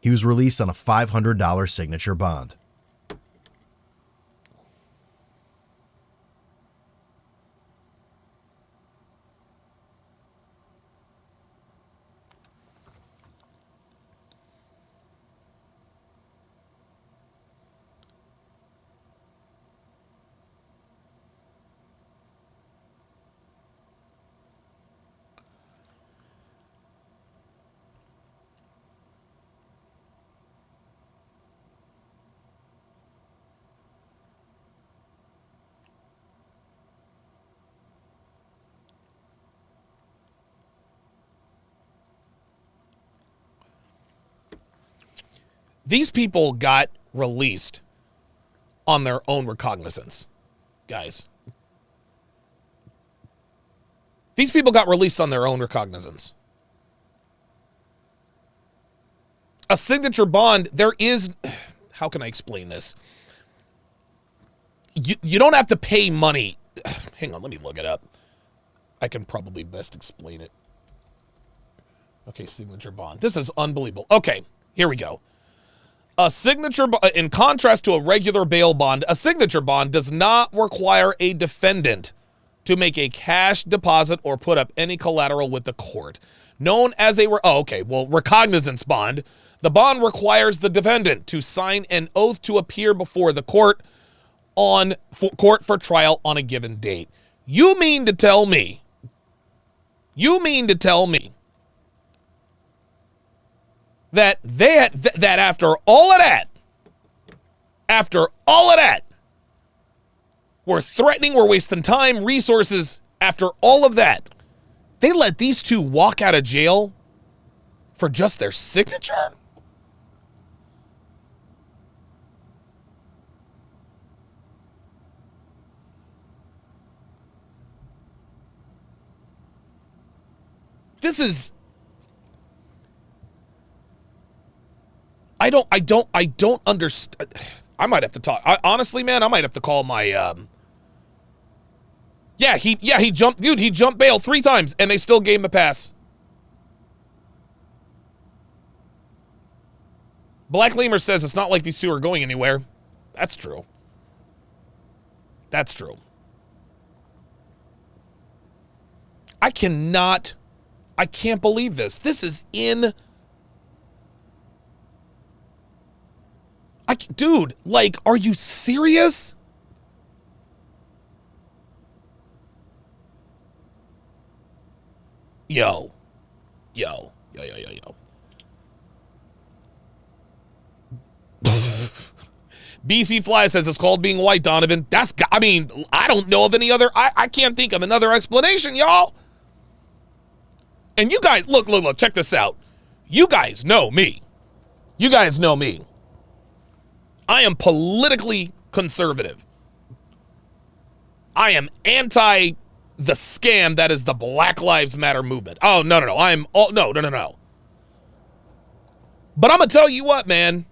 He was released on a $500 signature bond. These people got released on their own recognizance, guys. These people got released on their own recognizance. A signature bond, there is, how can I explain this? You don't have to pay money. Hang on, let me look it up. I can probably best explain it. Okay, signature bond. This is unbelievable. Okay, here we go. A signature, in contrast to a regular bail bond, a signature bond does not require a defendant to make a cash deposit or put up any collateral with the court. Known as a, recognizance bond, the bond requires the defendant to sign an oath to appear before the court for trial on a given date. You mean to tell me that that after all of that, we're threatening, we're wasting time, resources, after all of that, they let these two walk out of jail for just their signature? This is, I don't understand. I might have to talk. Honestly, man, I might have to call my, he jumped, dude, he jumped bail 3 times and they still gave him a pass. Black Lemur says it's not like these two are going anywhere. That's true. That's true. I can't believe this. This is dude, like, are you serious? Yo. BC Fly says it's called being white, Donovan. I mean, I don't know of any other, I can't think of another explanation, y'all. And you guys, look, check this out. You guys know me. I am politically conservative. I am anti the scam that is the Black Lives Matter movement. Oh, no. No. But I'm going to tell you what, man.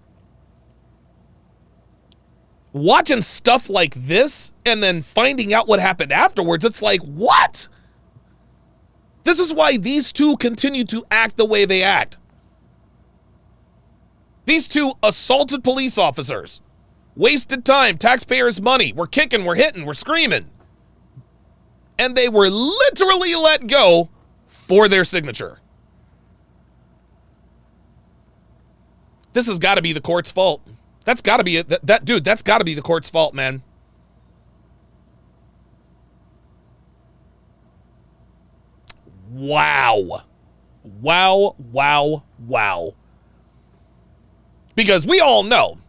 Watching stuff like this and then finding out what happened afterwards, it's like, what? This is why these two continue to act the way they act. These two assaulted police officers, wasted time, taxpayers' money, we're kicking, we're hitting, we're screaming. And they were literally let go for their signature. This has got to be the court's fault. That's got to be it. Dude, that's got to be the court's fault, man. Wow. Because we all know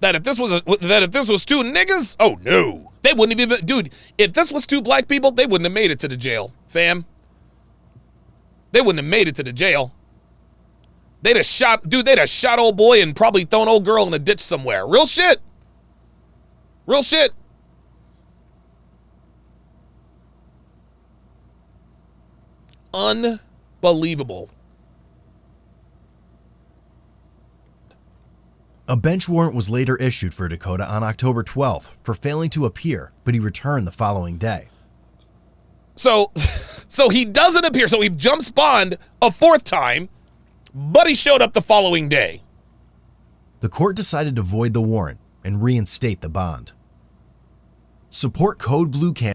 that if this was two niggas, oh no, they wouldn't have even, dude, if this was 2 black people, they wouldn't have made it to the jail, fam. They wouldn't have made it to the jail. They'd have shot old boy and probably thrown old girl in a ditch somewhere. Real shit. Unbelievable. A bench warrant was later issued for Dakota on October 12th for failing to appear, but he returned the following day. So he doesn't appear, so he jumps bond a 4th time, but he showed up the following day. The court decided to void the warrant and reinstate the bond. Support Code Blue Can.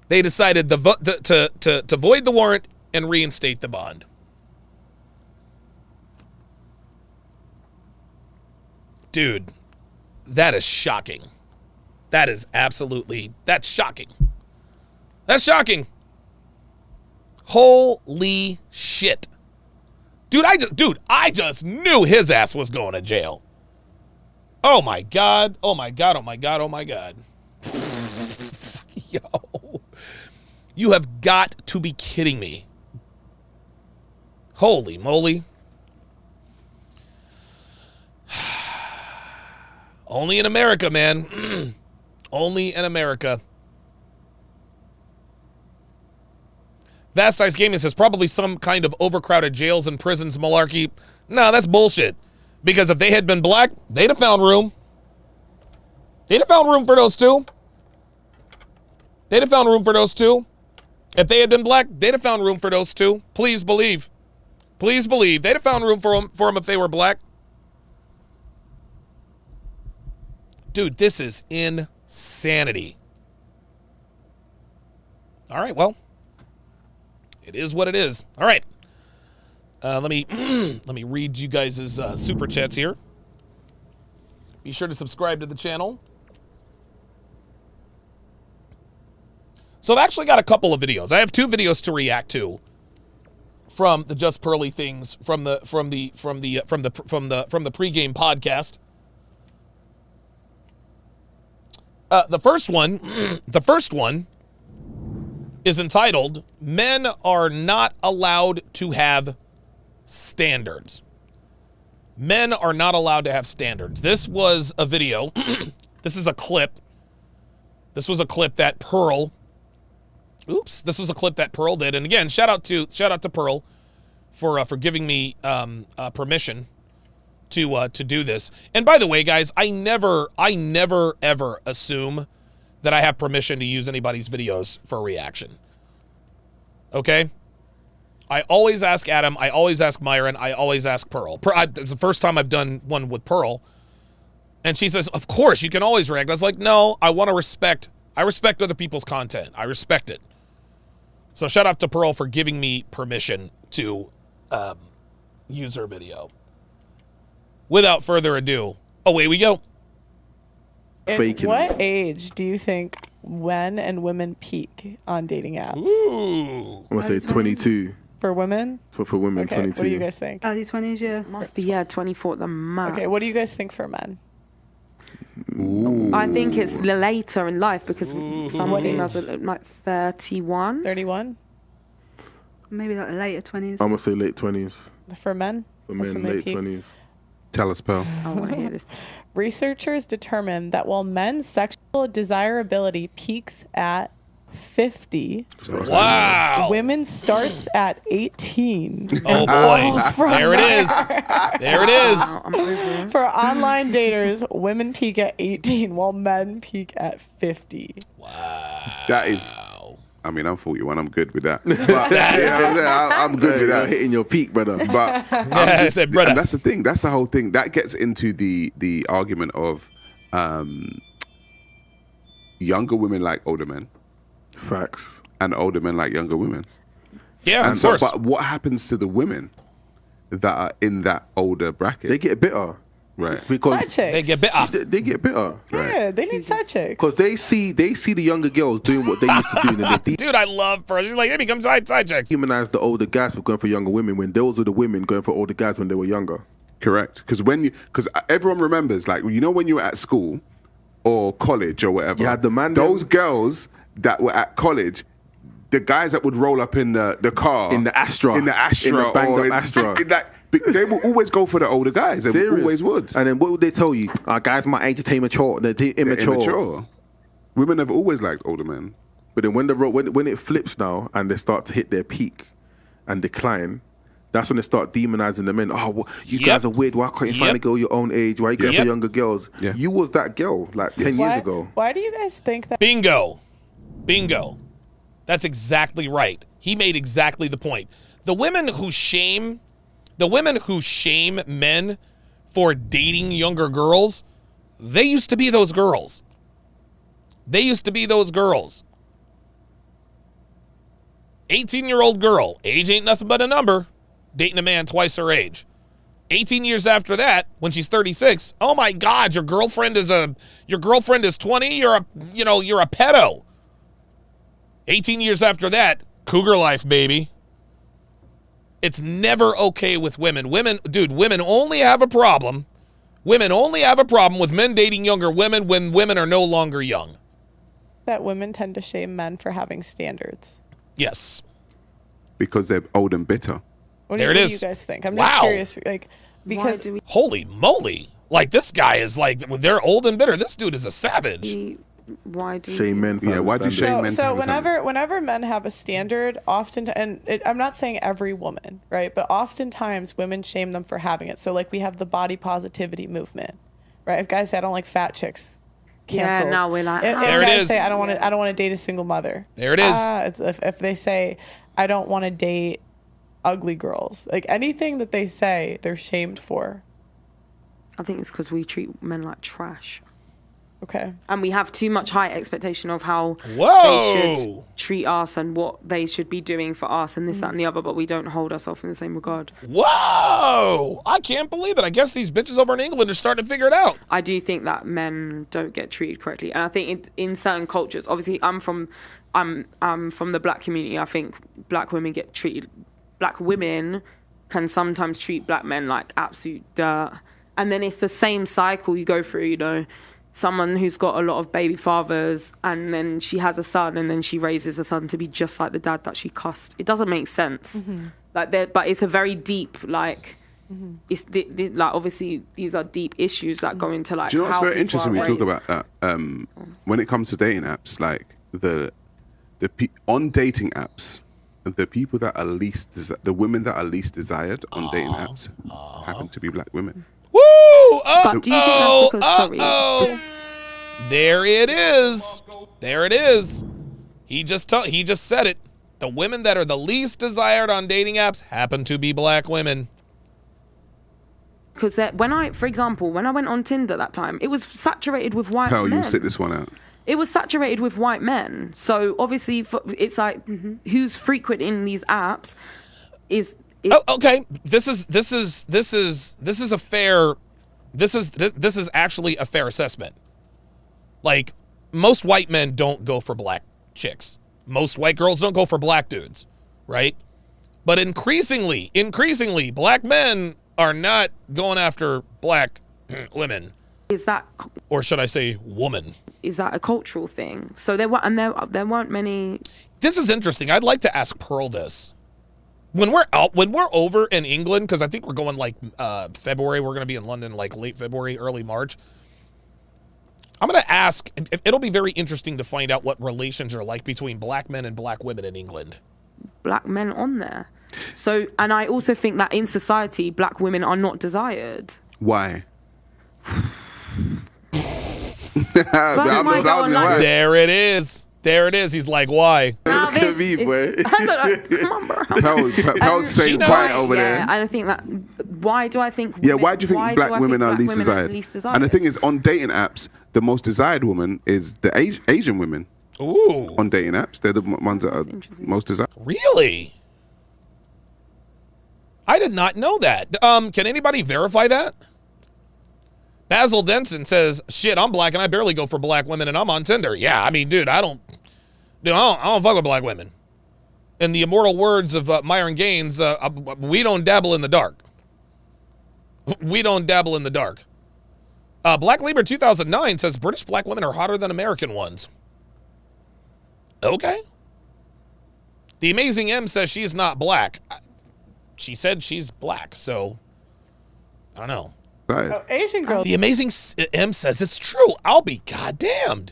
They decided to void the warrant and reinstate the bond. Dude, that is shocking. That is absolutely, that's shocking. That's shocking. Holy shit. Dude, I just knew his ass was going to jail. Oh my God. Oh my God. Oh my God. Oh my God. Yo. You have got to be kidding me. Holy moly. Only in America, man. Only in America. Vast Ice Gaming says probably some kind of overcrowded jails and prisons malarkey. No, that's bullshit. Because if they had been black, they'd have found room. They'd have found room for those two. They'd have found room for those two. If they had been black, they'd have found room for those two. Please believe. Please believe. They'd have found room for them if they were black. Dude, this is insanity. All right, well. It is what it is. All right. Let me read you guys' super chats here. Be sure to subscribe to the channel. So I've actually got a couple of videos. I have 2 videos to react to from the Just Pearly things from the pregame podcast. The first one is entitled, Men Are Not Allowed to Have Standards. Men are not allowed to have standards. This was a video. This is a clip. This was a clip that Pearl. This was a clip that Pearl did. And again, shout out to Pearl for giving me permission to do this. And by the way, guys, I never ever assume that I have permission to use anybody's videos for a reaction. Okay? I always ask Adam, I always ask Myron, I always ask Pearl. It's the first time I've done one with Pearl. And she says, of course, you can always react. I was like, no, I respect other people's content. I respect it. So shout out to Pearl for giving me permission to use her video. Without further ado, away we go. At what age do you think men and women peak on dating apps? Ooh. I'm going to say 22. For women? For women, okay, 22. What do you guys think? Early 20s, yeah. Must be, 24 at the max. Okay, what do you guys think for men? Ooh. I think it's later in life because some females are like 31. 31? Maybe like later 20s. I'm going to say late 20s. For men? For men, late 20s. Tell us, Pearl. I want to hear this. Researchers determined that while men's sexual desirability peaks at 50, wow, women starts at 18. Oh boy, there it is. There it is. For online daters, women peak at 18 while men peak at 50. Wow. That is, I mean, I'm 41. I'm good with that. But, you know what I'm saying? I'm good with that. You're hitting your peak, brother. But I said, brother. And that's the thing. That's the whole thing. That gets into the argument of younger women like older men. Facts. And older men like younger women. Yeah, of course. But what happens to the women that are in that older bracket? They get bitter. Right. Because side chicks. They get bitter. They get bitter. Yeah, right. they need side chicks. Because they see the younger girls doing what they used to do. And they Dude, I love Pearl. She's like, hey, become side chicks. Humanize the older guys for going for younger women when those were the women going for older guys when they were younger. Correct. Because everyone remembers, like, you know, when you were at school or college or whatever, you had the man. Those girls that were at college, the guys that would roll up in the car, in the Astra, in the banged up Astra, they will always go for the older guys. They always would. And then what would they tell you? Guys my age are immature. They're immature. Women have always liked older men. But then when it flips now and they start to hit their peak and decline, that's when they start demonizing the men. Oh, well, you guys are weird. Why can't you find a girl your own age? Why are you going for younger girls? Yeah. You was that girl like 10 years ago. Why do you guys think that? Bingo. That's exactly right. He made exactly the point. The women who shame men for dating younger girls, they used to be those girls. 18-year-old girl, age ain't nothing but a number, dating a man twice her age. 18 years after that, when she's 36, oh my God, your girlfriend is 20, you're a pedo. 18 years after that, cougar life, baby. It's never okay with women. Women only have a problem. Women only have a problem with men dating younger women when women are no longer young. That women tend to shame men for having standards. Yes. Because they're old and bitter. What do you guys think? I'm just curious, like, because holy moly, like this guy is like, they're old and bitter. This dude is a savage. Why do shame men? Yeah, why do you shame men? So whenever men have a standard, often, I'm not saying every woman, right? But oftentimes women shame them for having it. So like we have the body positivity movement, right? If guys say I don't like fat chicks, canceled. Yeah, now we're like, if there it guys is. say I don't want to date a single mother. There it is. If they say I don't want to date ugly girls, like anything that they say, they're shamed for. I think it's because we treat men like trash. Okay. And we have too much high expectation of how they should treat us and what they should be doing for us and this, that, and the other, but we don't hold ourselves in the same regard. Whoa! I can't believe it. I guess these bitches over in England are starting to figure it out. I do think that men don't get treated correctly. And I think in certain cultures, obviously I'm from the black community. I think black women can sometimes treat black men like absolute dirt. And then it's the same cycle you go through, you know. Someone who's got a lot of baby fathers and then she has a son and then she raises a son to be just like the dad that she cussed. It doesn't make sense. But it's a very deep, like, it's like obviously these are deep issues that go into like. Do you know what's how very people interesting are when we talk raised. about that? When it comes to dating apps, like on dating apps, the people that are the women that are least desired on dating apps happen to be black women. Woo! But do you think that's because, There it is. There it is. He just said it. The women that are the least desired on dating apps happen to be black women. Because for example, when I went on Tinder that time, it was saturated with white Hell, men. you'll sit this one out. It was saturated with white men. So obviously, it's like who's frequent in these apps is. Okay, this is a fair. This is actually a fair assessment. Like, most white men don't go for black chicks. Most white girls don't go for black dudes, right? But increasingly, black men are not going after black women. Is that, or should I say, woman? Is that a cultural thing? So there weren't many. This is interesting. I'd like to ask Pearl this. When we're over in England, because I think we're going like February, we're going to be in London like late February, early March. I'm going to ask, it'll be very interesting to find out what relations are like between black men and black women in England. Black men on there. So, and I also think that in society, black women are not desired. Why? There it is. There it is. He's like, why? Now this, Pel's saying quiet over there. And I think that, why do I think... Yeah, why do you think black women are least desired? And the thing is, on dating apps, the most desired woman is the Asian women. Ooh. On dating apps, they're the ones that are most desired. Really? I did not know that. Can anybody verify that? Basil Denson says, shit, I'm black and I barely go for black women and I'm on Tinder. Yeah, I mean, dude, I don't fuck with black women. In the immortal words of Myron Gaines, we don't dabble in the dark. We don't dabble in the dark. Black Lieber 2009 says British black women are hotter than American ones. Okay. The Amazing M says she's not black. She said she's black, so I don't know. Oh, Asian girls. The Amazing M says it's true. I'll be goddamned.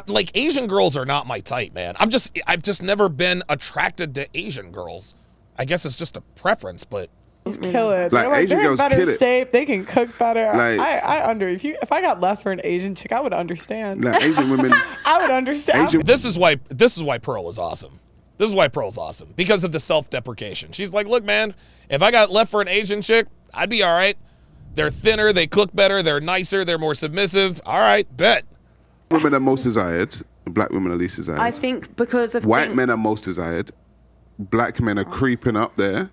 Like Asian girls are not my type, man. I've just never been attracted to Asian girls. I guess it's just a preference, but kill it. Like, Asian they're in girls better kill it. shape. They can cook better. Like, if I got left for an Asian chick, I would understand. Like Asian women, I would understand. This is why Pearl is awesome. This is why Pearl's awesome, because of the self-deprecation. She's like, look, man, if I got left for an Asian chick, I'd be all right. They're thinner, they cook better, they're nicer, they're more submissive. All right, bet. Women are most desired. Black women are least desired. I think because of white men are most desired. Black men are creeping up there.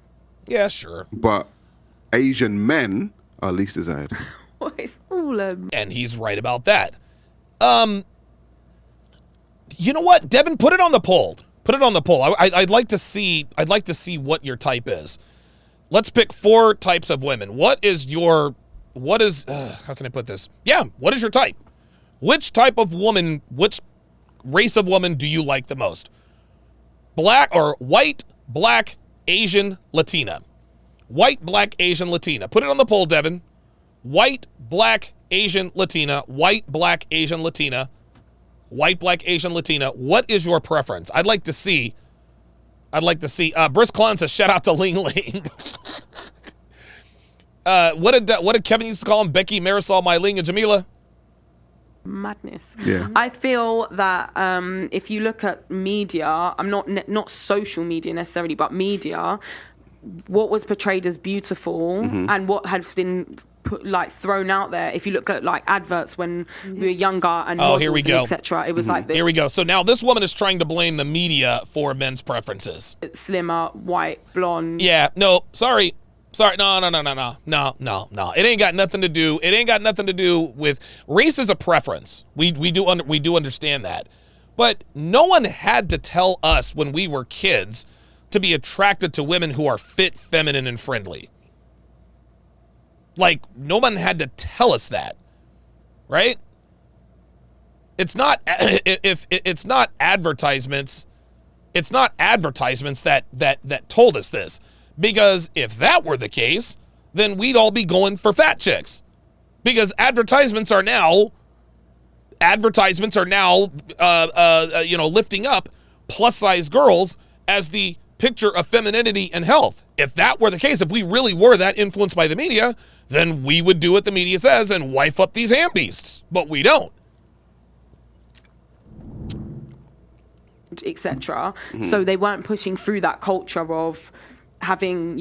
Yeah, sure. But Asian men are least desired. What is all of... And he's right about that. You know what, Devin? Put it on the poll. Put it on the poll. I'd like to see what your type is. Let's pick 4 types of women. How can I put this? Yeah, what is your type? Which type of woman, which race of woman do you like the most? black or white, black, Asian, Latina. White, black, Asian, Latina. Put it on the poll, Devin. White, black, Asian, Latina. White, black, Asian, Latina. White, black, Asian, Latina. What is your preference? I'd like to see. Brisk Clown says, shout out to Ling Ling. What did Kevin used to call him? Becky, Marisol, Mylene, and Jamila? Madness. Yeah. I feel that if you look at media, I'm not social media necessarily, but media, what was portrayed as beautiful and what has been thrown out there. If you look at like adverts when we were younger and here we go, etc., it was like this. Here we go. So now this woman is trying to blame the media for men's preferences. Slimmer, white, blonde. Yeah. No. Sorry. No. It ain't got nothing to do. It ain't got nothing to do with race. Is a preference. We do understand that, but no one had to tell us when we were kids to be attracted to women who are fit, feminine, and friendly. Like, no one had to tell us that, right? It's not if it's not advertisements. It's not advertisements that told us this. Because if that were the case, then we'd all be going for fat chicks. Because advertisements are now lifting up plus size girls as the picture of femininity and health. If that were the case, if we really were that influenced by the media, then we would do what the media says and wife up these ham beasts. But we don't. Etc. So they weren't pushing through that culture of having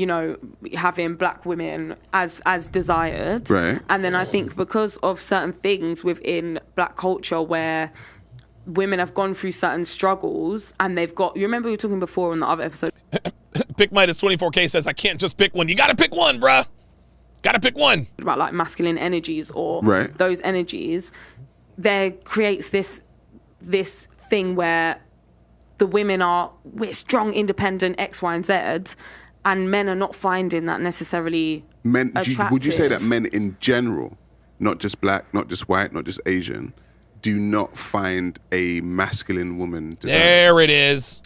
black women as desired. Right. And then I think because of certain things within black culture where women have gone through certain struggles and they've got, you remember we were talking before on the other episode. Pick Midas 24K says, I can't just pick one. You got to pick one, bruh. Got to pick one. About like masculine energies or right. those energies, there creates this thing where the women we're strong, independent, X, Y, and Z, and men are not finding that necessarily attractive. Would you say that men in general, not just black, not just white, not just Asian, do not find a masculine woman desirable? There it is.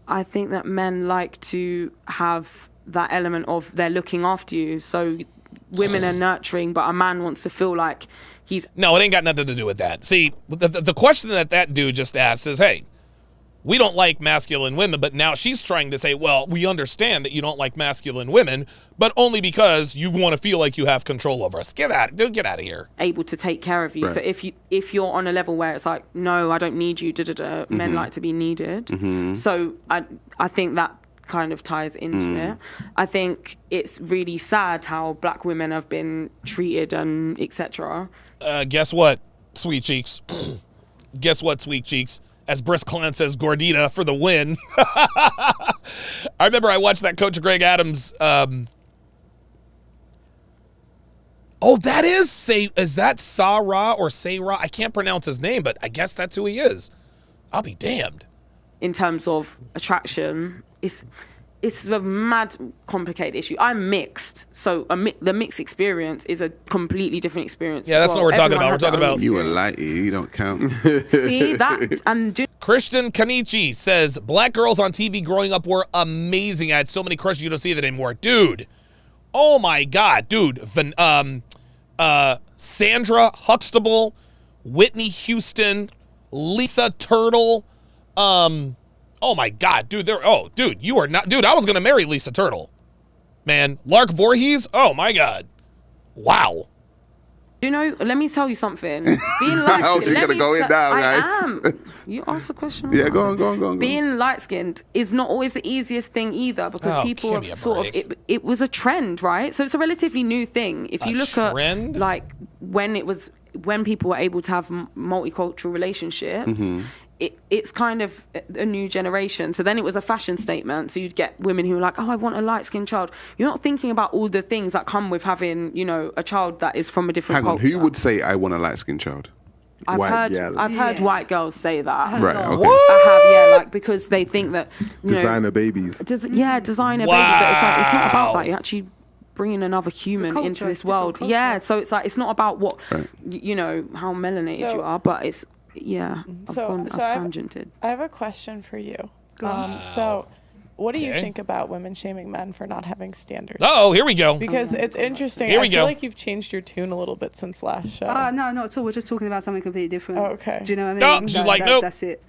I think that men like to have that element of they're looking after you. So women are nurturing, but a man wants to feel like he's... No, it ain't got nothing to do with that. See, the question that dude just asked is, hey, we don't like masculine women, but now she's trying to say, well, we understand that you don't like masculine women, but only because you want to feel like you have control over us. Get out of here. Able to take care of you. Right. So if you're on a level where it's like, no, I don't need you, men like to be needed. So I think that kind of ties into it. I think it's really sad how black women have been treated and etc. Guess what, sweet cheeks? Guess what, sweet cheeks? As Brisk Clan says, Gordita for the win. I remember I watched that Coach Greg Adams. Is that Sarah or Sarah? I can't pronounce his name, but I guess that's who he is. I'll be damned. In terms of attraction, it's a mad complicated issue. I'm mixed, so the mixed experience is a completely different experience. Yeah, that's not what we're talking about. We're talking about you a lighty. You don't count. See that? And Christian Kanichi says black girls on TV growing up were amazing. I had so many crushes you don't see that anymore, dude. Oh my god, dude. Sandra Huxtable, Whitney Houston, Lisa Turtle. Oh my god, dude. You are not, dude. I was gonna marry Lisa Turtle, man. Lark Voorhees. Oh my god, wow. You know, let me tell you something. Being light-skinned, you're gonna go in now, I right? am. You asked a question. Yeah, go on. Being light-skinned is not always the easiest thing either, because people have sort of it was a trend, right? So it's a relatively new thing. If you look at like when people were able to have multicultural relationships. It's kind of a new generation. So then it was a fashion statement. So you'd get women who are like, oh, I want a light-skinned child. You're not thinking about all the things that come with having, a child that is from a different culture. Hang on, who would say I want a light-skinned child? I've heard white girls say that. Right, okay. I have, because they think that, designer babies. Designer babies. But it's not about that. You're actually bringing another human into this world. Yeah, so it's like, it's not about what, how melanated you are, but it's, yeah, I've tangented. I have a question for you. So, what do you think about women shaming men for not having standards? Oh, here we go. Because it's interesting. Here we I feel go. like you've changed your tune a little bit since last show. No, not at all. We're just talking about something completely different. Oh, okay. Do you know what I No, mean? she's like, nope. That's it.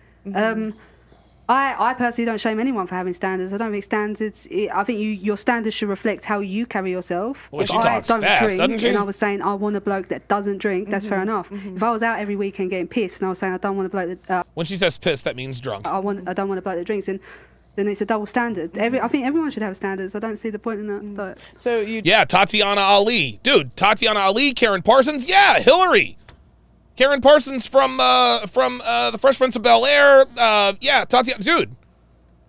I personally don't shame anyone for having standards. I don't think standards. I think your standards should reflect how you carry yourself. Well, if she I talks don't fast, drink, doesn't she? and I was saying I want a bloke that doesn't drink, that's fair enough. If I was out every weekend getting pissed, and I was saying I don't want a bloke that When she says pissed, that means drunk. I don't want a bloke that drinks, and then it's a double standard. I think everyone should have standards. I don't see the point in that. But so you. Yeah, Tatiana Ali, dude. Tatiana Ali, Karen Parsons. Yeah, Hillary. Karen Parsons from the Fresh Prince of Bel-Air. Yeah, Tatiana, dude.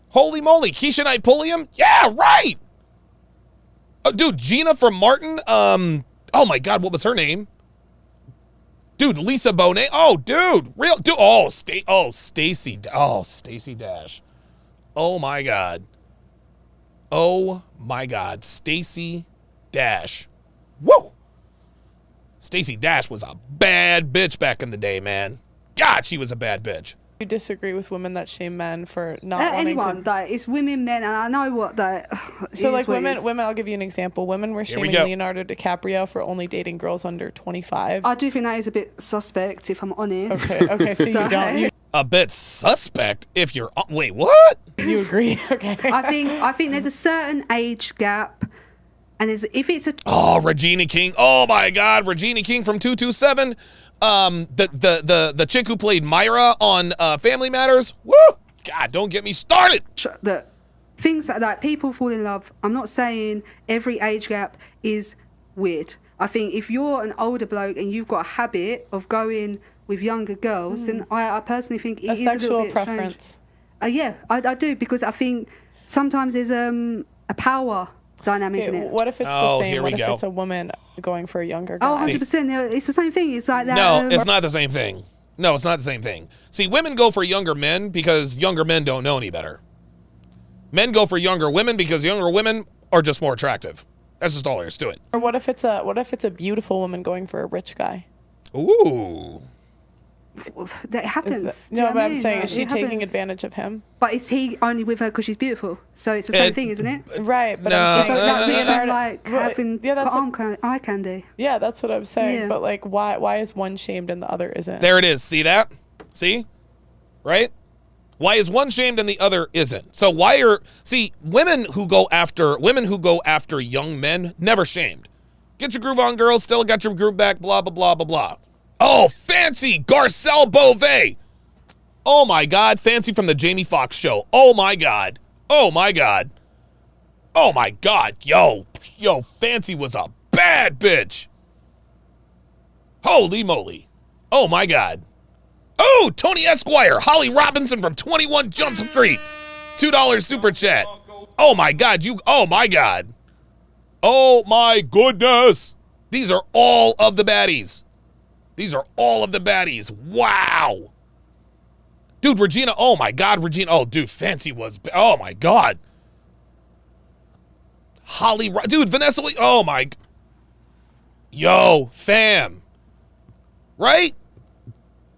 Holy moly, Keisha Knight Pulliam. Yeah, right. Dude, Gina from Martin. Oh my God, what was her name? Dude, Lisa Bonet. Oh, dude, real dude. Stacy. Stacey Dash. Oh my God. Oh my God, Stacey Dash. Woo. Stacey Dash was a bad bitch back in the day, man. God, she was a bad bitch. You disagree with women that shame men for not wanting anyone, to... it's women, men, and I know what that. So like women, I'll give you an example. Women were Here we shaming go. Leonardo DiCaprio for only dating girls under 25. I do think that is a bit suspect, if I'm honest. Okay, so you don't. A bit suspect if you're. Wait, what? You agree? Okay. I think there's a certain age gap, and if it's a. Oh, Regina King. Oh my God, Regina King from 227. The chick who played Myra on Family Matters. Woo! God, don't get me started. The things that people fall in love. I'm not saying every age gap is weird. I think if you're an older bloke and you've got a habit of going with younger girls, then I personally think it is a little bit preference. Yeah, I do, because I think sometimes there's a power dynamic in it. What if it's the same? What if it's a woman going for a younger guy? Oh, 100%. It's the same thing. It's like that. No, it's not the same thing. No, it's not the same thing. See, women go for younger men because younger men don't know any better. Men go for younger women because younger women are just more attractive. That's just all there is to it. Or what if it's a beautiful woman going for a rich guy? Ooh. That happens. But I'm saying, is she taking advantage of him? But is he only with her because she's beautiful? So it's the same thing, isn't it? Right, but I'm saying that's Leonardo, like having eye candy. Yeah, that's what I'm saying. Yeah. But like, why is one shamed and the other isn't? There it is. See that? See? Right? Why is one shamed and the other isn't? So women who go after young men, never shamed. Get your groove on, girls. Still got your groove back. Blah blah blah blah blah. Oh, Fancy Garcelle Beauvais. Oh my God, Fancy from the Jamie Foxx show. Oh my God. Oh my God. Oh my God. Yo, Fancy was a bad bitch. Holy moly. Oh my God. Oh, Tony Esquire, Holly Robinson from 21 Jump Street. $2 super chat. Oh my God, oh my God. Oh my goodness. These are all of the baddies. These are all of the baddies. Wow. Dude, Regina, oh my God, Regina. Oh, dude, Fancy was, oh my God. Dude, Vanessa, oh my. Yo, fam. Right?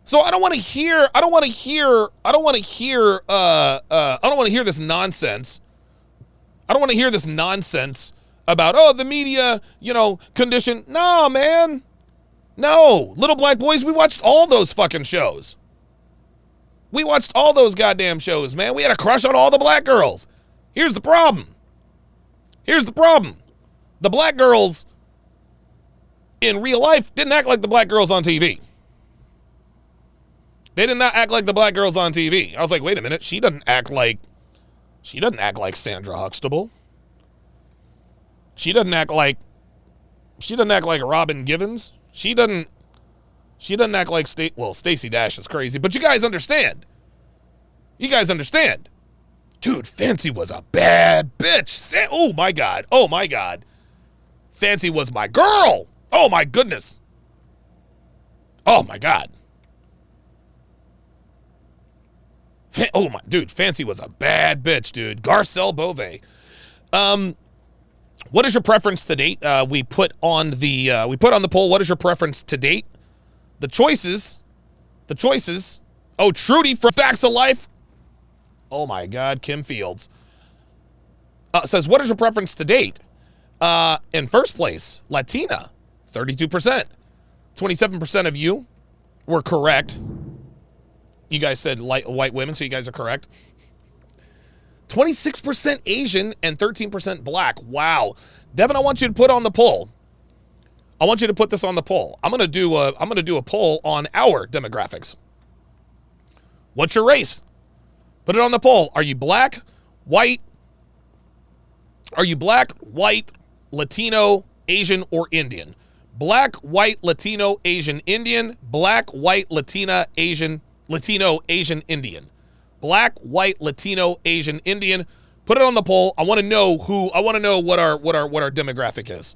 So I don't want to hear this nonsense. I don't want to hear this nonsense about, the media, condition. No, man. No. Little Black Boys, we watched all those fucking shows. We watched all those goddamn shows, man. We had a crush on all the black girls. Here's the problem. The black girls in real life didn't act like the black girls on TV. They did not act like the black girls on TV. I was like, wait a minute. She doesn't act like Sandra Huxtable. She doesn't act like Robin Givens. She doesn't act like Stacey Dash is crazy, but you guys understand. Dude, Fancy was a bad bitch. Oh my God. Fancy was my girl. Oh my goodness. Oh my God. Fancy was a bad bitch, dude. Garcelle Beauvais. What is your preference to date? We put on the poll. What is your preference to date? The choices. Oh, Trudy from Facts of Life. Oh my God, Kim Fields. Says, what is your preference to date? In first place, Latina, 32%. 27% of you were correct. You guys said white women, so you guys are correct. 26% Asian and 13% black. Wow. Devin, I want you to put on the poll. I want you to put this on the poll. I'm gonna do a poll on our demographics. What's your race? Put it on the poll. Are you black, white? Are you black, white, Latino, Asian, or Indian? Black, white, Latino, Asian, Indian. Black, white, Latina, Asian, Latino, Asian, Indian. Black, white, Latino, Asian, Indian. Put it on the poll. I want to know what our demographic is.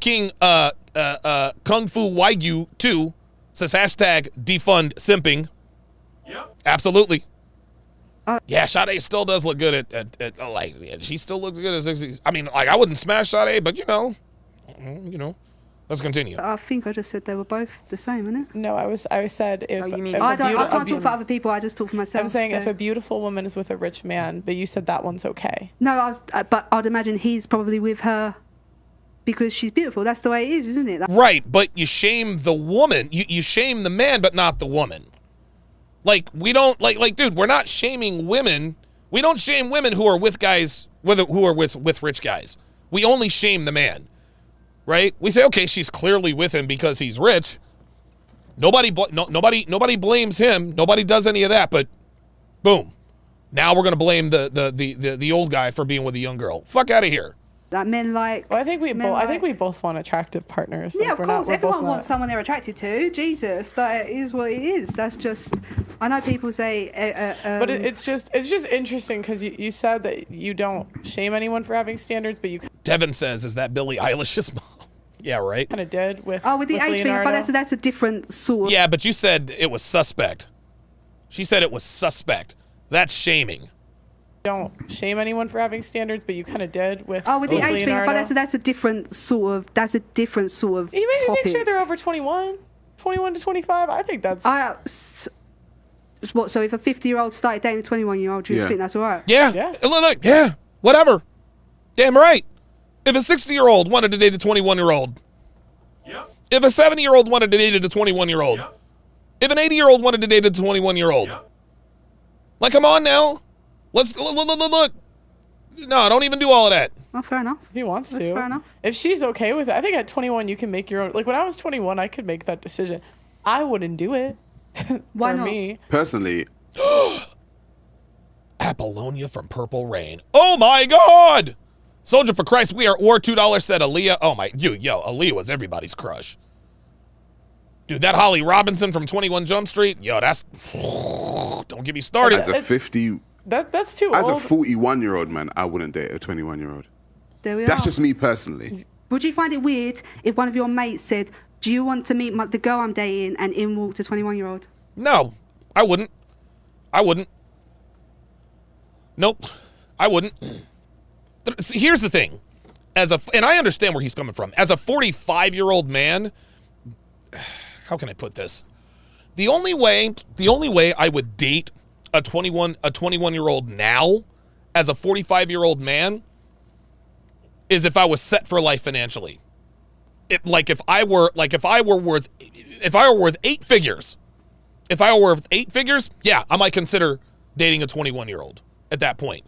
King Kung Fu Wagyu 2 says hashtag defund simping. Yep. Absolutely. Yeah, Sade still does look good at like, yeah, she still looks good at 60s. I mean, like, I wouldn't smash Sade, but you know, let's continue. I think I just said they were both the same, innit? No, I said if. I can't talk for other people. I just talk for myself. I'm saying if a beautiful woman is with a rich man, but you said that one's okay. No, but I'd imagine he's probably with her because she's beautiful. That's the way it is, isn't it? Right, but you shame the woman. You shame the man, but not the woman. Like, we don't, like, dude, we're not shaming women. We don't shame women who are with guys, who are with rich guys. We only shame the man, right? We say, okay, she's clearly with him because he's rich. Nobody blames him. Nobody does any of that, but boom. Now we're going to blame the old guy for being with a young girl. Fuck out of here. That men like. Well, I think we both want attractive partners. Yeah, of course. Everyone wants someone they're attracted to. Jesus, that is what it is. That's just. I know people say. But it's just interesting because you said that you don't shame anyone for having standards, but you. Devin says, "Is that Billie Eilish's mom?" Yeah, right. Kind of did with. Oh, with the age thing, but that's a different sort of. Yeah, but you said it was suspect. She said it was suspect. That's shaming. Don't shame anyone for having standards, but you kind of did with. Oh, with the age thing, but that's a different sort of. That's a different sort of. You make sure they're over 21, 21 to 25. I think that's. What? So if a 50-year-old started dating a 21-year-old, do you think that's all right? Yeah. Look, yeah. Whatever. Damn right. If a 60-year-old wanted to date a 21-year-old. Yep. If a 70-year-old wanted to date a 21-year-old. Yep. If an 80-year-old wanted to date a 21-year-old. Yep. Like, come on now. Let's look. No, don't even do all of that. Oh, fair enough. If he wants That's to. Fair enough. If she's okay with it. I think at 21 you can make your own. Like when I was 21, I could make that decision. I wouldn't do it. Why for not? Me. Personally. Apollonia from Purple Rain. Oh my God. Soldier for Christ, we are or $2 said Aaliyah. Oh my, Aaliyah was everybody's crush. Dude, that Holly Robinson from 21 Jump Street, that's, don't get me started. As a 50, that's too as old. a 41-year-old man, I wouldn't date a 21-year-old. There we are. That's just me personally. Would you find it weird if one of your mates said, do you want to meet the girl I'm dating, and in walked a 21-year-old? No, I wouldn't. Nope, I wouldn't. Here's the thing. And I understand where he's coming from. As a 45-year-old man, how can I put this? The only way I would date a 21-year-old now as a 45-year-old man is if I was set for life financially. If I were worth 8 figures. If I were worth 8 figures, yeah, I might consider dating a 21-year-old at that point.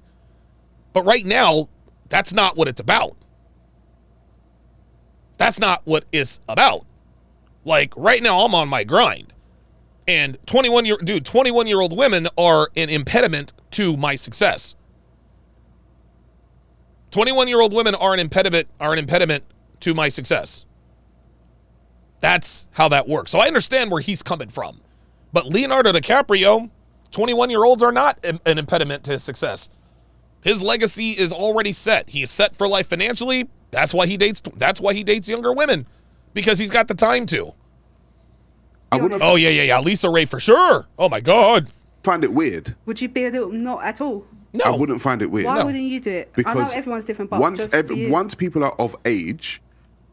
But right now, that's not what it's about. That's not what it's about. Like, right now, I'm on my grind. And 21-year-old women are an impediment to my success. 21-year-old women are an impediment to my success. That's how that works. So I understand where he's coming from. But Leonardo DiCaprio, 21-year-olds are not an impediment to his success. His legacy is already set. He is set for life financially. That's why he dates younger women, because he's got the time to. Oh yeah. Lisa Ray for sure. Oh my God. Find it weird. Would you be a little not at all? No. I wouldn't find it weird. Why wouldn't you do it? Because I know everyone's different, but once people are of age,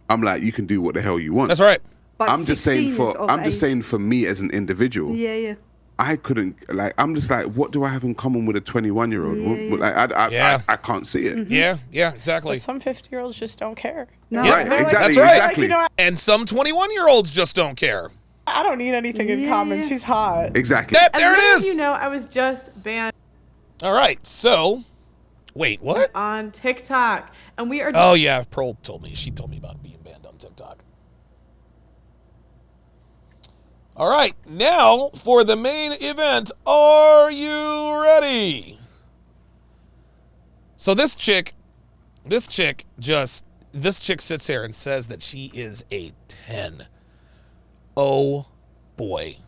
I'm like, you can do what the hell you want. That's right. But I'm just saying for me as an individual. Yeah. I couldn't, like, I'm just like, what do I have in common with a 21-year-old? Like, I can't see it. Yeah, exactly. But some 50-year-olds just don't care. No. Right, exactly, That's right. exactly. Like, you know, and some 21-year-olds just don't care. I don't need anything in common. She's hot. Exactly. There it is. You know, I was just banned. All right, so, wait, what? On TikTok. And we are... Oh, yeah, Pearl told me. She told me about being banned on TikTok. All right, now for the main event. Are you ready? So this chick sits here and says that she is a 10. Oh, boy.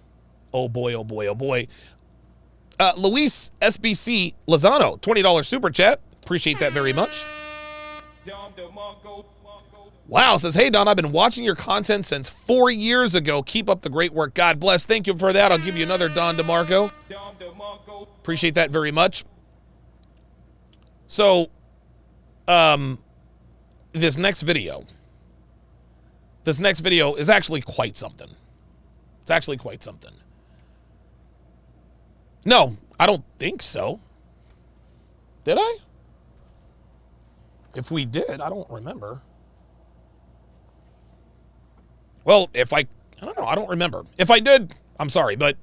Oh, boy, oh, boy, oh, boy. Luis SBC Lozano, $20 super chat. Appreciate that very much. Wow, says, hey, Don, I've been watching your content since 4 years ago. Keep up the great work. God bless. Thank you for that. I'll give you another Don DeMarco. Appreciate that very much. So, this next video is actually quite something. It's actually quite something. No, I don't think so. Did I? If we did, I don't remember. Well, if I don't know, I don't remember. If I did, I'm sorry, but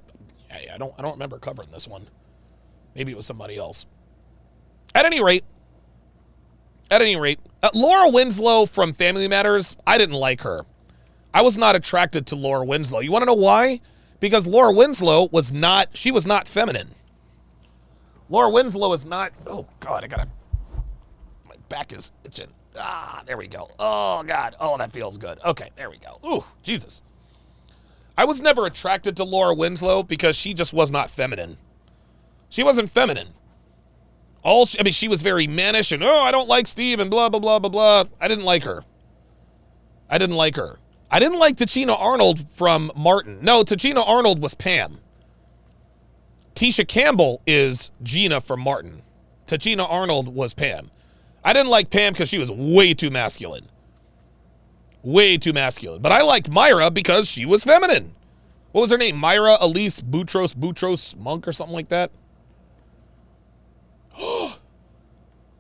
I don't remember covering this one. Maybe it was somebody else. At any rate, Laura Winslow from Family Matters, I didn't like her. I was not attracted to Laura Winslow. You want to know why? Because Laura Winslow was not feminine. Laura Winslow is not, oh God, my back is itching. Ah, there we go. Oh, God. Oh, that feels good. Okay, there we go. Ooh, Jesus. I was never attracted to Laura Winslow because she just was not feminine. She wasn't feminine. She was very mannish and, oh, I don't like Steve and blah, blah, blah, blah, blah. I didn't like her. I didn't like Tachina Arnold from Martin. No, Tachina Arnold was Pam. Tisha Campbell is Gina from Martin. Tachina Arnold was Pam. I didn't like Pam because she was way too masculine. Way too masculine. But I liked Myra because she was feminine. What was her name? Myra Elise Boutros Monk or something like that?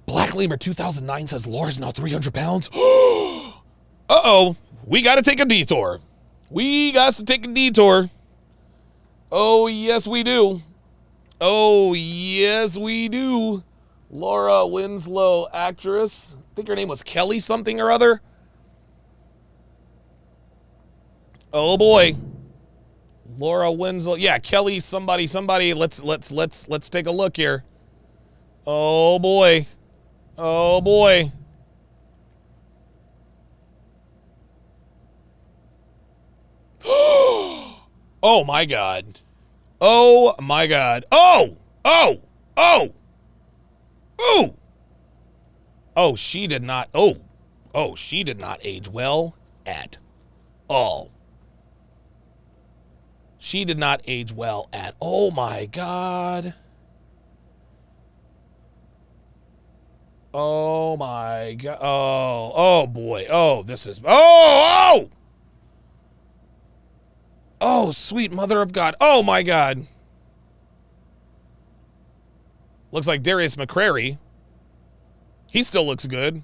Black Lemur 2009 says Laura's now 300 pounds. Uh-oh. We got to take a detour. Oh, yes, we do. Oh, yes, we do. Laura Winslow, actress. I think her name was Kelly something or other. Oh boy. Laura Winslow. Yeah, Kelly somebody. Let's take a look here. Oh boy. Oh boy. Oh my God. Oh my God. Oh. Ooh! Oh, she did not. Oh, she did not age well at all. She did not age well at. Oh my God. Oh my God. Oh boy. Oh, this is. Oh! Oh, sweet mother of God. Oh my God. Looks like Darius McCrary. He still looks good.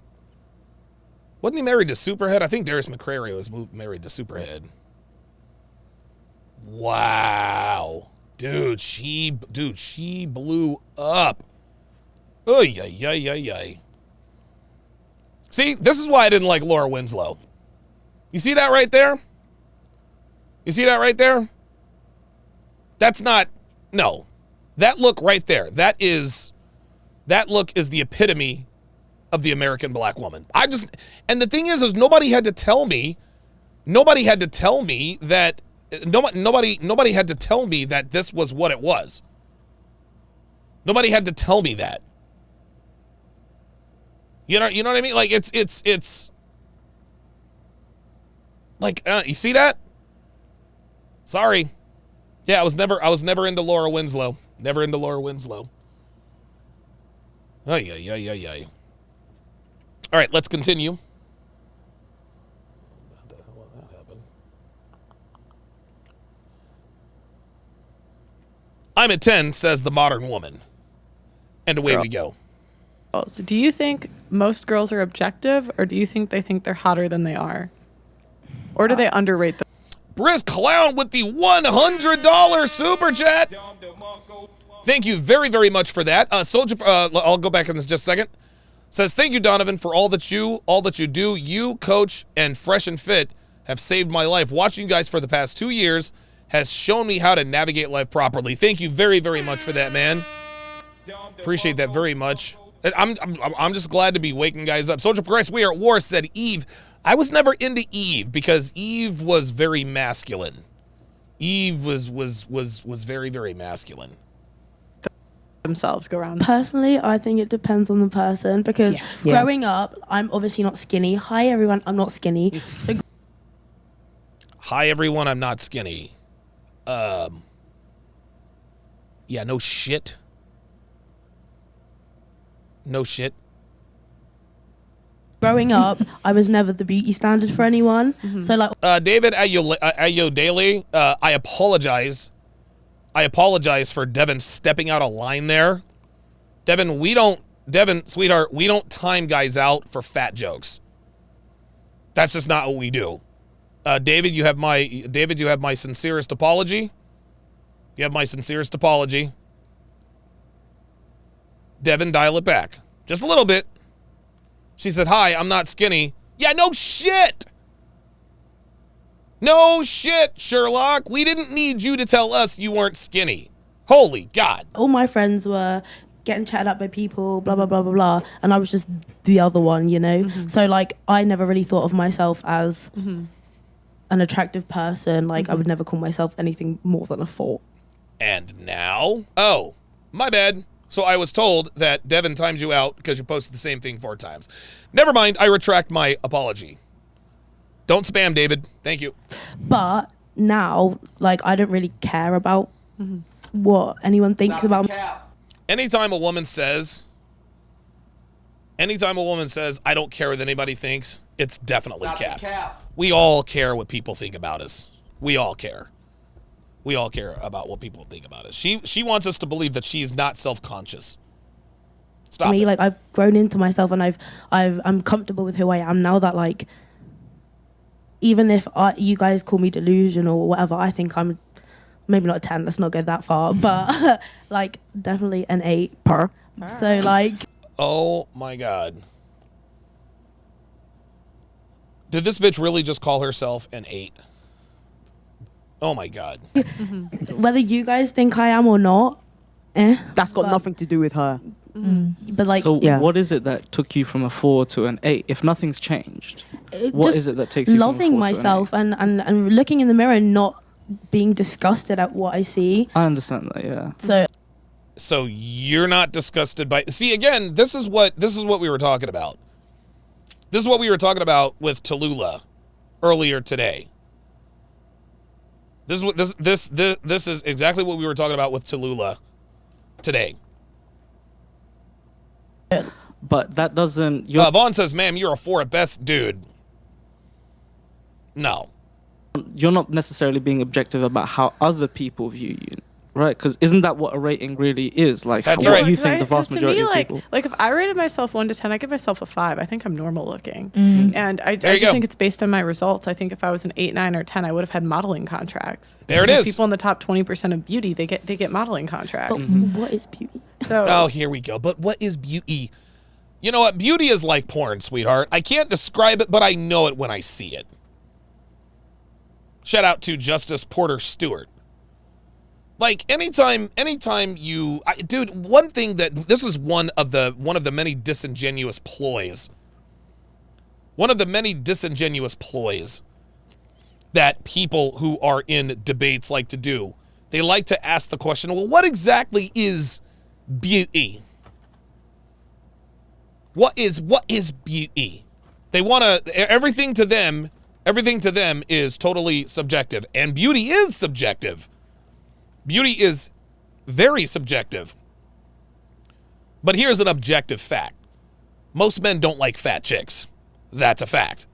Wasn't he married to Superhead? I think Darius McCrary was married to Superhead. Wow. Dude, she blew up. Oy, ay, ay, ay, ay. See, this is why I didn't like Laura Winslow. You see that right there? That's not, no. That look right there, that look is the epitome of the American black woman. And the thing is nobody had to tell me that this was what it was. Nobody had to tell me that. You know what I mean? Like it's like you see that? Sorry. Yeah, I was never into Laura Winslow. Never into Laura Winslow. Ay, ay, ay, ay, ay. All right, let's continue. What the hell happened? I'm at 10, says the modern woman. And away we go. Do you think most girls are objective, or do you think they think they're hotter than they are? Or do they underrate them? Briz Clown with the $100 super chat. Thank you very, very much for that. Soldier, I'll go back in this just a second. Says, thank you, Donovan, for all that you do. You, Coach, and Fresh and Fit have saved my life. Watching you guys for the past 2 years has shown me how to navigate life properly. Thank you very, very much for that, man. Appreciate that very much. I'm just glad to be waking guys up. Soldier for Christ, we are at war, said Eve. I was never into Eve because Eve was very masculine. Eve was very, very masculine. Themselves go around. Personally, I think it depends on the person because growing up, I'm obviously not skinny. Hi everyone, I'm not skinny. So hi everyone, I'm not skinny. Yeah, no shit. No shit. Growing up, I was never the beauty standard for anyone. So like David Ayo Daily, I apologize. I apologize for Devin stepping out of line there. Devin, sweetheart, we don't time guys out for fat jokes. That's just not what we do. David, you have my sincerest apology. You have my sincerest apology. Devin, dial it back. Just a little bit. She said, hi, I'm not skinny. Yeah, no shit. No shit, Sherlock. We didn't need you to tell us you weren't skinny. Holy God. all my friends were getting chatted up by people, blah, blah, blah, blah, blah. And I was just the other one, you know? So like, I never really thought of myself as an attractive person. Like I would never call myself anything more than a 4. And now, oh, my bad. So I was told that Devin timed you out because you posted the same thing 4 times. Never mind, I retract my apology. Don't spam, David. Thank you. But now, like, I don't really care about what anyone thinks about me. Anytime a woman says, I don't care what anybody thinks, it's definitely cap. We all care what people think about us. We all care. We all care about what people think about us. She wants us to believe that she's not self-conscious. Stop me. it. Like I've grown into myself, and I'm comfortable with who I am now. That like, even if you guys call me delusional or whatever, I think I'm maybe not a 10. Let's not go that far, but like definitely an 8. So like, oh my God. Did this bitch really just call herself an 8? Oh my God. Whether you guys think I am or not, that's got nothing to do with her. But like, so what is it that took you from a 4 to an 8? If nothing's changed, what is it that takes you loving from a 4 myself to an 8? and looking in the mirror and not being disgusted at what I see. I understand that, yeah. So you're not disgusted by, see, again, this is what we were talking about. This is what we were talking about with Tallulah earlier today. This is exactly what we were talking about with Tallulah today. But that doesn't. Vaughn says, "Ma'am, you're a 4 at best, dude." No, you're not necessarily being objective about how other people view you, right? Because isn't that what a rating really is? Like, that's what right. you think the vast majority of people. Like if I rated myself 1 to 10, I give myself a 5. I think I'm normal looking, Mm-hmm. and I just think it's based on my results. I think if I was an 8, 9, or 10, I would have had modeling contracts. There it is. People in the top 20% of beauty, they get modeling contracts. But what is beauty? So oh, here we go. But what is beauty? You know what? Beauty is like porn, sweetheart. I can't describe it, but I know it when I see it. Shout out to Justice Porter Stewart. Like anytime you, dude, one thing that this is one of the many disingenuous ploys. One of the many disingenuous ploys that people who are in debates like to do. They like to ask the question, well, what exactly is beauty? What is beauty? They want to, everything to them is totally subjective, and beauty is subjective. Beauty is very subjective. But here's an objective fact. Most men don't like fat chicks. That's a fact.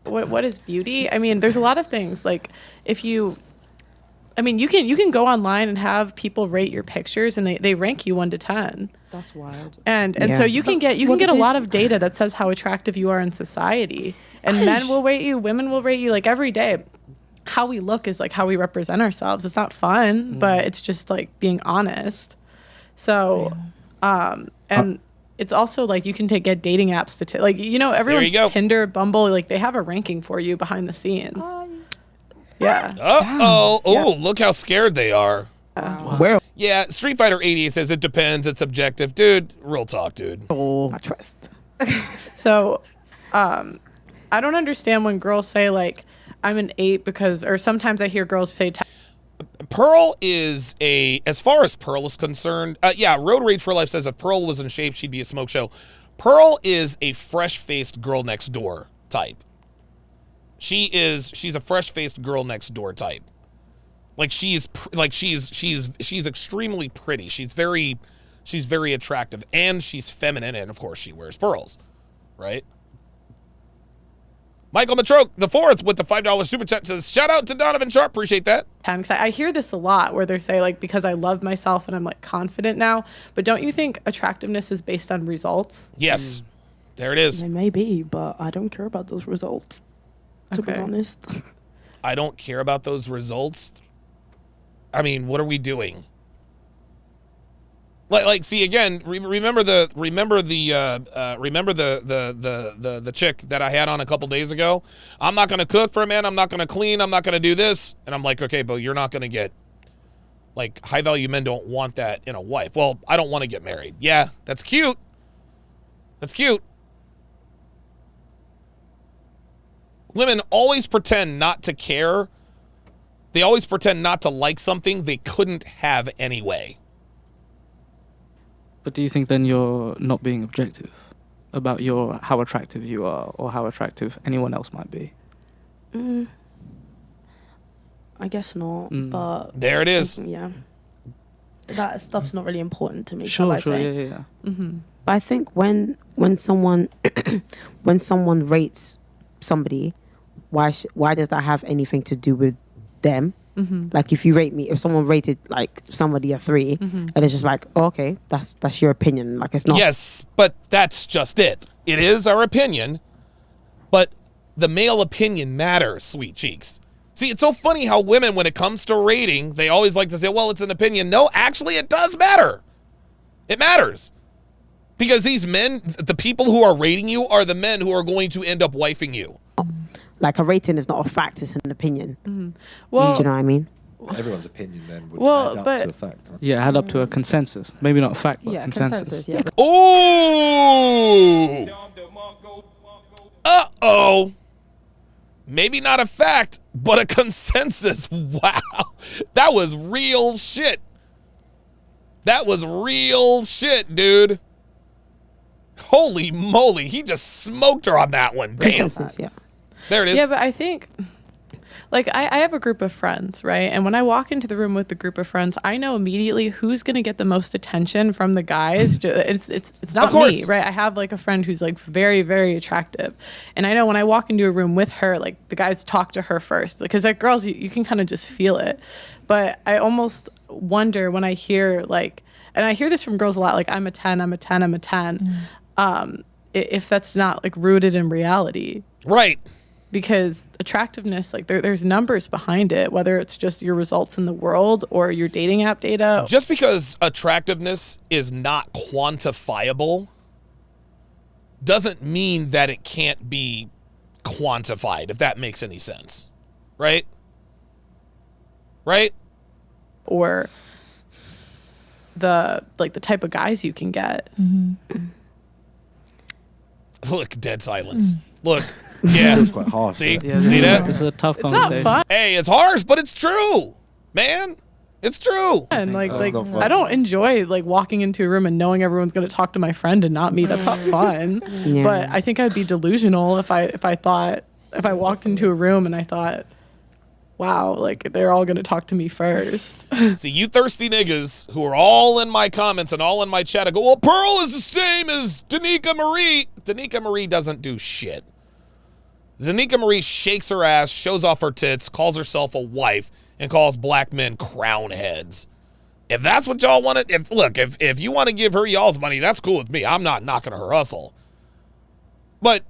What is beauty? I mean, there's a lot of things. Like if you I mean, you can go online and have people rate your pictures, and they rank you 1 to 10. That's wild. And so you can get a lot of data that says how attractive you are in society. And men will rate you, women will rate you, like every day. How we look is like how we represent ourselves. It's not fun, but it's just like being honest. So, and it's also like you can get dating apps to like, you know, everyone's Tinder, Bumble, like they have a ranking for you behind the scenes. Yeah. Oh, look how scared they are. Where? Yeah, Street Fighter 88 says it depends. It's objective. Dude, real talk, dude. Oh, I trust. So, I don't understand when girls say like, I'm an 8 because, or sometimes I hear girls say 10. Pearl is as far as Pearl is concerned, Road Rage for Life says if Pearl was in shape, she'd be a smoke show. Pearl is a fresh-faced girl next door type. She's a fresh-faced girl next door type. Like she's extremely pretty. She's very attractive, and she's feminine, and of course she wears pearls, right? Michael Matroke, the 4th, with the $5 super chat says, shout out to Donovan Sharpe. Appreciate that. I hear this a lot where they say like, because I love myself and I'm like confident now, but don't you think attractiveness is based on results? Yes. There it is. It may be, but I don't care about those results, to be honest. I don't care about those results. I mean, what are we doing? Like, see again. Remember the chick that I had on a couple days ago. I'm not gonna cook for a man. I'm not gonna clean. I'm not gonna do this. And I'm like, okay, but you're not gonna get like high value men don't want that in a wife. Well, I don't want to get married. Yeah, that's cute. That's cute. Women always pretend not to care. They always pretend not to like something they couldn't have anyway. But do you think then you're not being objective about how attractive you are or how attractive anyone else might be? I guess not, but... There it is. Yeah. That stuff's not really important to me. Sure, yeah. Mm-hmm. But I think when someone rates somebody, why does that have anything to do with them? Like if someone rated like somebody a 3, and it's just like, oh, okay, that's your opinion. Like it's not. Yes, but that's just it. It is our opinion, but the male opinion matters, sweet cheeks. See, it's so funny how women, when it comes to rating, they always like to say, well, it's an opinion. No, actually, it does matter. It matters. Because these men, the people who are rating you are the men who are going to end up wifing you. Like a rating is not a fact, it's an opinion. Well, do you know what I mean? Everyone's opinion then would add up to a fact. Huh? Yeah, add up to a consensus. Maybe not a fact, but consensus. Yeah. Ooh! Uh-oh! Maybe not a fact, but a consensus. Wow. That was real shit. That was real shit, dude. Holy moly. He just smoked her on that one. Damn. Consensus, yeah. There it is. Yeah, but I think, like, I have a group of friends, right? And when I walk into the room with the group of friends, I know immediately who's going to get the most attention from the guys. It's not me, right? I have, like, a friend who's, like, very, very attractive. And I know when I walk into a room with her, like, the guys talk to her first. Because, like, girls, you can kind of just feel it. But I almost wonder when I hear, like, and I hear this from girls a lot, like, I'm a 10, I'm a 10, I'm a 10. If that's not, like, rooted in reality. Right. Because attractiveness, like there's numbers behind it, whether it's just your results in the world or your dating app data. Just because attractiveness is not quantifiable doesn't mean that it can't be quantified, if that makes any sense. Right? Right? Or the type of guys you can get. Look, dead silence. Look. Yeah. It's quite hard. See? Yeah, See that? It's a tough It's conversation. not fun. Hey, it's harsh, but it's true. Man, it's true. And like I don't enjoy like walking into a room and knowing everyone's going to talk to my friend and not me. That's not fun. Yeah. But I think I'd be delusional if I walked into a room and I thought, wow, like they're all going to talk to me first. See, you thirsty niggas who are all in my comments and all in my chat, I go, well, Pearl is the same as Danica Marie. Danica Marie doesn't do shit. Danica Marie shakes her ass, shows off her tits, calls herself a wife, and calls black men crown heads. If that's what y'all want to, if you want to give her y'all's money, that's cool with me. I'm not knocking her hustle. But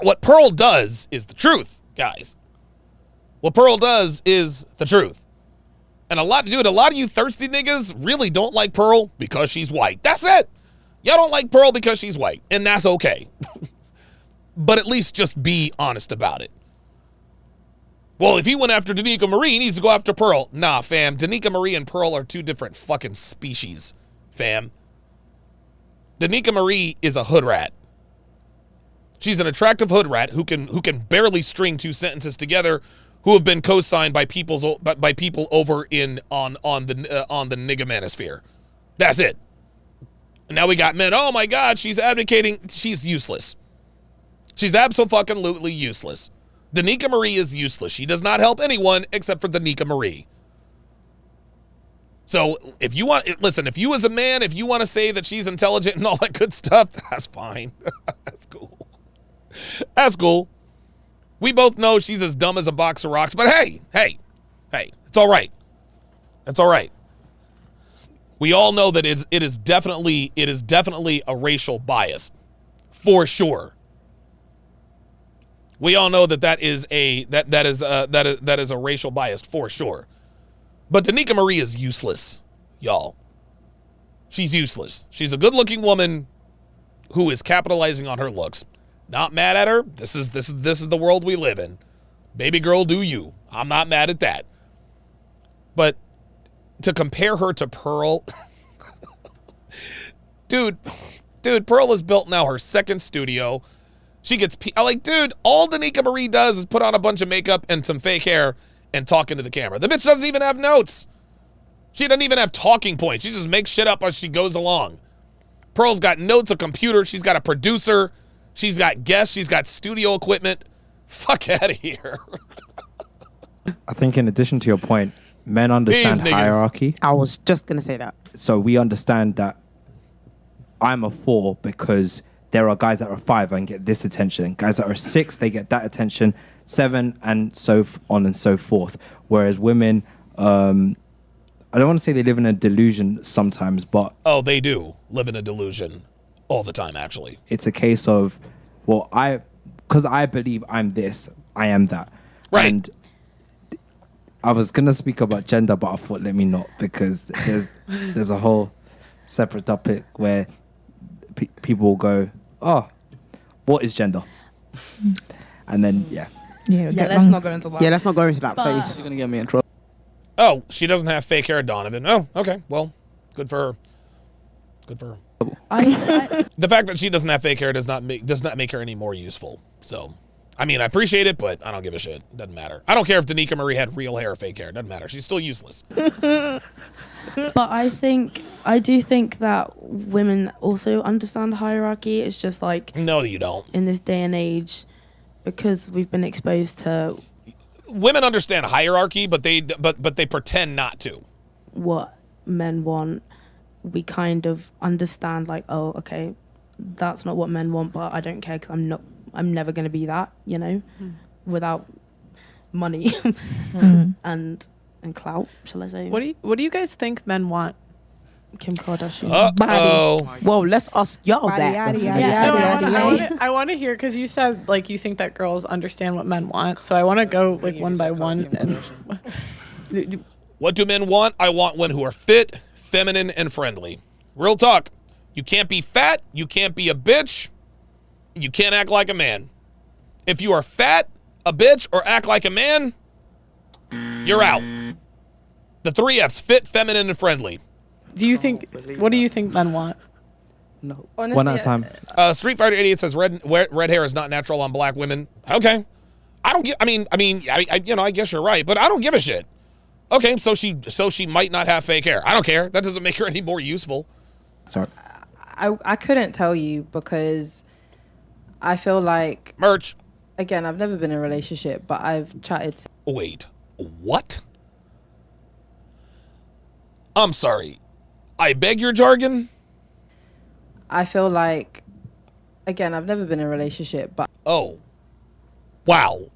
what Pearl does is the truth, guys. What Pearl does is the truth. And a lot of you thirsty niggas really don't like Pearl because she's white. That's it. Y'all don't like Pearl because she's white, and that's okay. But at least just be honest about it. Well, if he went after Danica Marie, he needs to go after Pearl. Nah, fam. Danica Marie and Pearl are two different fucking species, fam. Danica Marie is a hood rat. She's an attractive hood rat who can barely string two sentences together, who have been co-signed by people over on the nigga manosphere. That's it. And now we got men. Oh my God, she's advocating. She's useless. She's abso-fucking-lutely useless. Danica Marie is useless. She does not help anyone except for Danica Marie. So if you want, listen, if you as a man, if you want to say that she's intelligent and all that good stuff, that's fine. That's cool. That's cool. We both know she's as dumb as a box of rocks, but hey, it's all right. It's all right. We all know that it is definitely a racial bias, for sure. We all know that is a racial bias, for sure. But Danica Marie is useless, y'all. She's useless. She's a good-looking woman who is capitalizing on her looks. Not mad at her. This is the world we live in. Baby girl, do you. I'm not mad at that. But to compare her to Pearl, dude, Pearl has built now her second studio. She gets, dude, all Danica Marie does is put on a bunch of makeup and some fake hair and talk into the camera. The bitch doesn't even have notes. She doesn't even have talking points. She just makes shit up as she goes along. Pearl's got notes, a computer. She's got a producer. She's got guests. She's got studio equipment. Fuck out of here. I think in addition to your point, men understand hierarchy. I was just going to say that. So we understand that I'm a 4 because there are guys that are 5 and get this attention. Guys that are 6, they get that attention. 7 and so on and so forth. Whereas women, I don't want to say they live in a delusion sometimes, but... Oh, they do live in a delusion all the time, actually. It's a case of, well, because I believe I'm this, I am that. Right. And I was going to speak about gender, but I thought, let me not, because there's a whole separate topic where people will go, oh, what is gender? And then, Yeah, let's not go into that. Yeah, let's not go into that, please. You're going to get me in trouble. Oh, she doesn't have fake hair, Donovan. Oh, okay. Well, good for her. Good for her. The fact that she doesn't have fake hair does not make her any more useful. So, I mean, I appreciate it, but I don't give a shit. Doesn't matter. I don't care if Danica Marie had real hair or fake hair. Doesn't matter. She's still useless. But I do think that women also understand hierarchy. It's just like, no, you don't. In this day and age, because we've been exposed to... Women understand hierarchy, but they pretend not to. What men want, we kind of understand, like, oh, okay, that's not what men want, but I don't care because I'm never going to be that, you know, without money and clout, shall I say. What do you guys think men want? Kim Kardashian. Body. Whoa, let's ask y'all that. I want to hear, because you said like you think that girls understand what men want, so I want to go like one by one. And what do men want? I want women who are fit, feminine, and friendly. Real talk. You can't be fat. You can't be a bitch. You can't act like a man. If you are fat, a bitch, or act like a man, you're out. The 3 F's: fit, feminine, and friendly. What do you think men want? No. Honestly, one at a time. Street Fighter 88 says red hair is not natural on black women. Okay. I guess you're right, but I don't give a shit. Okay, so she might not have fake hair. I don't care. That doesn't make her any more useful. Sorry. I couldn't tell you because I feel like... Merch. Again, I've never been in a relationship, but I've chatted to... Wait, what? I'm sorry. I beg your jargon? I feel like... Again, I've never been in a relationship, but... Oh. Wow.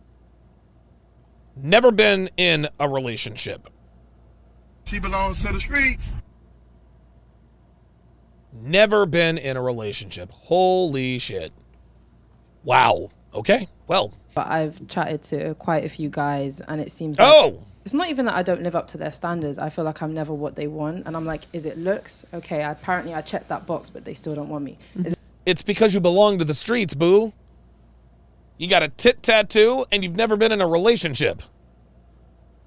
never been in a relationship. She belongs to the streets. Never been in a relationship. Holy shit. Wow. Okay. Well. But I've chatted to quite a few guys, and it seems like it's not even that I don't live up to their standards. I feel like I'm never what they want. And I'm like, is it looks? Okay, apparently I checked that box, but they still don't want me. It's because you belong to the streets, boo. You got a tit tattoo, and you've never been in a relationship.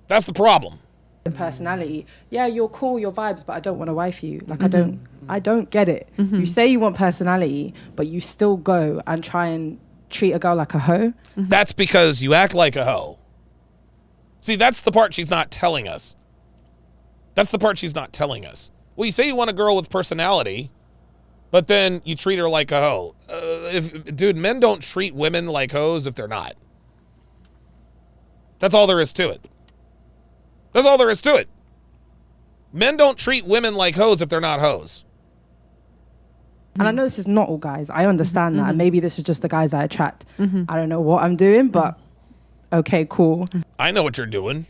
That's the problem. The personality, yeah, you're cool, your vibes, but I don't want to wife you. Like I don't get it. You say you want personality, but you still go and try and treat a girl like a hoe. That's because you act like a hoe. See, that's the part she's not telling us. That's the part she's not telling us. Well, you say you want a girl with personality, but then you treat her like a hoe. Dude, men don't treat women like hoes if they're not. That's all there is to it. That's all there is to it. Men don't treat women like hoes if they're not hoes. And I know this is not all guys. I understand that. And maybe this is just the guys I attract. I don't know what I'm doing, but okay, cool. I know what you're doing.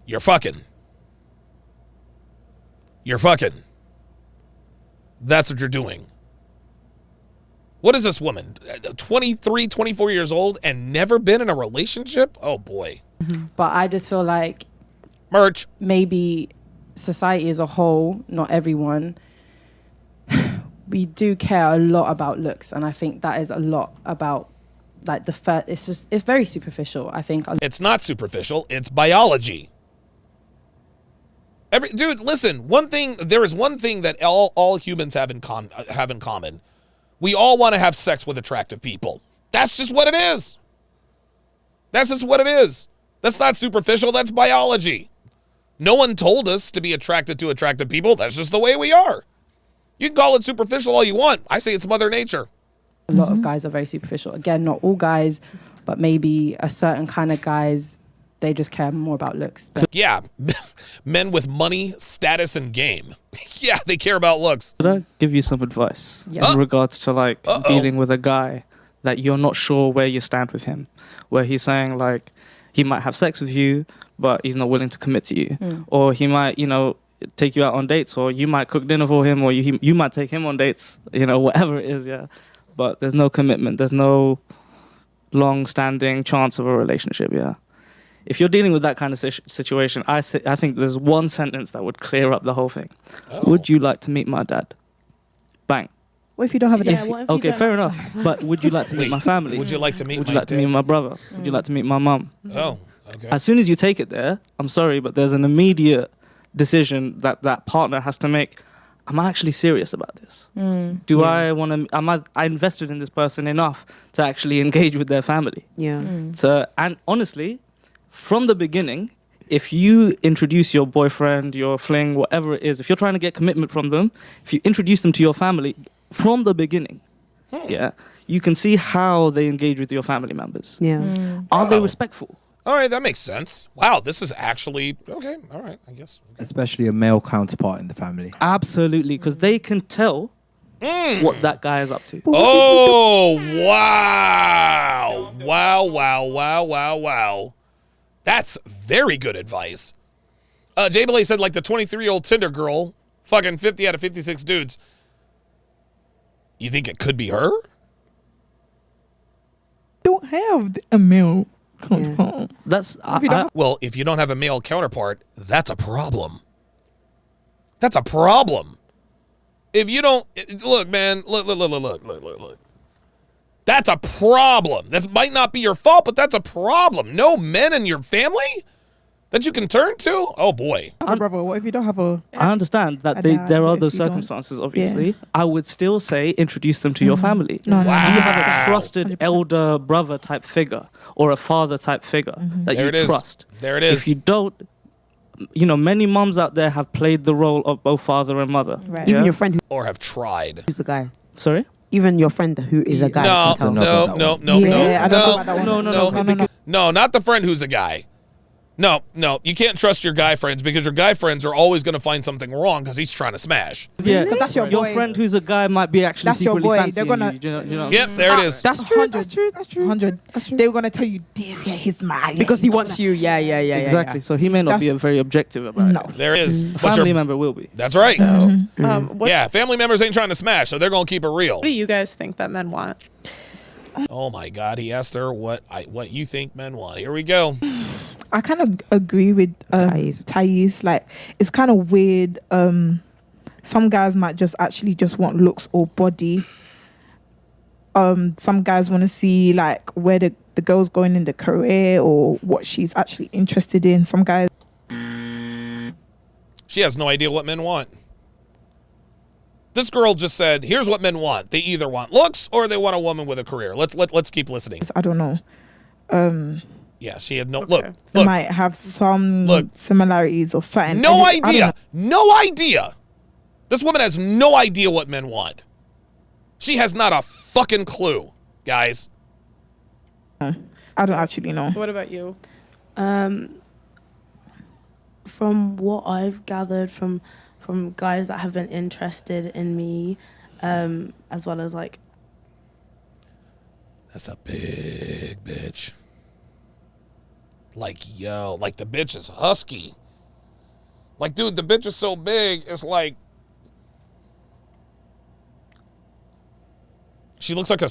You're fucking. You're fucking. That's what you're doing. What is this woman? 23, 24 years old and never been in a relationship? Oh, boy. But I just feel like merch. Maybe society as a whole, not everyone, we do care a lot about looks. And I think that is a lot about like it's very superficial. I think it's not superficial. It's biology. Dude, listen, there is one thing that all humans have in common. We all want to have sex with attractive people. That's just what it is. That's just what it is. That's not superficial. That's biology. No one told us to be attracted to attractive people. That's just the way we are. You can call it superficial all you want. I say it's Mother Nature. A lot of guys are very superficial. Again, not all guys, but maybe a certain kind of guys, they just care more about looks. Yeah, men with money, status, and game. Yeah, they care about looks. Could I give you some advice in regards to like dealing with a guy that you're not sure where you stand with him, where he's saying like he might have sex with you, but he's not willing to commit to you, or he might, take you out on dates, or you might cook dinner for him, or you might take him on dates, whatever it is, yeah. But there's no commitment. There's no long-standing chance of a relationship, yeah. If you're dealing with that kind of situation, I think there's one sentence that would clear up the whole thing. Would you like to meet my dad? Bang. What if you don't have a dad? Okay, fair enough. But would you like to meet my family? Would you like to meet Would you like to meet my brother? Would you like to meet my mum? Oh, okay. As soon as you take it there, I'm sorry, but there's an immediate decision that partner has to make. Am I actually serious about this? Do I want to? I invested in this person enough to actually engage with their family? Yeah. So, and honestly, from the beginning, if you introduce your boyfriend, your fling, whatever it is, if you're trying to get commitment from them, if you introduce them to your family from the beginning, yeah, you can see how they engage with your family members. Yeah. Are they respectful? All right, that makes sense. Wow, this is actually okay. All right, I guess. Okay. Especially a male counterpart in the family. Absolutely, because they can tell what that guy is up to. Oh, wow. Wow. That's very good advice. Jay Belay said, like the 23-year-old Tinder girl, fucking 50 out of 56 dudes. You think it could be her? Don't have a male counterpart. That's well, if you don't have a male counterpart, that's a problem. That's a problem. If you don't look, man, look. That's a problem. That might not be your fault, but that's a problem. No men in your family that you can turn to? Oh boy. Brother, what if you don't have a I understand that there are those circumstances, obviously. Yeah. I would still say introduce them to your family. No. Do you have a trusted 100%. Elder brother type figure or a father type figure that there you trust? There it is. If you don't, many moms out there have played the role of both father and mother. Right. Even your friend or have tried. Who's the guy? Sorry? Even your friend who is a guy. No, not the friend who's a guy. No, you can't trust your guy friends because your guy friends are always going to find something wrong because he's trying to smash. Yeah, Because that's your boy. friend who's a guy might be actually That's your secretly boy. fancying They're gonna- you. Do you know? Yep, there it is. That's true. That's true. That's true. 100. They were gonna tell you this. Yeah, he's mad because he wants you. Yeah. Exactly. So he may not be very objective about it. There it is. A But family your- member will be. That's right. What, Yeah, family members ain't trying to smash, so they're going to keep it real. what do you guys think that men want? Oh my God, he asked her what you think men want. Here we go. I kind of agree with Thais. Like, it's kind of weird. Some guys might just want looks or body. Some guys want to see like where the girl's going in the career or what she's actually interested in. Some guys. She has no idea what men want. This girl just said, "Here's what men want. They either want looks or they want a woman with a career." Let's keep listening. I don't know. Yeah, she had no look. They might have some similarities or something. No I don't idea. know. No idea. This woman has no idea what men want. She has not a fucking clue, guys. I don't actually know. What about you? From what I've gathered from guys that have been interested in me, as well as like. That's a big bitch. Like, yo, like the bitch is husky. Like, dude, the bitch is so big, it's like. She looks like a.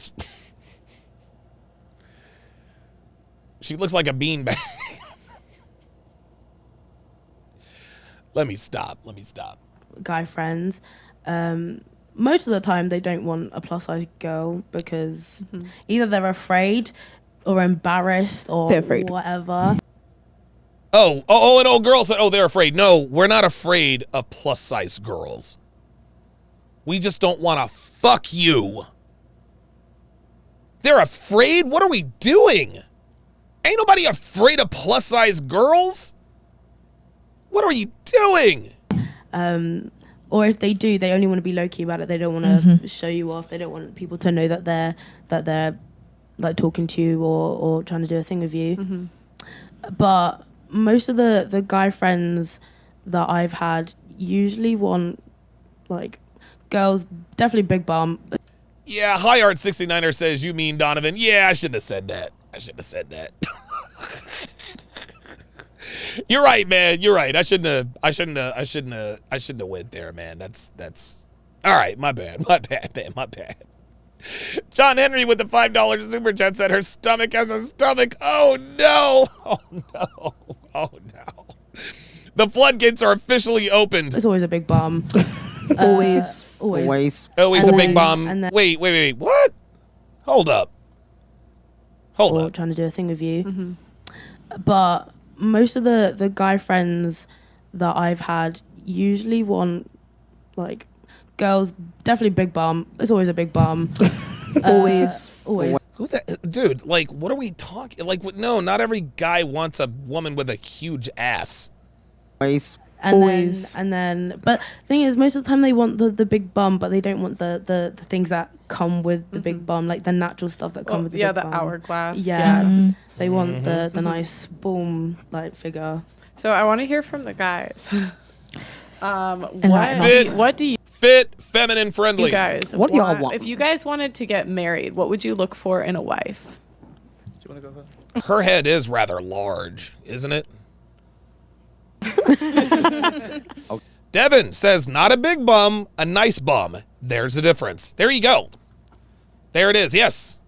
She looks like a beanbag. Let me stop. Guy friends. Most of the time they don't want a plus size girl because either they're afraid or embarrassed or They're afraid. whatever. Oh, an old girl said, they're afraid. No, we're not afraid of plus size girls. We just don't want to fuck you. They're afraid? What are we doing? Ain't nobody afraid of plus size girls? What are you doing? Or if they do, they only want to be low key about it. They don't want to show you off. They don't want people to know that they're like talking to you or trying to do a thing with you. But most of the guy friends that I've had usually want like girls, definitely big bum. Yeah, High Art 69er says, you mean Donovan? Yeah, I shouldn't have said that. You're right, man. You're right. I shouldn't have went there, man. That's all right. My bad, man. John Henry with the $5 super chat said her stomach has a stomach. Oh no. The floodgates are officially opened. It's always a big bum. Always. Always a big bomb. And then- Wait. What? Hold up. Or trying to do a thing with you. But most of the guy friends that I've had usually want like girls, definitely big bum. It's always a big bum. Always. Who that dude? Like, what are we talking? Like, no, not every guy wants a woman with a huge ass. And then, but the thing is, most of the time they want the big bum, but they don't want the things that come with the big bum, like the natural stuff that come with the big bum. Hourglass. Yeah, they want the nice boom like figure. So I want to hear from the guys. What do you fit, feminine, friendly? You guys, what do y'all want? If you guys wanted to get married, what would you look for in a wife? Do you want to go first? Her head is rather large, isn't it? Devin says, not a big bum, a nice bum. There's the difference. There you go. There it is. Yes.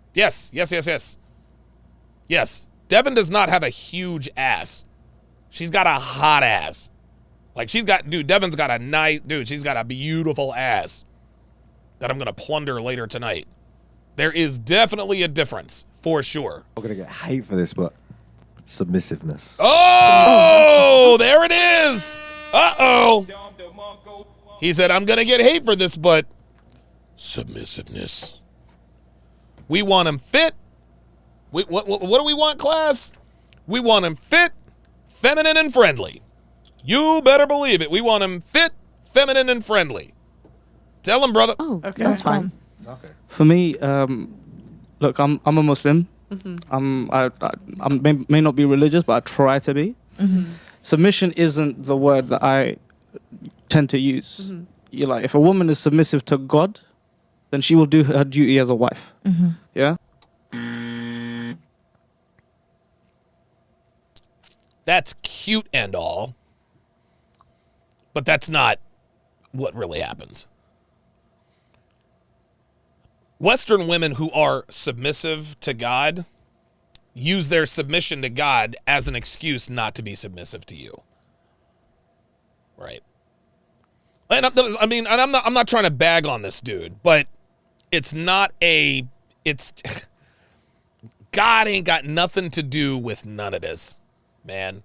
Devin does not have a huge ass. She's got a hot ass. Like Devin's got a nice, she's got a beautiful ass that I'm going to plunder later tonight. There is definitely a difference, for sure. I'm going to get hate for this, but submissiveness. Oh, there it is. Uh-oh. He said, I'm going to get hate for this, but submissiveness. We want him fit. What do we want, class? We want him fit, feminine, and friendly. You better believe it. We want him fit, feminine, and friendly. Tell him, brother. Oh, okay. That's fine. Okay. For me, look, I'm a Muslim. I may not be religious, but I try to be. Submission isn't the word that I tend to use. You're like, if a woman is submissive to God, then she will do her duty as a wife. Yeah? That's cute and all, but that's not what really happens. Western women who are submissive to God use their submission to God as an excuse not to be submissive to you. Right. And I'm not trying to bag on this dude, but it's not God ain't got nothing to do with none of this, man.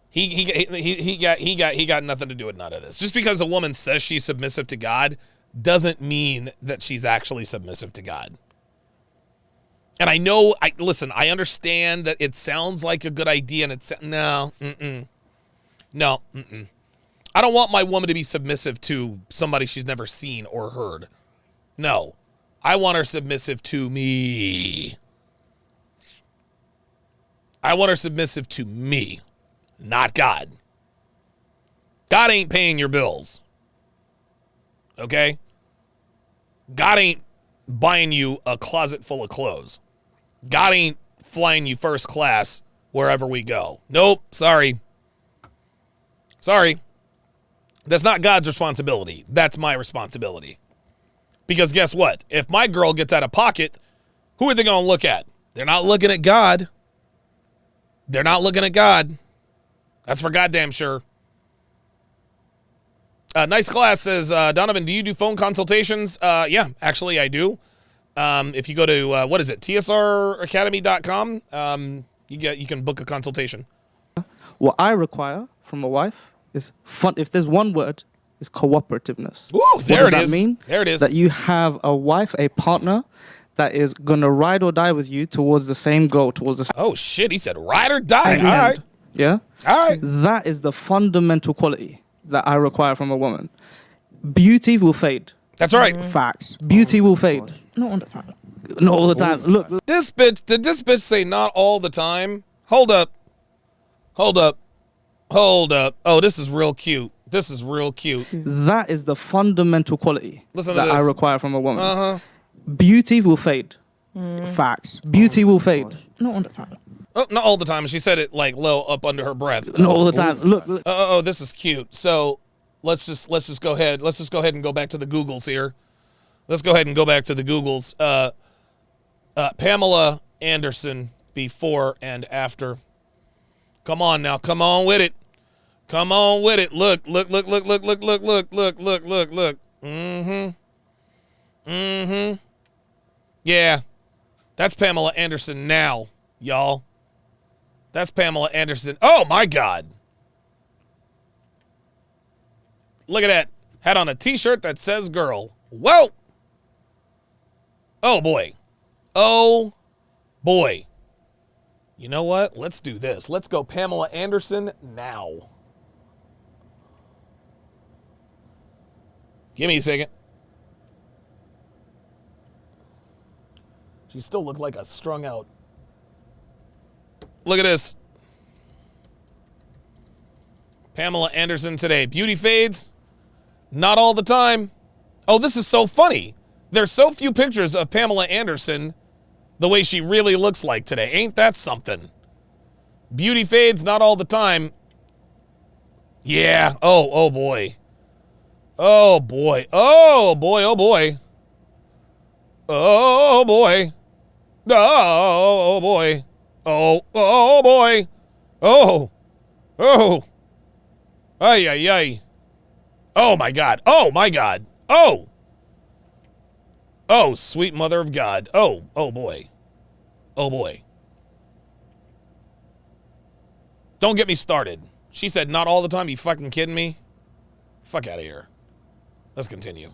He got nothing to do with none of this. Just because a woman says she's submissive to God doesn't mean that she's actually submissive to God. And I understand that it sounds like a good idea, and no. I don't want my woman to be submissive to somebody she's never seen or heard. No, I want her submissive to me. I want her submissive to me, not God. God ain't paying your bills. Okay? God ain't buying you a closet full of clothes. God ain't flying you first class wherever we go. Nope, sorry. Sorry. That's not God's responsibility. That's my responsibility. Because guess what? If my girl gets out of pocket, who are they going to look at? They're not looking at God. They're not looking at God. That's for goddamn sure. Nice class says, Donovan, do you do phone consultations? Yeah, actually I do. If you go to, tsracademy.com, you can book a consultation. What I require from a wife is fun. If there's one word, it's cooperativeness. Ooh, there it is. What does that mean? There it is. That you have a wife, a partner that is going to ride or die with you towards the same goal, towards the same... Oh, shit. He said ride or die. All right. Yeah? All right. That is the fundamental quality that I require from a woman. Beauty will fade. That's right. Facts. Beauty will fade. Not all the time. Not all the time. Look. This bitch, did this bitch say not all the time? Hold up. Oh, this is real cute. That is the fundamental quality Listen to that this. I require from a woman. Uh-huh. Beauty will fade. Facts. Beauty will fade. Not all the time. Oh, not all the time. She said it like low up under her breath. Not all the time. Look. Oh, this is cute. So let's just go ahead. Let's just go ahead and go back to the Googles here. Let's go ahead and go back to the Googles. Pamela Anderson before and after. Come on now. Come on with it. Come on with it. Look. Yeah. That's Pamela Anderson now, y'all. That's Pamela Anderson. Oh, my God. Look at that. Had on a T-shirt that says girl. Whoa. Oh, boy. Oh, boy. You know what? Let's do this. Let's go Pamela Anderson now. Give me a second. She still looked like a strung out. Look at this. Pamela Anderson today. Beauty fades. Not all the time. Oh, this is so funny. There's so few pictures of Pamela Anderson the way she really looks like today. Ain't that something? Beauty fades, not all the time. Yeah. Oh boy. Oh boy. Oh boy. Oh boy. Oh boy. Oh boy. Oh boy. Oh. Ay. Oh my God. Oh my God. Oh, sweet mother of God. Oh boy. Oh boy. Don't get me started. She said not all the time. You fucking kidding me? Fuck out of here. Let's continue.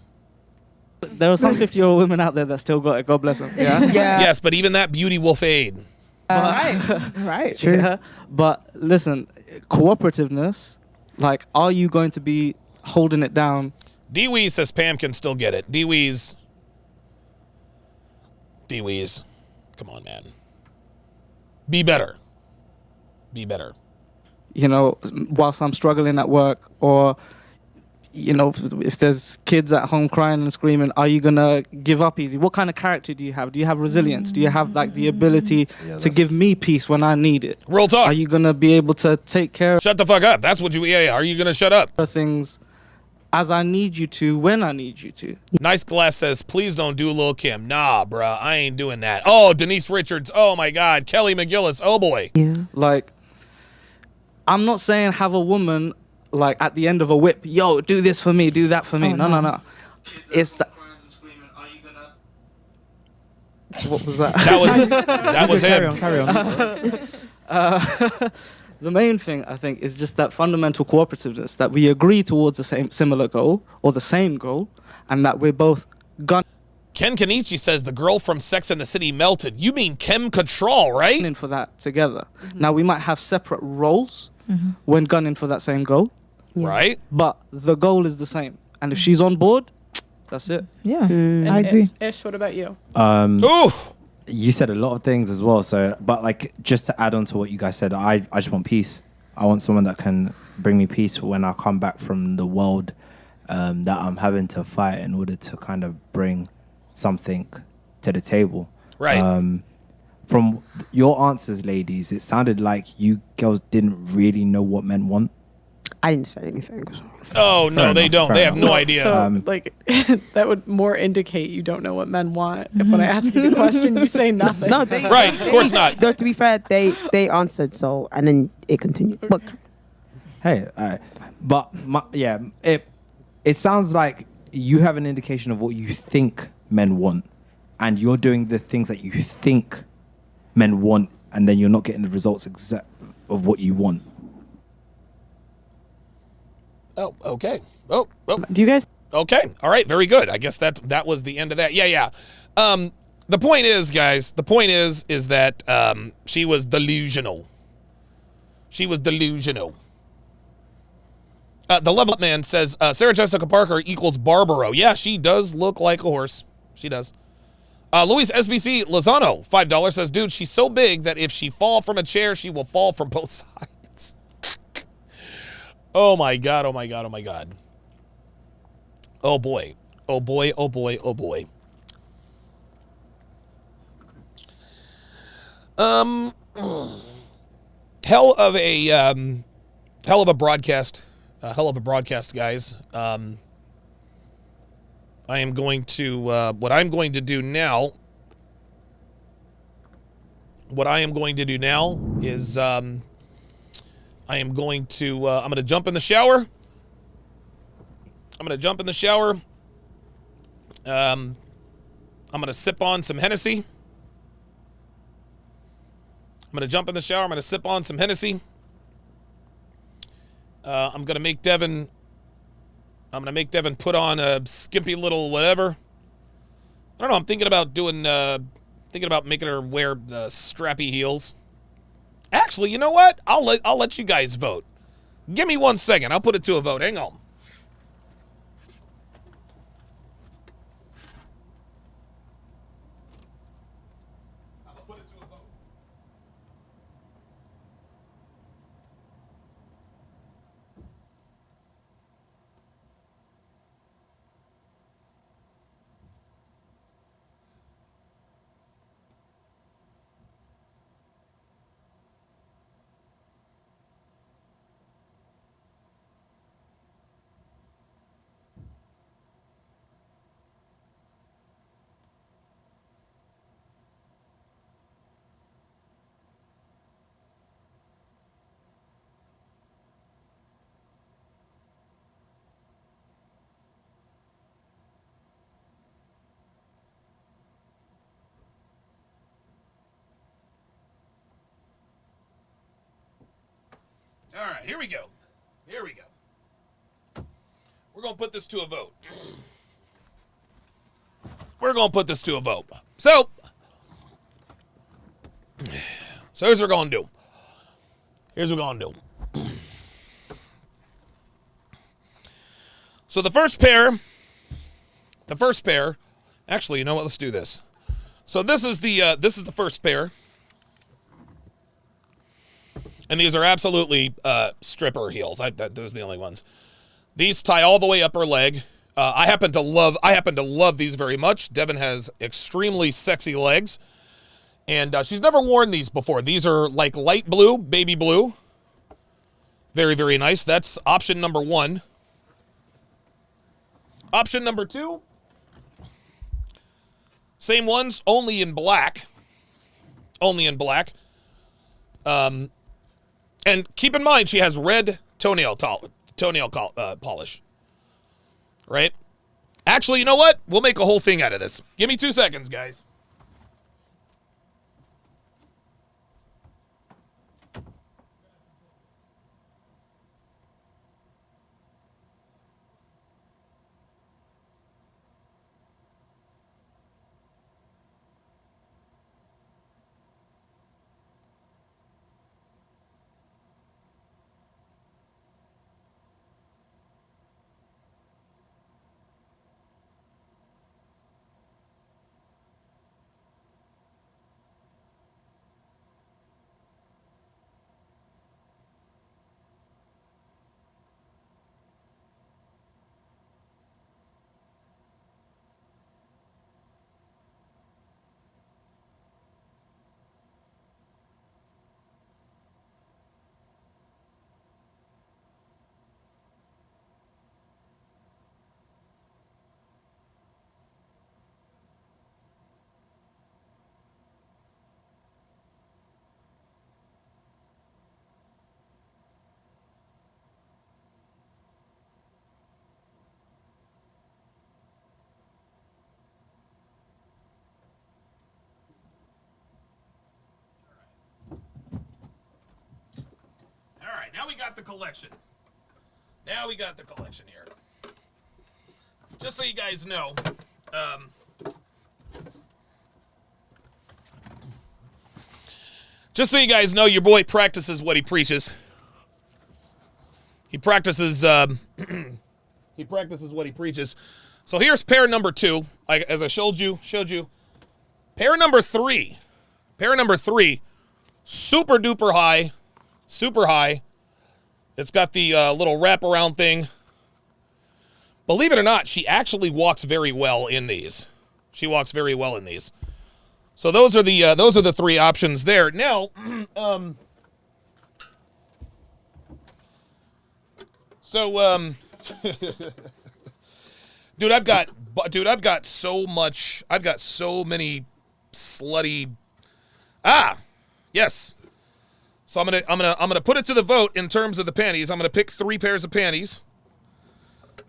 There are some 50-year-old women out there that still got it. God bless them. Yeah. Yes, but even that beauty will fade. Right. True. Yeah. But listen, cooperativeness, like, are you going to be holding it down? D-Weeze says Pam can still get it. D-Weeze. Come on, man. Be better. you know, whilst I'm struggling at work, or you know, if there's kids at home crying and screaming, are you gonna give up easy? What kind of character do you have? Do you have resilience? Do you have like the ability to give me peace when I need it? Real talk. Are you gonna be able to take care of Shut the fuck up. That's what you, yeah. Are you going to shut up? things as I need you to, when I need you to? Nice Glass says, please don't do Lil Kim. Nah, bruh, I ain't doing that. Oh, Denise Richards. Oh, my God. Kelly McGillis. Oh, boy. Like, I'm not saying have a woman like at the end of a whip, yo, do this for me, do that for me. No. It's that. What was that? That was him. Carry on. The main thing, I think, is just that fundamental cooperativeness, that we agree towards the similar goal or the same goal, and that we're both Ken Kenichi says the girl from Sex and the City melted. You mean Kim Cattrall, right? gunning for that together. Now, we might have separate roles when gunning for that same goal. Right. But the goal is the same. And if she's on board, that's it. Yeah, I agree. Ish, what about you? You said a lot of things as well. So, but like, just to add on to what you guys said, I just want peace. I want someone that can bring me peace when I come back from the world that I'm having to fight in order to kind of bring something to the table. Right. From your answers, ladies, it sounded like you girls didn't really know what men want. I didn't say anything. Oh, no, they don't. They have no idea. So, like, that would more indicate you don't know what men want. If when I ask you the question, you say nothing. No, right, of course not. No, to be fair, they answered, so, and then it continued. But Hey, but it sounds like you have an indication of what you think men want, and you're doing the things that you think men want, and then you're not getting the results exact of what you want. Oh, okay. Oh. Do you guys? Okay. All right. Very good. I guess that was the end of that. Yeah. The point is, guys. The point is that she was delusional. She was delusional. The Level Up Man says Sarah Jessica Parker equals Barbaro. Yeah, she does look like a horse. She does. Luis SBC Lozano, $5 says, dude, she's so big that if she fall from a chair, she will fall from both sides. Oh my God, oh my God, oh my God. Oh boy. Oh boy, oh boy, oh boy. Hell of a broadcast. Hell of a broadcast, guys. I am going to what I'm going to do now is I'm going to jump in the shower. I'm going to sip on some Hennessy. I'm going to jump in the shower. I'm going to sip on some Hennessy. I'm going to make Devin put on a skimpy little whatever. I don't know. I'm thinking about making her wear the strappy heels. Actually, you know what? I'll let you guys vote. Give me 1 second. I'll put it to a vote. Hang on. All right, here we go. We're going to put this to a vote. So here's what we're going to do. So the first pair, actually, you know what? Let's do this. So this is the first pair. And these are absolutely stripper heels. Those are the only ones. These tie all the way up her leg. I happen to love these very much. Devin has extremely sexy legs. And she's never worn these before. These are like light blue, baby blue. Very, very nice. That's option number 1. Option number 2. Same ones, only in black. Only in black. And keep in mind, she has red toenail polish. Right? Actually, you know what? We'll make a whole thing out of this. Give me 2 seconds, guys. Now we got the collection. Now we got the collection here. Just so you guys know, your boy practices what he preaches. He practices what he preaches. So here's pair number 2. As I showed you. Pair number 3. Super duper high. Super high. It's got the little wraparound thing. Believe it or not, she actually walks very well in these. So those are the 3 options there. Now, dude, I've got so many slutty. Yes. So I'm gonna put it to the vote in terms of the panties. I'm gonna pick 3 pairs of panties.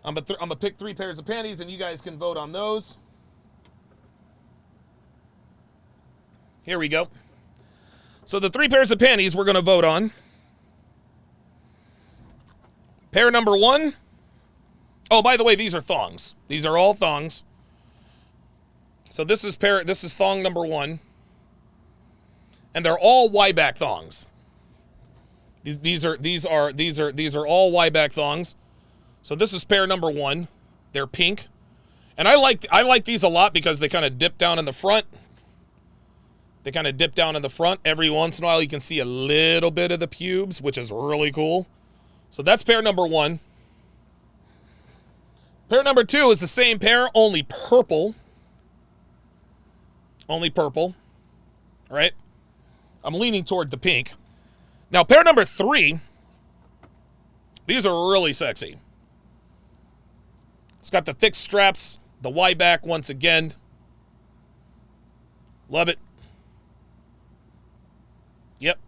I'm gonna pick 3 pairs of panties, and you guys can vote on those. Here we go. So the 3 pairs of panties we're gonna vote on. Pair number 1. Oh, by the way, these are thongs. These are all thongs. So this is thong number 1, and they're all Y-back thongs. These are all Y-back thongs. So this is pair number 1. They're pink, and I like these a lot because they kind of dip down in the front. Every once in a while, you can see a little bit of the pubes, which is really cool. So that's pair number 1. Pair number 2 is the same pair, only purple. All right? I'm leaning toward the pink. Now, pair number 3, these are really sexy. It's got the thick straps, the Y-back once again. Love it. Yep,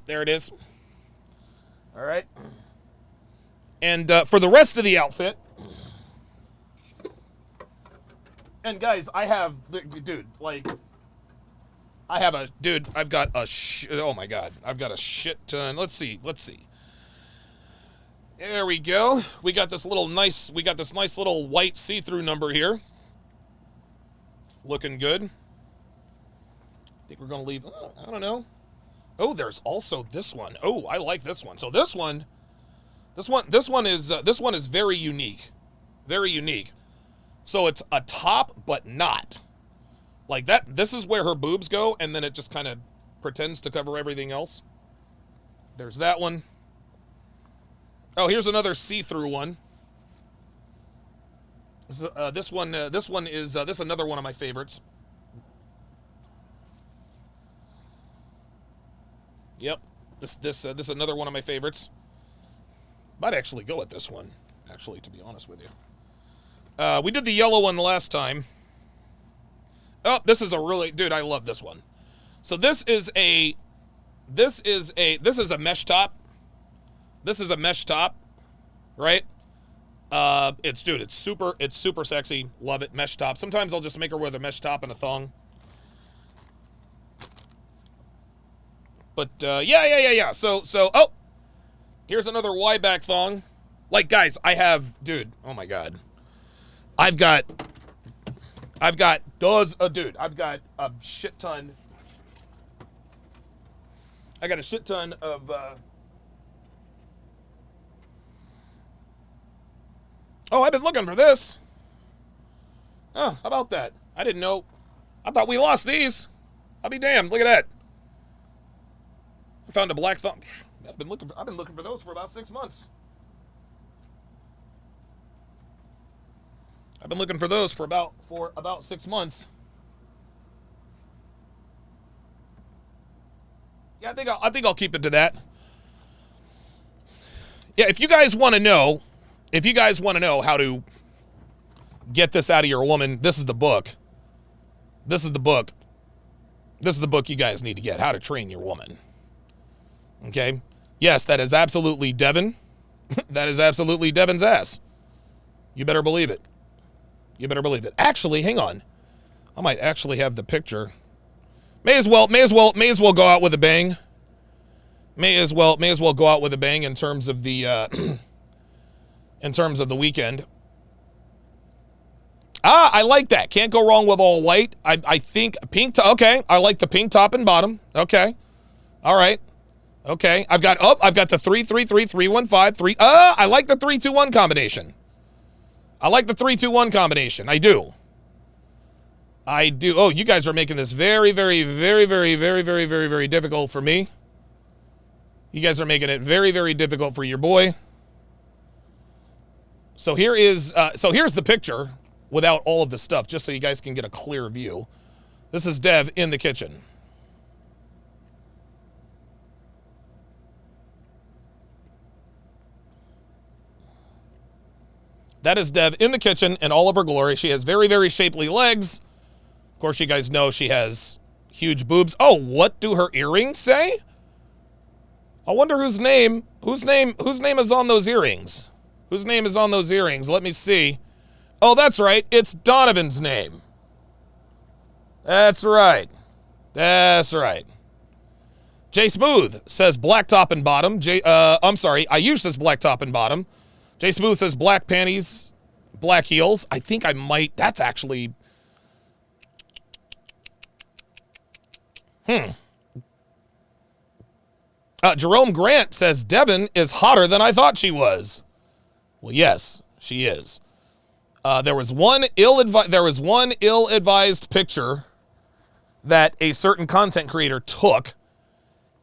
there it is. All right. And for the rest of the outfit, and guys, I've got a oh my God, I've got a shit ton. Let's see. There we go. We got this nice little white see-through number here. Looking good. I think we're gonna leave. I don't know. Oh, there's also this one. Oh, I like this one. So this one is very unique. Very unique. So it's a top, but not. Like that, this is where her boobs go, and then it just kind of pretends to cover everything else. There's that one. Oh, here's another see-through one. This one is another one of my favorites. Yep, this is another one of my favorites. Might actually go with this one, actually, to be honest with you. We did the yellow one last time. Oh, this is a really, dude, I love this one. So this is a mesh top. This is a mesh top, right? It's super sexy. Love it, mesh top. Sometimes I'll just make her wear the mesh top and a thong. But yeah. So oh, here's another Y back thong. Like, guys, I have, dude. Oh my God, I've got a shit ton. I got a shit ton of. Oh, I've been looking for this. Oh, how about that? I didn't know. I thought we lost these. I'll be damned. Look at that. I found a black thumb. I've been looking for those for about 6 months. I've been looking for those for about 6 months. Yeah, I think I'll keep it to that. Yeah, if you guys want to know how to get this out of your woman, this is the book. This is the book you guys need to get, How to Train Your Woman. Okay? Yes, that is absolutely Devin. That is absolutely Devin's ass. You better believe it. You better believe it. Actually, hang on. I might actually have the picture. May as well go out with a bang. May as well go out with a bang in terms of the weekend. I like that. Can't go wrong with all white. I think pink. Okay, I like the pink top and bottom. Okay, all right. Okay, I've got the 3-3-3-3-1-5-3. I like the 3-2-1 combination. I like the 3-2-1 combination. I do. Oh, you guys are making this very, very, very, very, very, very, very, very difficult for me. You guys are making it very, very difficult for your boy. So here's the picture without all of the stuff, just so you guys can get a clear view. This is Dev in the kitchen. That is Dev in the kitchen in all of her glory. She has very, very shapely legs. Of course, you guys know she has huge boobs. Oh, what do her earrings say? I wonder whose name is on those earrings. Whose name is on those earrings? Let me see. Oh, that's right. It's Donovan's name. That's right. That's right. Jay Smooth says black top and bottom. I'm sorry. Ayush says black top and bottom. Jay Smooth says black panties, black heels. I think I might. That's actually. Jerome Grant says Devin is hotter than I thought she was. Well, yes, she is. There was one ill-advised picture that a certain content creator took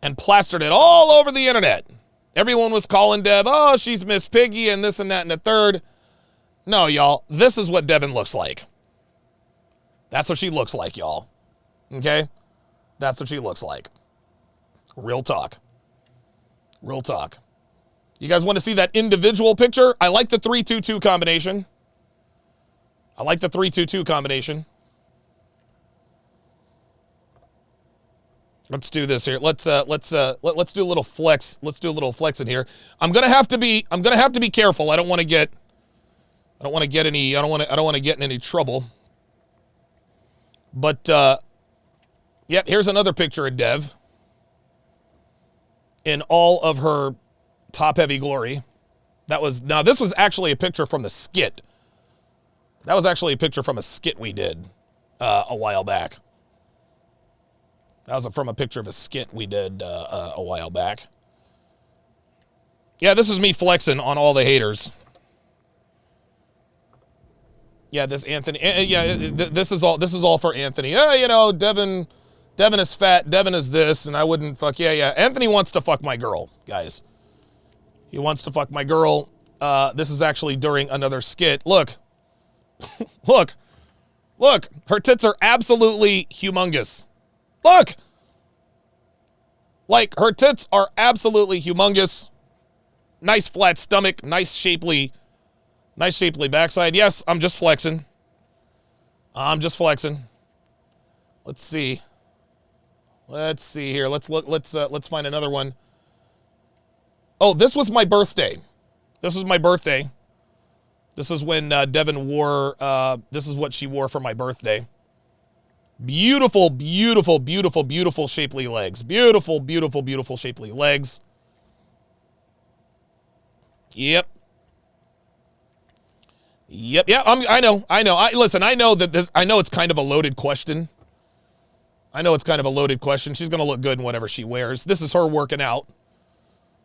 and plastered it all over the internet. Everyone was calling Dev, oh, she's Miss Piggy and this and that and the third. No, y'all, this is what Devin looks like. That's what she looks like, y'all. Okay? That's what she looks like. Real talk. Real talk. You guys want to see that individual picture? I like the 3-2-2 combination. I like the 3-2-2 combination. Let's do this here. Let's do a little flex. Let's do a little flex in here. I'm gonna have to be careful. I don't want to get in any trouble. But yep, here's another picture of Dev in all of her top-heavy glory. This was actually a picture from the skit. That was actually a picture from a skit we did a while back. That was from a picture of a skit we did a while back. Yeah, this is me flexing on all the haters. Yeah, this Anthony. Yeah, this is all for Anthony. You know, Devin Devin is fat. Devin is this, and I wouldn't fuck. Yeah. Anthony wants to fuck my girl, guys. He wants to fuck my girl. This is actually during another skit. Look. Look. Her tits are absolutely humongous. Look. Like, her tits are absolutely humongous. Nice flat stomach. Nice shapely backside. Yes, I'm just flexing. Let's see. Let's see here. Let's look. Let's find another one. Oh, this was my birthday. This was my birthday. This is when Devin wore. This is what she wore for my birthday. Beautiful, beautiful, beautiful, beautiful shapely legs. Beautiful, beautiful, beautiful shapely legs. Yep. Yeah. I know. Listen, I know that this. I know it's kind of a loaded question. She's gonna look good in whatever she wears. This is her working out.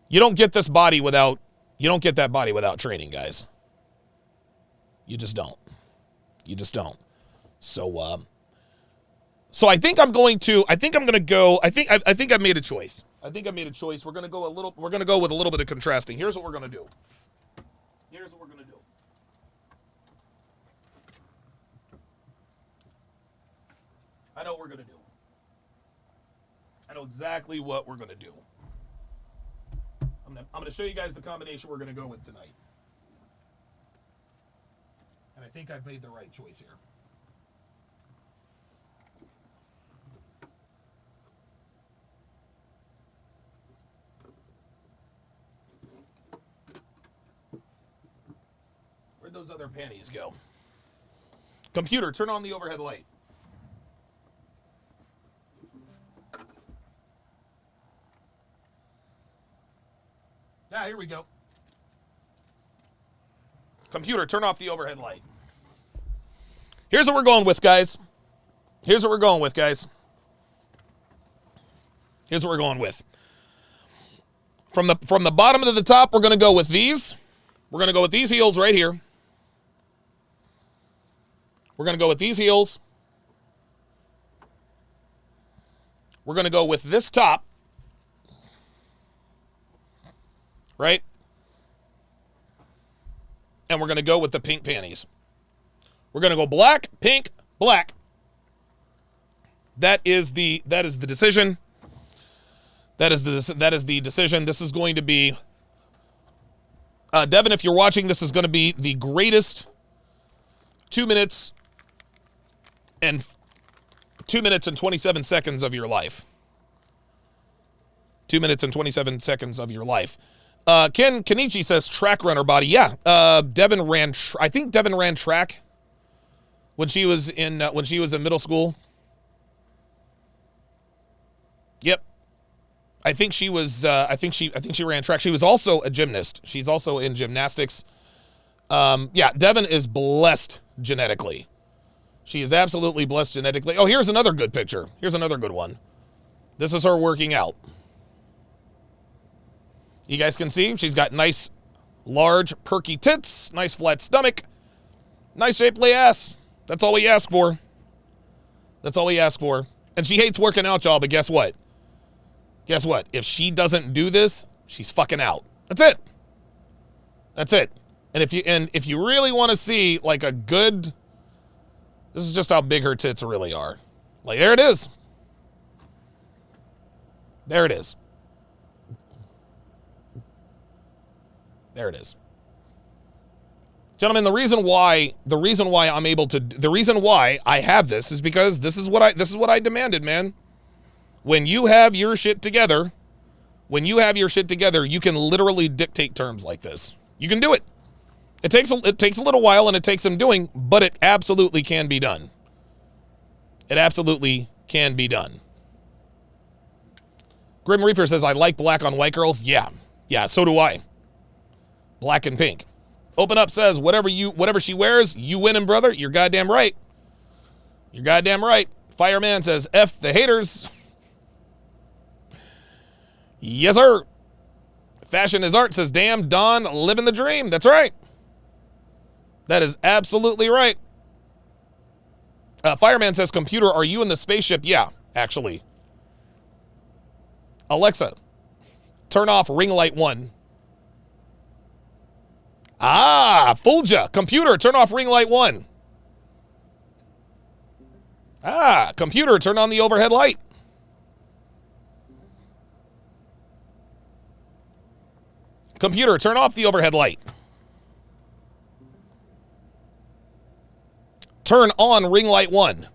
You don't get this body without. You don't get that body without training, guys. You just don't. So I think I'm going to. I think I'm gonna go. I think I've made a choice. We're gonna go with a little bit of contrasting. Here's what we're gonna do. I know what we're gonna do. I know exactly what we're gonna do. I'm gonna show you guys the combination we're gonna go with tonight. And I think I've made the right choice here. Where'd those other panties go? Computer, turn on the overhead light. Yeah, here we go. Computer, turn off the overhead light. Here's what we're going with, guys. From the bottom to the top, we're going to go with these. We're going to go with these heels right here. We're going to go with these heels. We're going to go with this top. Right? And we're going to go with the pink panties. We're going to go black, pink, black. That is the decision. That is the decision. This is going to be Devin, if you're watching, this is going to be the greatest 2 minutes and 27 seconds of your life. 2 minutes and 27 seconds of your life. Ken Kenichi says track runner body. Yeah, Devin ran. I think Devin ran track when she was in middle school. Yep, I think she was. I think she ran track. She was also a gymnast. She's also in gymnastics. Yeah, Devin is blessed genetically. She is absolutely blessed genetically. Oh, here's another good picture. Here's another good one. This is her working out. You guys can see she's got nice, large, perky tits, nice flat stomach, nice shapely ass. That's all we ask for. And she hates working out, y'all, but guess what? If she doesn't do this, she's fucking out. That's it. And if you really want to see like a good, this is just how big her tits really are. Like, there it is. Gentlemen, the reason why I have this is because this is what I demanded, man. When you have your shit together, you can literally dictate terms like this. You can do it. It takes a little while and it takes some doing, but it absolutely can be done. Grim Reefer says, I like black on white girls. Yeah, so do I. Black and pink. Open Up says, whatever she wears, you winning, brother. You're goddamn right. Fireman says, F the haters. Yes, sir. Fashion is art says, damn, Don, living the dream. That's right. That is absolutely right. Fireman says, computer, are you in the spaceship? Yeah, actually. Alexa, turn off ring light 1. Ah, fooled ya. Computer, turn off ring light 1. Ah, computer, turn on the overhead light. Computer, turn off the overhead light. Turn on ring light 1.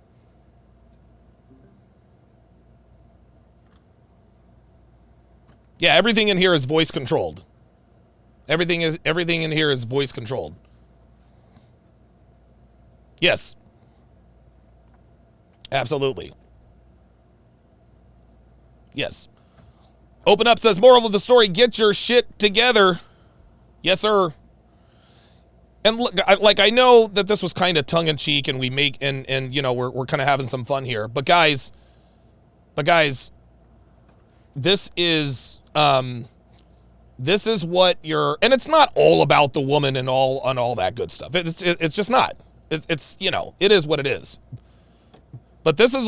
Yeah, everything in here is voice controlled. Everything in here is voice controlled. Yes. Absolutely. Yes. Open Up says, moral of the story, get your shit together. Yes, sir. And look, I know that this was kind of tongue in cheek, and we make and you know we're kind of having some fun here, but guys, this is what you're, and it's not all about the woman and all that good stuff. It's just not. It's you know, it is what it is. But this is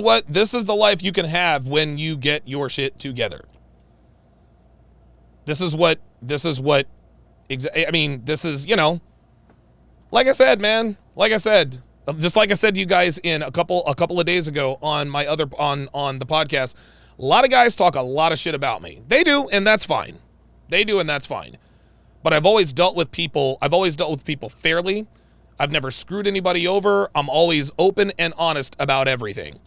the life you can have when you get your shit together. This is what, I mean, this is, you know, like I said, man, just like I said to you guys in a couple of days ago on my other, on the podcast, a lot of guys talk a lot of shit about me. They do, and that's fine. But I've always dealt with people fairly. I've never screwed anybody over. I'm always open and honest about everything.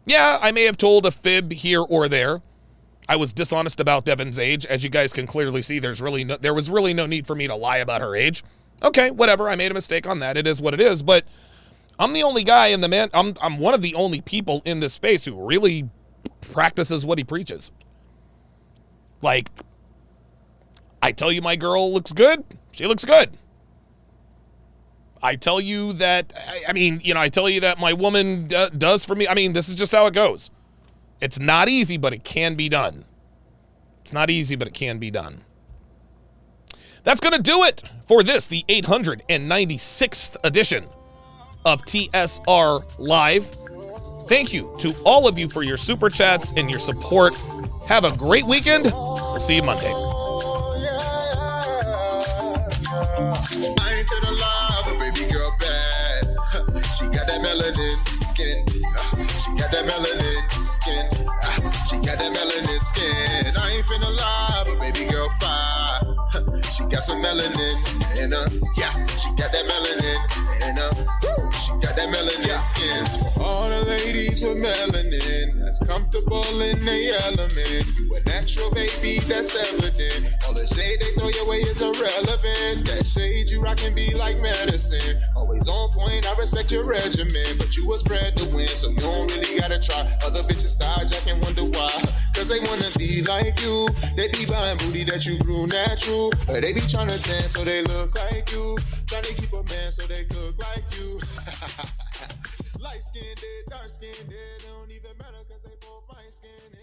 Yeah, I may have told a fib here or there. I was dishonest about Devin's age. As you guys can clearly see, there was really no need for me to lie about her age. Okay, whatever. I made a mistake on that. It is what it is. But I'm the only guy I'm one of the only people in this space who really practices what he preaches. Like, I tell you my girl looks good, she looks good. I tell you that, I tell you that my woman does for me. I mean, this is just how it goes. It's not easy, but it can be done. That's going to do it for this, the 896th edition of TSR Live. Thank you to all of you for your super chats and your support. Have a great weekend. We'll see you Monday. She got that melanin skin. She got that melanin skin. She got that melanin skin. I ain't finna lie, but baby girl fine. She got some melanin in her. Yeah, she got that melanin in her. She got that melanin skin. For all the ladies with melanin that's comfortable in their element. You a natural baby, that's evident. All the shade they throw your way is irrelevant. That shade you rock can be like medicine. Always on point, I respect your regimen. But you was bred to win, so you don't really gotta try. Other bitches style jack and wonder why. Cause they wanna be like you. They be buying booty that you grew natural. Or they be trying to tan so they look like you. Trying to keep a man so they cook like you. Light skinned, dark skinned, it don't even matter cause they both fine skinned.